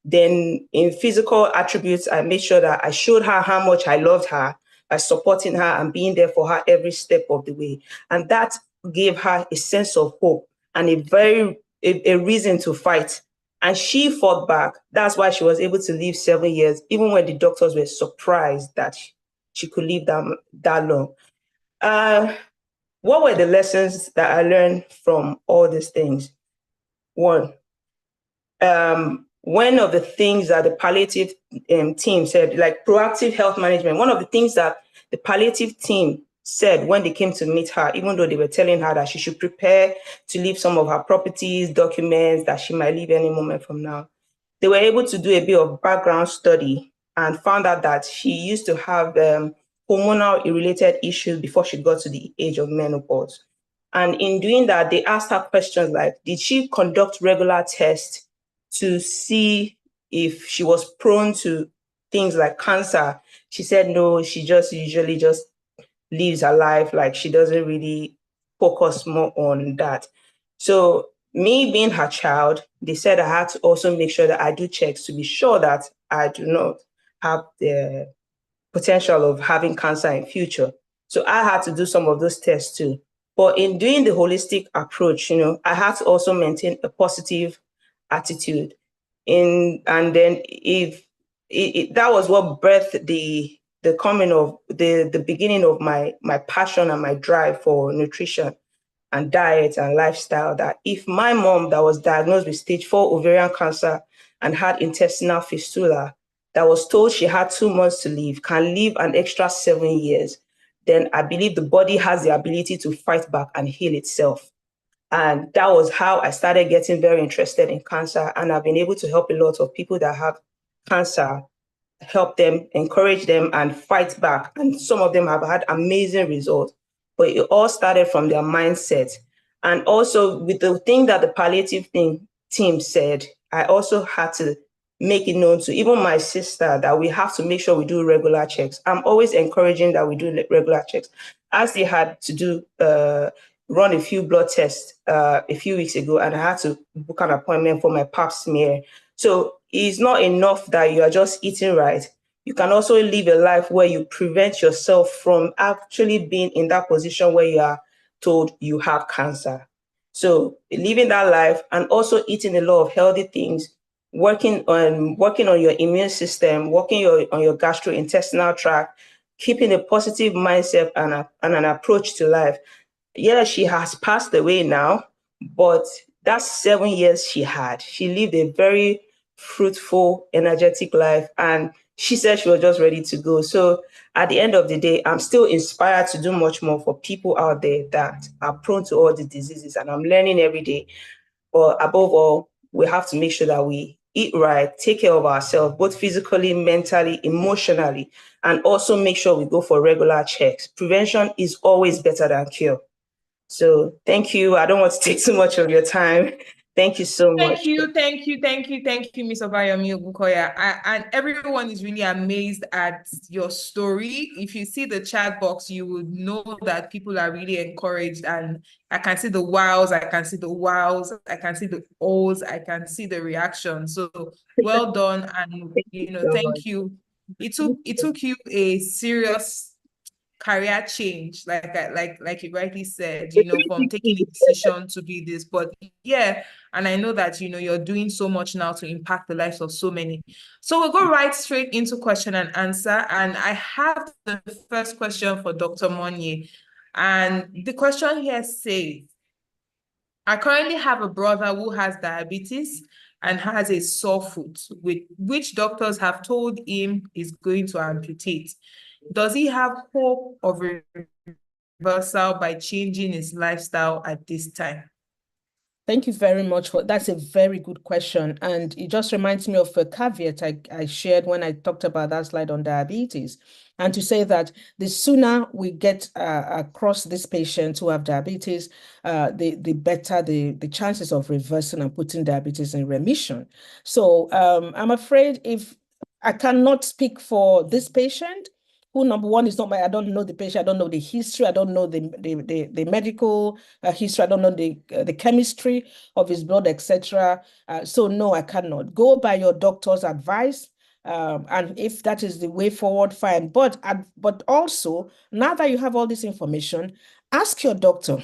U: Then in physical attributes, I made sure that I showed her how much I loved her by supporting her and being there for her every step of the way. And that gave her a sense of hope and a reason to fight. And she fought back. That's why she was able to live 7 years, even when the doctors were surprised that she could live that long. What were the lessons that I learned from all these things? One of the things that the palliative team said, like proactive health management, one of the things that the palliative team said when they came to meet her, even though they were telling her that she should prepare to leave some of her properties, documents that she might leave any moment from now, they were able to do a bit of background study and found out that she used to have hormonal related issues before she got to the age of menopause. And in doing that, they asked her questions like, did she conduct regular tests to see if she was prone to things like cancer? She said no, she just usually just lives her life, like she doesn't really focus more on that. So me being her child, they said I had to also make sure that I do checks to be sure that I do not have the potential of having cancer in future. So I had to do some of those tests too. But in doing the holistic approach, I had to also maintain a positive attitude. And then if that was what birthed the coming of the beginning of my passion and my drive for nutrition and diet and lifestyle, that if my mom that was diagnosed with stage 4 ovarian cancer and had intestinal fistula, that was told she had 2 months to live, can live an extra 7 years, then I believe the body has the ability to fight back and heal itself. And that was how I started getting very interested in cancer. And I've been able to help a lot of people that have cancer, help them, encourage them, and fight back. And some of them have had amazing results. But it all started from their mindset. And also with the thing that the palliative team said, I also had to make it known to even my sister that we have to make sure we do regular checks. I'm always encouraging that we do regular checks. As they had to do run a few blood tests a few weeks ago, and I had to book an appointment for my pap smear. So it's not enough that you are just eating right. You can also live a life where you prevent yourself from actually being in that position where you are told you have cancer. So living that life and also eating a lot of healthy things, working on your immune system, working on your gastrointestinal tract, keeping a positive mindset and an approach to life. Yeah, she has passed away now, but that's 7 years she lived a very fruitful, energetic life, and she said she was just ready to go. So at the end of the day, I'm still inspired to do much more for people out there that are prone to all the diseases, and I'm learning every day. But above all, we have to make sure that we eat right, take care of ourselves, both physically, mentally, emotionally, and also make sure we go for regular checks. Prevention is always better than cure. So thank you. I don't want to take too much of your time. Thank you so much.
E: Thank you, Ms. Obayomi Ogunkoya. And everyone is really amazed at your story. If you see the chat box, you would know that people are really encouraged. And I can see the wows, I can see the wows, I can see the ohs, I can see the reaction. So well done, and thank you. It took you a serious career change, like you rightly said, from taking a decision to be this. But yeah, and I know that you're doing so much now to impact the lives of so many. So we'll go right straight into question and answer. And I have the first question for Dr. Monye. And the question here says, I currently have a brother who has diabetes and has a sore foot, which doctors have told him is going to amputate. Does he have hope of reversal by changing his lifestyle at this time?
A: Thank you very much that's a very good question. And it just reminds me of a caveat I shared when I talked about that slide on diabetes. And to say that the sooner we get across these patients who have diabetes, the better the chances of reversing and putting diabetes in remission. So I'm afraid if I cannot speak for this patient, who number one is not I don't know the patient, I don't know the history, I don't know the medical history, I don't know the chemistry of his blood, etc. So no, I cannot. Go by your doctor's advice. And if that is the way forward, fine. But also, now that you have all this information, ask your doctor,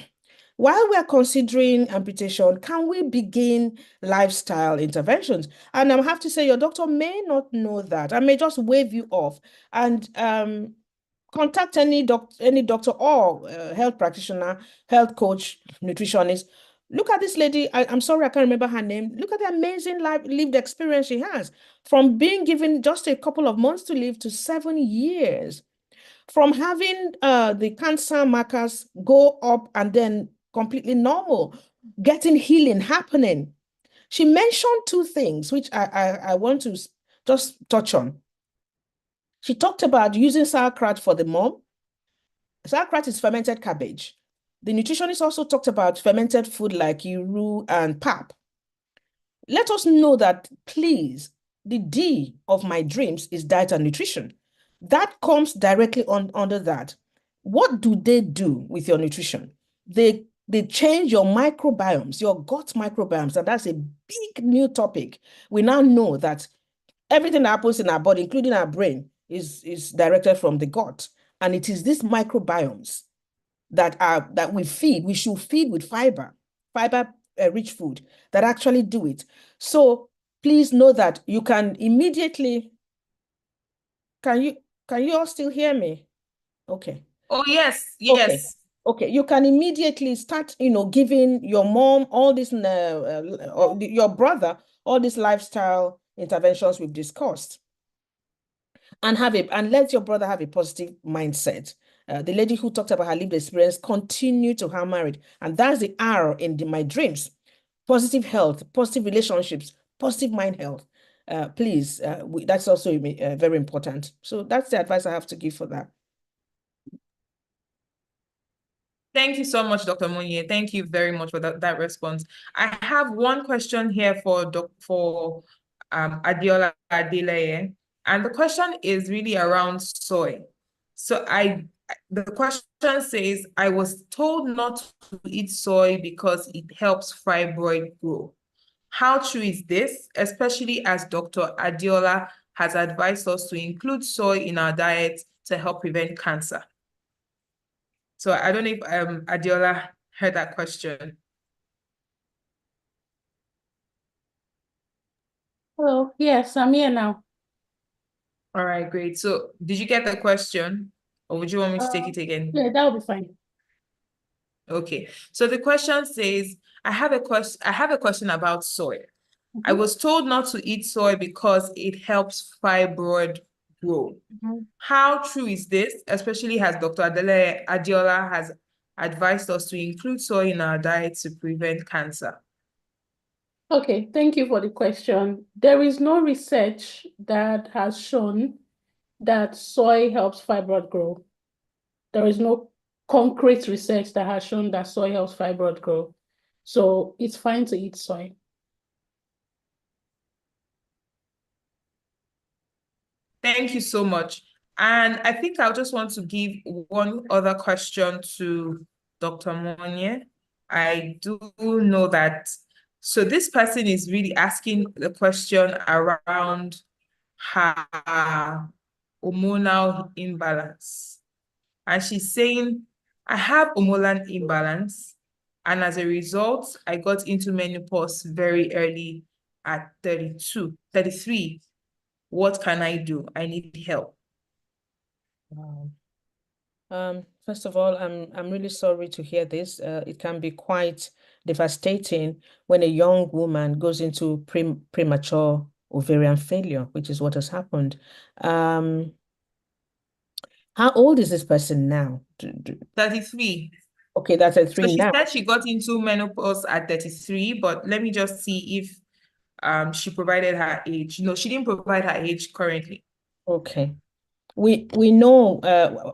A: while we're considering amputation, can we begin lifestyle interventions? And I have to say, your doctor may not know that. I may just wave you off and contact any doctor or health practitioner, health coach, nutritionist. Look at this lady. I'm sorry, I can't remember her name. Look at the amazing lived experience she has, from being given just a couple of months to live to 7 years, from having the cancer markers go up and then completely normal, getting healing happening. She mentioned two things, which I want to just touch on. She talked about using sauerkraut for the mom. Sauerkraut is fermented cabbage. The nutritionist also talked about fermented food like iru and pap. Let us know that, please, the D of my dreams is diet and nutrition. That comes directly under that. What do they do with your nutrition? They change your microbiomes, your gut microbiomes, and that's a big new topic. We now know that everything that happens in our body, including our brain, is directed from the gut. And it is these microbiomes that we should feed with fiber-rich food that actually do it. So please know that you can immediately, can you all still hear me? Okay.
E: Oh, yes.
A: Okay. You can immediately start, giving your mom all this, your brother, all these lifestyle interventions we've discussed. And let your brother have a positive mindset. The lady who talked about her lived experience continued to hammer it. And that's the R in my dreams. Positive health, positive relationships, positive mind health. Please, that's also very important. So that's the advice I have to give for that.
E: Thank you so much, Dr. Monye. Thank you very much for that response. I have one question here for Adiola Adeleye, and the question is really around soy. So the question says, I was told not to eat soy because it helps fibroid grow. How true is this, especially as Dr. Adiola has advised us to include soy in our diet to help prevent cancer? So I don't know if Adiola heard that question.
T: Oh, yes, I'm here now.
E: All right, great. So did you get the question, or would you want me to take it again?
T: Yeah, that will be fine.
E: Okay. So the question says, I have a question about soy. I was told not to eat soy because it helps fibroid grow. How true is this, especially as Dr. Adiola has advised us to include soy in our diet to prevent cancer?
T: Okay, thank you for the question. There is no research that has shown that soy helps fibroid grow. There is no concrete research that has shown that soy helps fibroid grow. So it's fine to eat soy.
E: Thank you so much. And I think I'll just want to give one other question to Dr. Monye. I do know that, so this person is really asking the question around her hormonal imbalance. And she's saying, I have hormonal imbalance, and as a result, I got into menopause very early at 32, 33. What can I do? I need help.
A: Wow. First of all, I'm really sorry to hear this. It can be quite devastating when a young woman goes into premature ovarian failure, which is what has happened. How old is this person now?
E: 33.
A: Okay, that's a 3
E: So she
A: now.
E: said she got into menopause at 33, but let me just see if she provided her age. No, she didn't provide her age currently.
A: Okay. We know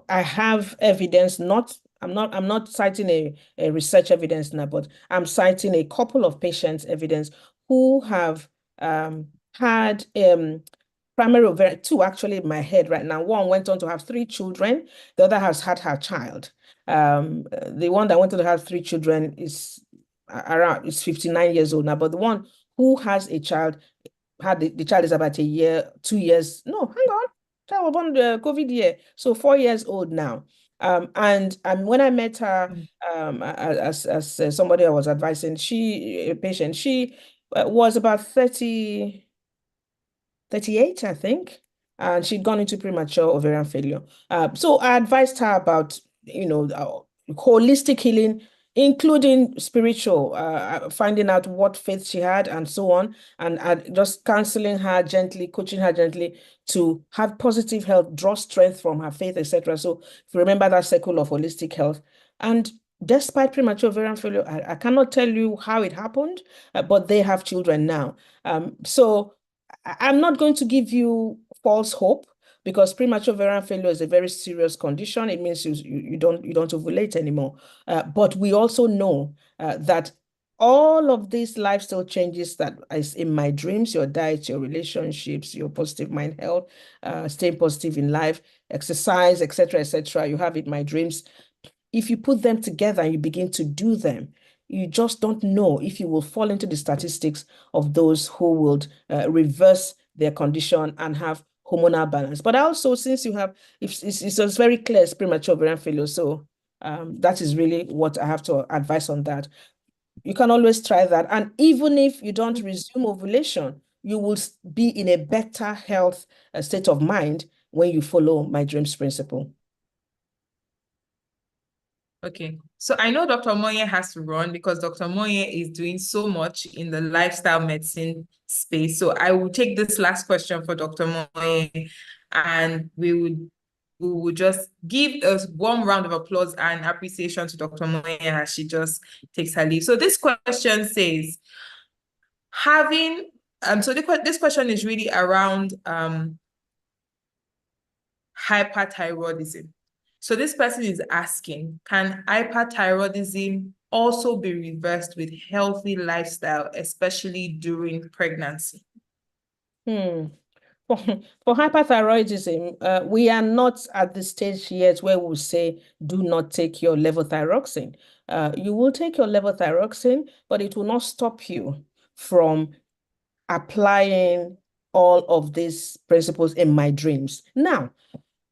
A: I have evidence, I'm not citing a research evidence now, but I'm citing a couple of patients' evidence who have had primary ovarian, two actually in my head right now. One went on to have 3 children, the other has had her child. The one that went on to have 3 children is 59 years old now, but the one who has a child had the child is about a year, 2 years. No, hang on. Child was born the COVID year, so 4 years old now. And when I met her, as somebody I was advising, a patient, she was about 38, I think, and she'd gone into premature ovarian failure. So I advised her about, holistic healing, including spiritual, finding out what faith she had and so on, and just counseling her gently, coaching her gently to have positive health, draw strength from her faith, etc. So if you remember that circle of holistic health, and despite premature ovarian failure, I cannot tell you how it happened, but they have children now. So I'm not going to give you false hope, because premature ovarian failure is a very serious condition. It means you don't ovulate anymore. But we also know that all of these lifestyle changes that is in my dreams, your diet, your relationships, your positive mind health, staying positive in life, exercise, etc., you have in my dreams. If you put them together and you begin to do them, you just don't know if you will fall into the statistics of those who would reverse their condition and have hormonal balance. But also, since you have, it's very clear, it's premature ovarian failure. So that is really what I have to advise on that. You can always try that. And even if you don't resume ovulation, you will be in a better health state of mind when you follow my dreams principle.
E: Okay, so I know Dr. Moye has to run because Dr. Moye is doing so much in the lifestyle medicine space. So I will take this last question for Dr. Moye, and we would we will just give a warm round of applause and appreciation to Dr. Moye as she just takes her leave. So this question says, this question is really around hyperthyroidism. So this person is asking, can hyperthyroidism also be reversed with healthy lifestyle, especially during pregnancy?
A: For hyperthyroidism, we are not at the stage yet where we'll say, do not take your levothyroxine. You will take your levothyroxine, but it will not stop you from applying all of these principles in my dreams. Now,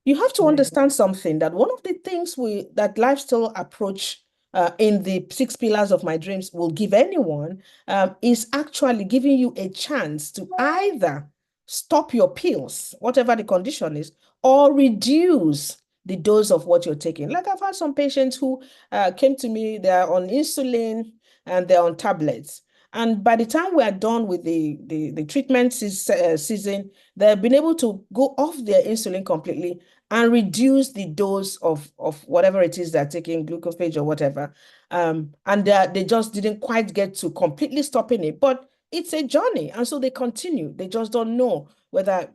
A: you have to understand something, that one of the things that lifestyle approach in the 6 pillars of my dreams will give anyone is actually giving you a chance to either stop your pills, whatever the condition is, or reduce the dose of what you're taking. Like I've had some patients who came to me, they're on insulin and they're on tablets. And by the time we are done with the treatment season, they've been able to go off their insulin completely and reduce the dose of whatever it is they're taking, glucophage or whatever. And they just didn't quite get to completely stopping it. But it's a journey. And so they continue. They just don't know whether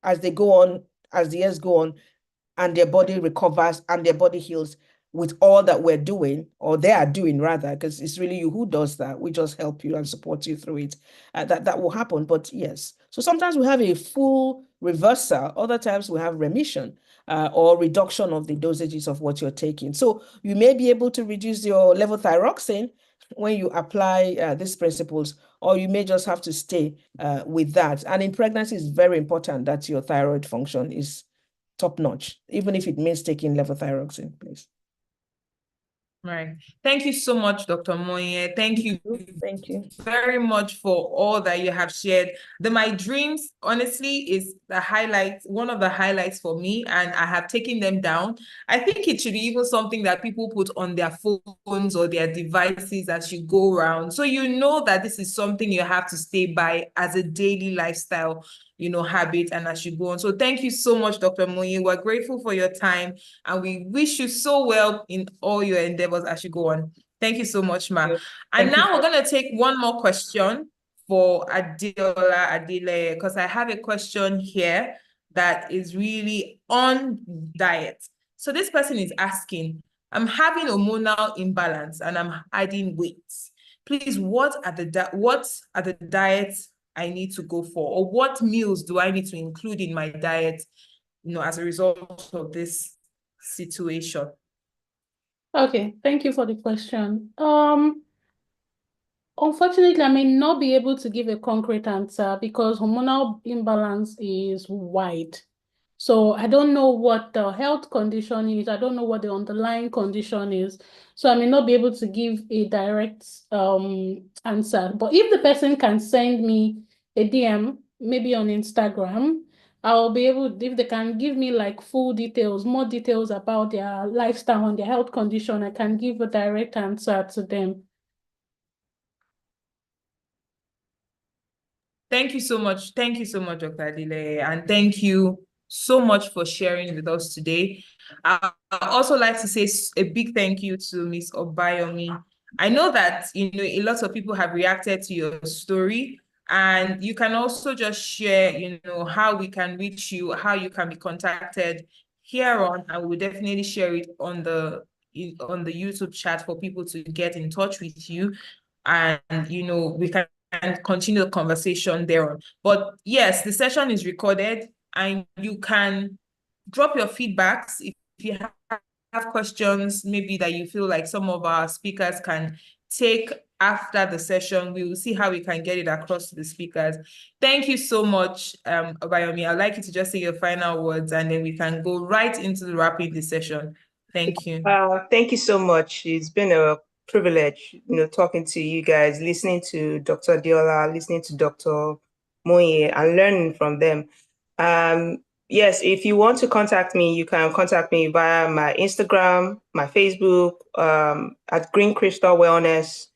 A: as they go on, as the years go on, and their body recovers and their body heals with all that we're doing, or they are doing rather, because it's really you who does that. We just help you and support you through it. That will happen. But yes, so sometimes we have a full reversal. Other times we have remission or reduction of the dosages of what you're taking. So you may be able to reduce your levothyroxine when you apply these principles, or you may just have to stay with that. And in pregnancy, it's very important that your thyroid function is top notch, even if it means taking levothyroxine, please.
E: Right. Thank you so much, Dr. Moye. Thank you very much for all that you have shared. My dreams, honestly, is one of the highlights for me, and I have taken them down. I think it should be even something that people put on their phones or their devices as you go around. So you know that this is something you have to stay by as a daily lifestyle, habit, and as you go on. So thank you so much, Dr. Moye. We're grateful for your time, and we wish you so well in all your endeavors as you go on. Thank you so much, Ma. And now we're going to take one more question for Adiola Adile, because I have a question here that is really on diet. So this person is asking, I'm having hormonal imbalance and I'm adding weight. Please, what are the diets I need to go for, or what meals do I need to include in my diet, as a result of this situation?
T: Okay, thank you for the question. Unfortunately, I may not be able to give a concrete answer because hormonal imbalance is wide. So I don't know what the health condition is. I don't know what the underlying condition is. So I may not be able to give a direct answer. But if the person can send me a DM, maybe on Instagram, I'll be able, if they can give me like full details, more details about their lifestyle and their health condition, I can give a direct answer to them.
E: Thank you so much. Thank you so much, Dr. Adile. And thank you so much for sharing with us today. I'd also like to say a big thank you to Ms. Obayomi. I know that, a lot of people have reacted to your story, and you can also just share, how we can reach you, how you can be contacted here on, and we'll definitely share it on the YouTube chat for people to get in touch with you. And, we can continue the conversation there on. But yes, the session is recorded, and you can drop your feedbacks if you have questions, maybe that you feel like some of our speakers can take after the session. We will see how we can get it across to the speakers. Thank you so much, Obayomi. I'd like you to just say your final words, and then we can go right into the wrapping the session. Thank you.
U: Thank you so much. It's been a privilege, talking to you guys, listening to Dr. Diola, listening to Dr. Moye, and learning from them. Yes, if you want to contact me, you can contact me via my Instagram, my Facebook, at Green Crystal Wellness,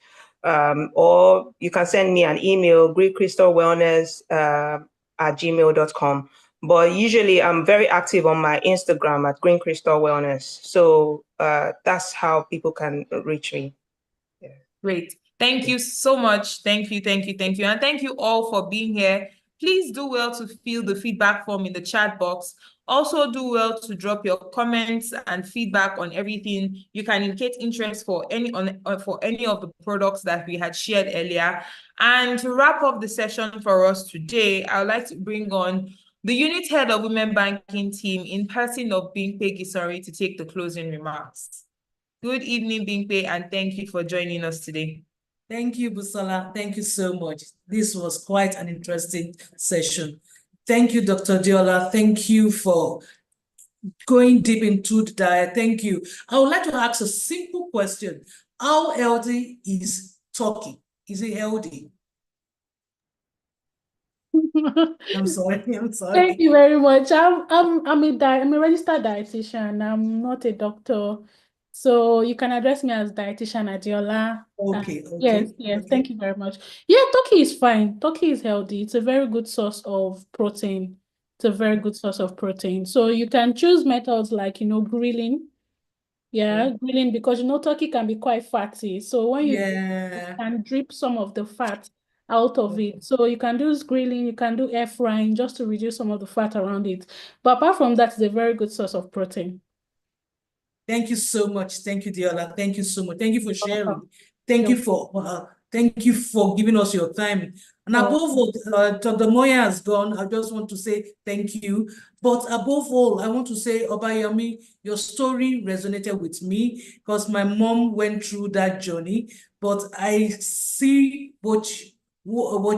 U: or you can send me an email, greencrystalwellness@gmail.com. But usually I'm very active on my Instagram at Green Crystal Wellness. So that's how people can reach me. Yeah.
E: Great. Thank you so much. Thank you. And thank you all for being here. Please do well to fill the feedback form in the chat box. Also do well to drop your comments and feedback on everything. You can indicate interest for any of the products that we had shared earlier. And to wrap up the session for us today, I would like to bring on the unit head of Women Banking team in person of Bimpe Gisori to take the closing remarks. Good evening, Bimpe, and thank you for joining us today.
B: Thank you, Busola. Thank you so much. This was quite an interesting session. Thank you, Dr. Diola. Thank you for going deep into the diet. Thank you. I would like to ask a simple question. How healthy is turkey? Is it healthy? I'm sorry.
T: Thank you very much. I'm a registered dietitian. I'm not a doctor. So you can address me as dietitian Adiola.
B: Okay.
T: Yes. Thank you very much. Yeah, turkey is fine. Turkey is healthy. It's a very good source of protein. So you can choose methods like, grilling. Yeah, grilling, because turkey can be quite fatty. So when you can drip some of the fat out of it. So you can do grilling, you can do air frying just to reduce some of the fat around it. But apart from that, it's a very good source of protein.
B: Thank you so much. Thank you, Diola. Thank you so much. Thank you for sharing. Thank you for giving us your time. And above all, Dr. Moya has gone. I just want to say thank you. But above all, I want to say, Obayomi, your story resonated with me because my mom went through that journey. But I see what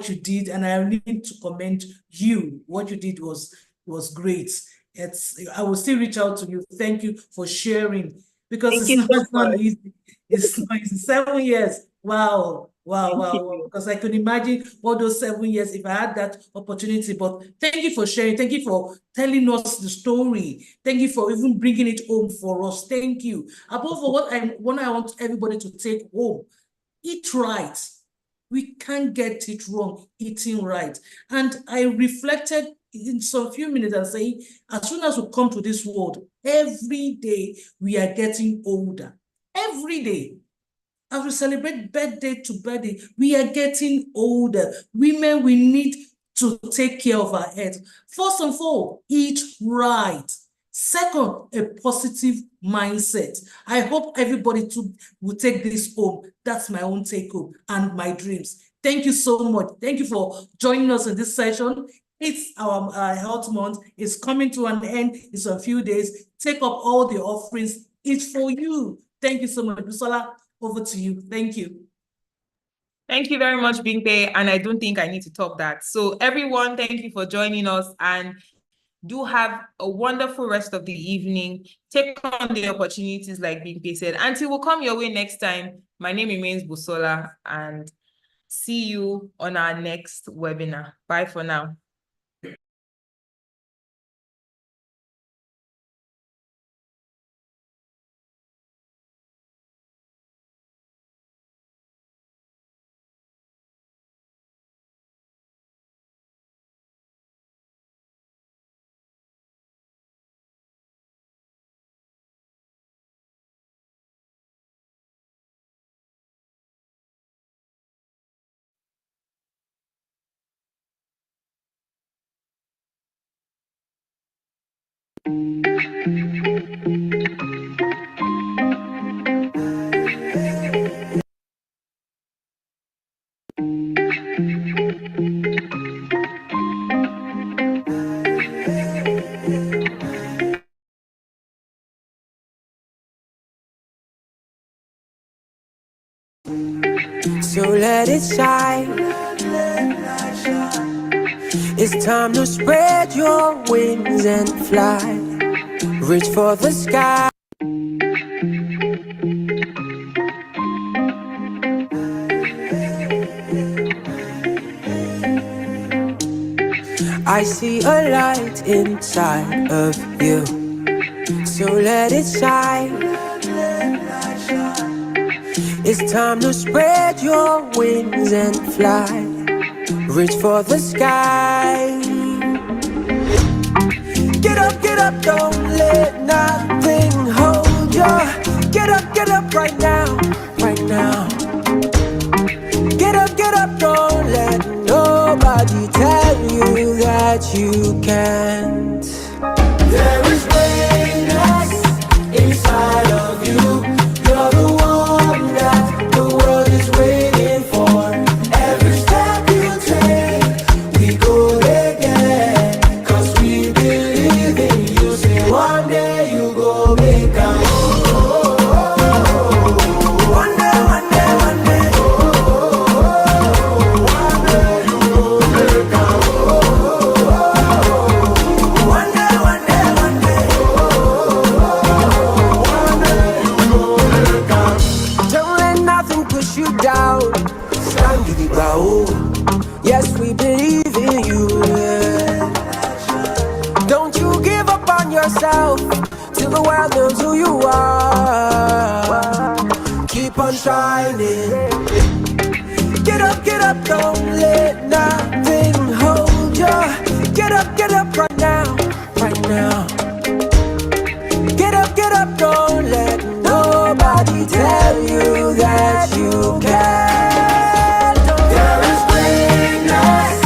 B: you did, and I need to commend you. What you did was great. I will still reach out to you. Thank you for sharing, because it's not easy. It's 7 years. Wow. Because I could imagine all those 7 years if I had that opportunity. But thank you for sharing. Thank you for telling us the story. Thank you for even bringing it home for us. Thank you. Above all, what I want everybody to take home: eat right. We can't get it wrong, eating right. And I reflected in some few minutes and saying, as soon as we come to this world, every day we are getting older. Every day. As we celebrate birthday to birthday, we are getting older. Women, we need to take care of our health. First of all, eat right. Second, a positive mindset. I hope everybody will take this home. That's my own take home and my dreams. Thank you so much. Thank you for joining us in this session. It's our health month. It's coming to an end. It's a few days. Take up all the offerings. It's for you. Thank you so much. Busola, over to you. Thank you.
E: Thank you very much, Bimpe. And I don't think I need to top that. So everyone, thank you for joining us, and do have a wonderful rest of the evening. Take on the opportunities like Bimpe said. Until we'll come your way next time, my name remains Busola, and see you on our next webinar. Bye for now.
V: So let it shine. It's time to spread your wings and fly. Reach for the sky. I see a light inside of you. So let it shine. It's time to spread your wings and fly. Reach for the sky. Get up, don't let nothing hold ya. Get up right now, right now. Get up, don't let nobody tell you that you can't. There is greatness inside of you. You're the one that the world is waiting for. Every step you take, we go again. Cause we believe in you. Say one day you go make a one day. One day you go make a Don't let nothing push you down. Stand with the bow. Yes, we believe in you. Yeah. Don't you give up on yourself till the world knows who you are. Keep on shining. Get up, don't let nothing hold ya. Get up right now, right now. Get up, don't let nobody tell you that you can't. There is greatness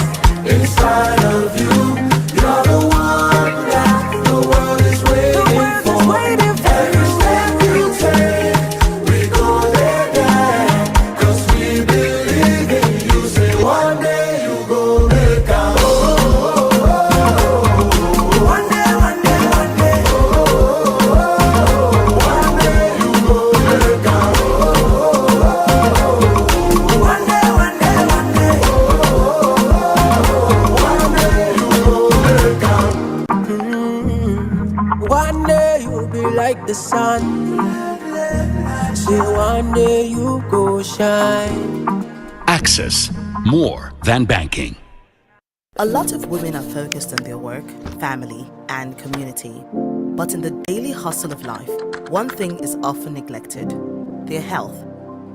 V: inside of you. You're the one that the world is waiting for. Every step you take, we go there. Cause we believe in you. Say one day you go make a one day. One day you'll be like the sun. Say one day you go shine.
C: Access, more than banking.
G: A lot of women are focused on their work, family, and community. But in the daily hustle of life, one thing is often neglected: their health.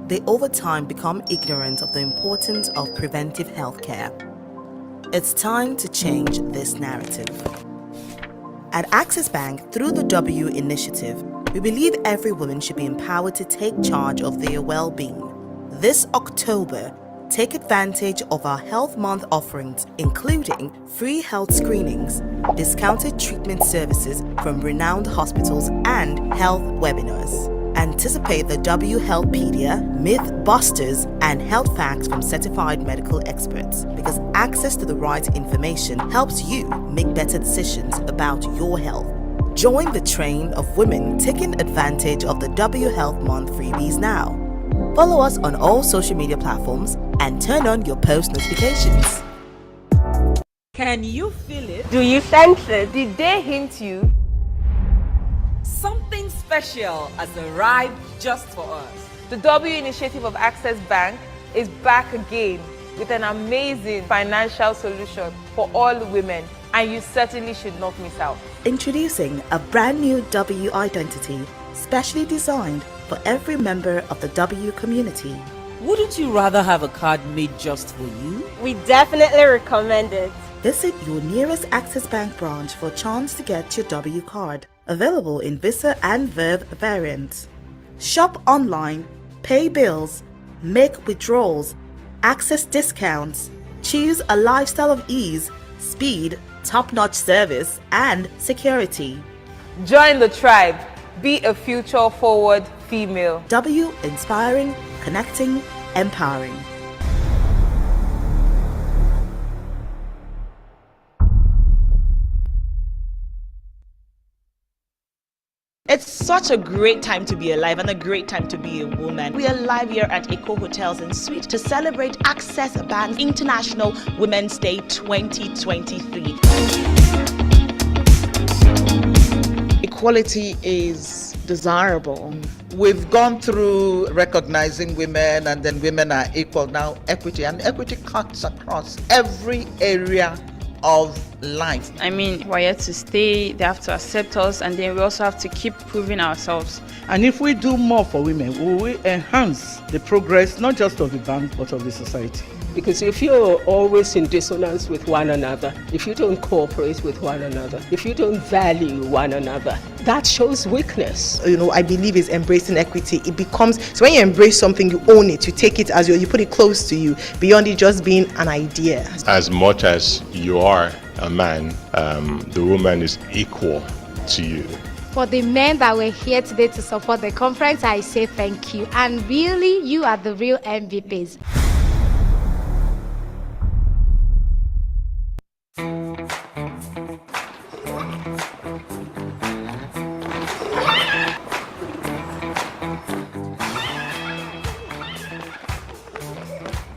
G: They over time become ignorant of the importance of preventive healthcare. It's time to change this narrative. At Access Bank, through the W Initiative, we believe every woman should be empowered to take charge of their well-being. This October, take advantage of our Health Month offerings, including free health screenings, discounted treatment services from renowned hospitals, and health webinars. Anticipate the W Healthpedia, Myth Busters, and Health Facts from certified medical experts, because access to the right information helps you make better decisions about your health. Join the train of women taking advantage of the W Health Month freebies now. Follow us on all social media platforms and turn on your post notifications.
D: Can you feel it?
W: Do you sense it?
D: Did they hint you? Something special has arrived just for us.
E: The W Initiative of Access Bank is back again with an amazing financial solution for all women, and you certainly should not miss out.
G: Introducing a brand new W identity, specially designed for every member of the W community.
D: Wouldn't you rather have a card made just for you?
W: We definitely recommend it.
G: Visit your nearest Access Bank branch for a chance to get your W card. Available in Visa and Verve variants. Shop online, pay bills, make withdrawals, access discounts, choose a lifestyle of ease, speed, top-notch service, and security.
E: Join the tribe. Be a future-forward female.
G: W inspiring, connecting, empowering. It's such a great time to be alive and a great time to be a woman. We are live here at Eco Hotels and Suites to celebrate Access Bank's International Women's Day 2023.
H: Equality is desirable. We've gone through recognizing women, and then women are equal. Now equity, and equity cuts across every area of life.
I: I mean, we're here to stay, they have to accept us, and then we also have to keep proving ourselves.
J: And if we do more for women, we will enhance the progress not just of the bank but of the society.
K: Because if you're always in dissonance with one another, if you don't cooperate with one another, if you don't value one another, that shows weakness.
L: I believe is embracing equity. It becomes, so when you embrace something, you own it, you take it as you put it close to you, beyond it just being an idea.
R: As much as you are a man, the woman is equal to you.
Q: For the men that were here today to support the conference, I say thank you. And really, you are the real MVPs.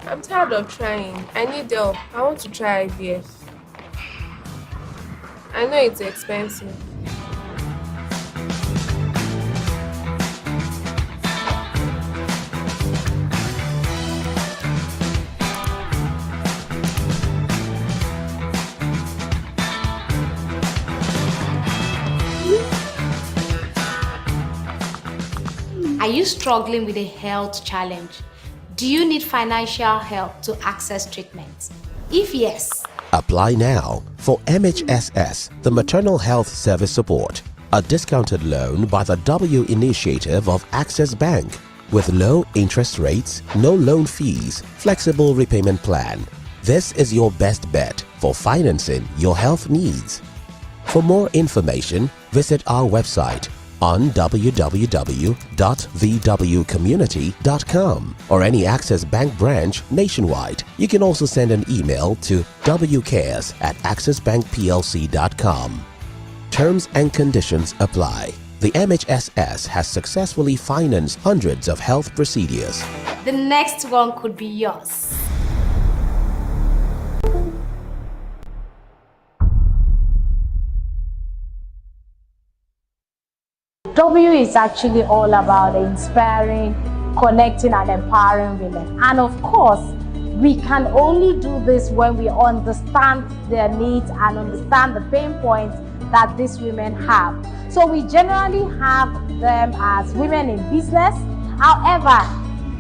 F: I'm tired of trying. I need help. I want to try IVF. I know it's expensive.
Q: Are you struggling with a health challenge? Do you need financial help to access treatment? If yes,
M: apply now for MHSS, the Maternal Health Service Support, a discounted loan by the W initiative of Access Bank with low interest rates, no loan fees, flexible repayment plan. This is your best bet for financing your health needs. For more information, visit our website on www.thewcommunity.com or any Access Bank branch nationwide. You can also send an email to wcares@accessbankplc.com. Terms and conditions apply. The MHSS has successfully financed hundreds of health procedures.
Q: the next one could be yours. W is actually all about inspiring, connecting, and empowering women. And of course, we can only do this when we understand their needs and understand the pain points that these women have. So we generally have them as women in business. However,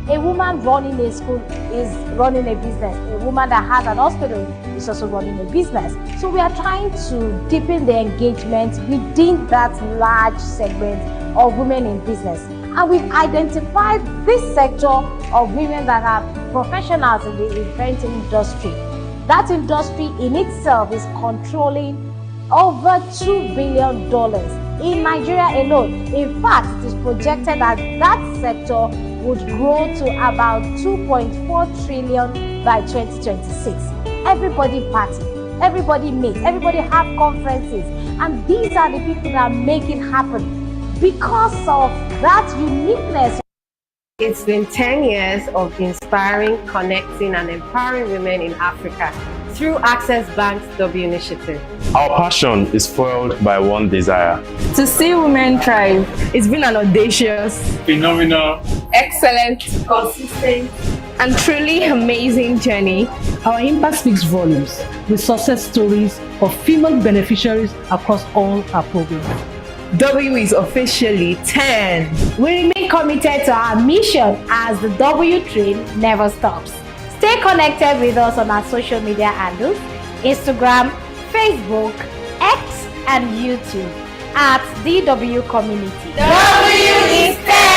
Q: a woman running a school is running a business. A woman that has an hospital is also running a business. So we are trying to deepen the engagement within that large segment of women in business. And we've identified this sector of women that are professionals in the event industry. That industry in itself is controlling over $2 billion in Nigeria alone. In fact, it is projected that that sector would grow to about 2.4 trillion by 2026. Everybody party, everybody meet, everybody have conferences, and these are the people that make it happen because of that uniqueness.
O: It's been 10 years of inspiring, connecting, and empowering women in Africa through Access Bank's W initiative.
R: Our passion is fueled by one desire:
N: to see women thrive. It's been an audacious,
R: phenomenal,
N: excellent, consistent, and truly amazing journey.
S: Our impact speaks volumes with success stories of female beneficiaries across all our programs.
N: W is officially 10.
Q: We remain committed to our mission as the W train never stops. Stay connected with us on our social media handles, Instagram, Facebook, X, and YouTube at DW Community.
N: W is 10!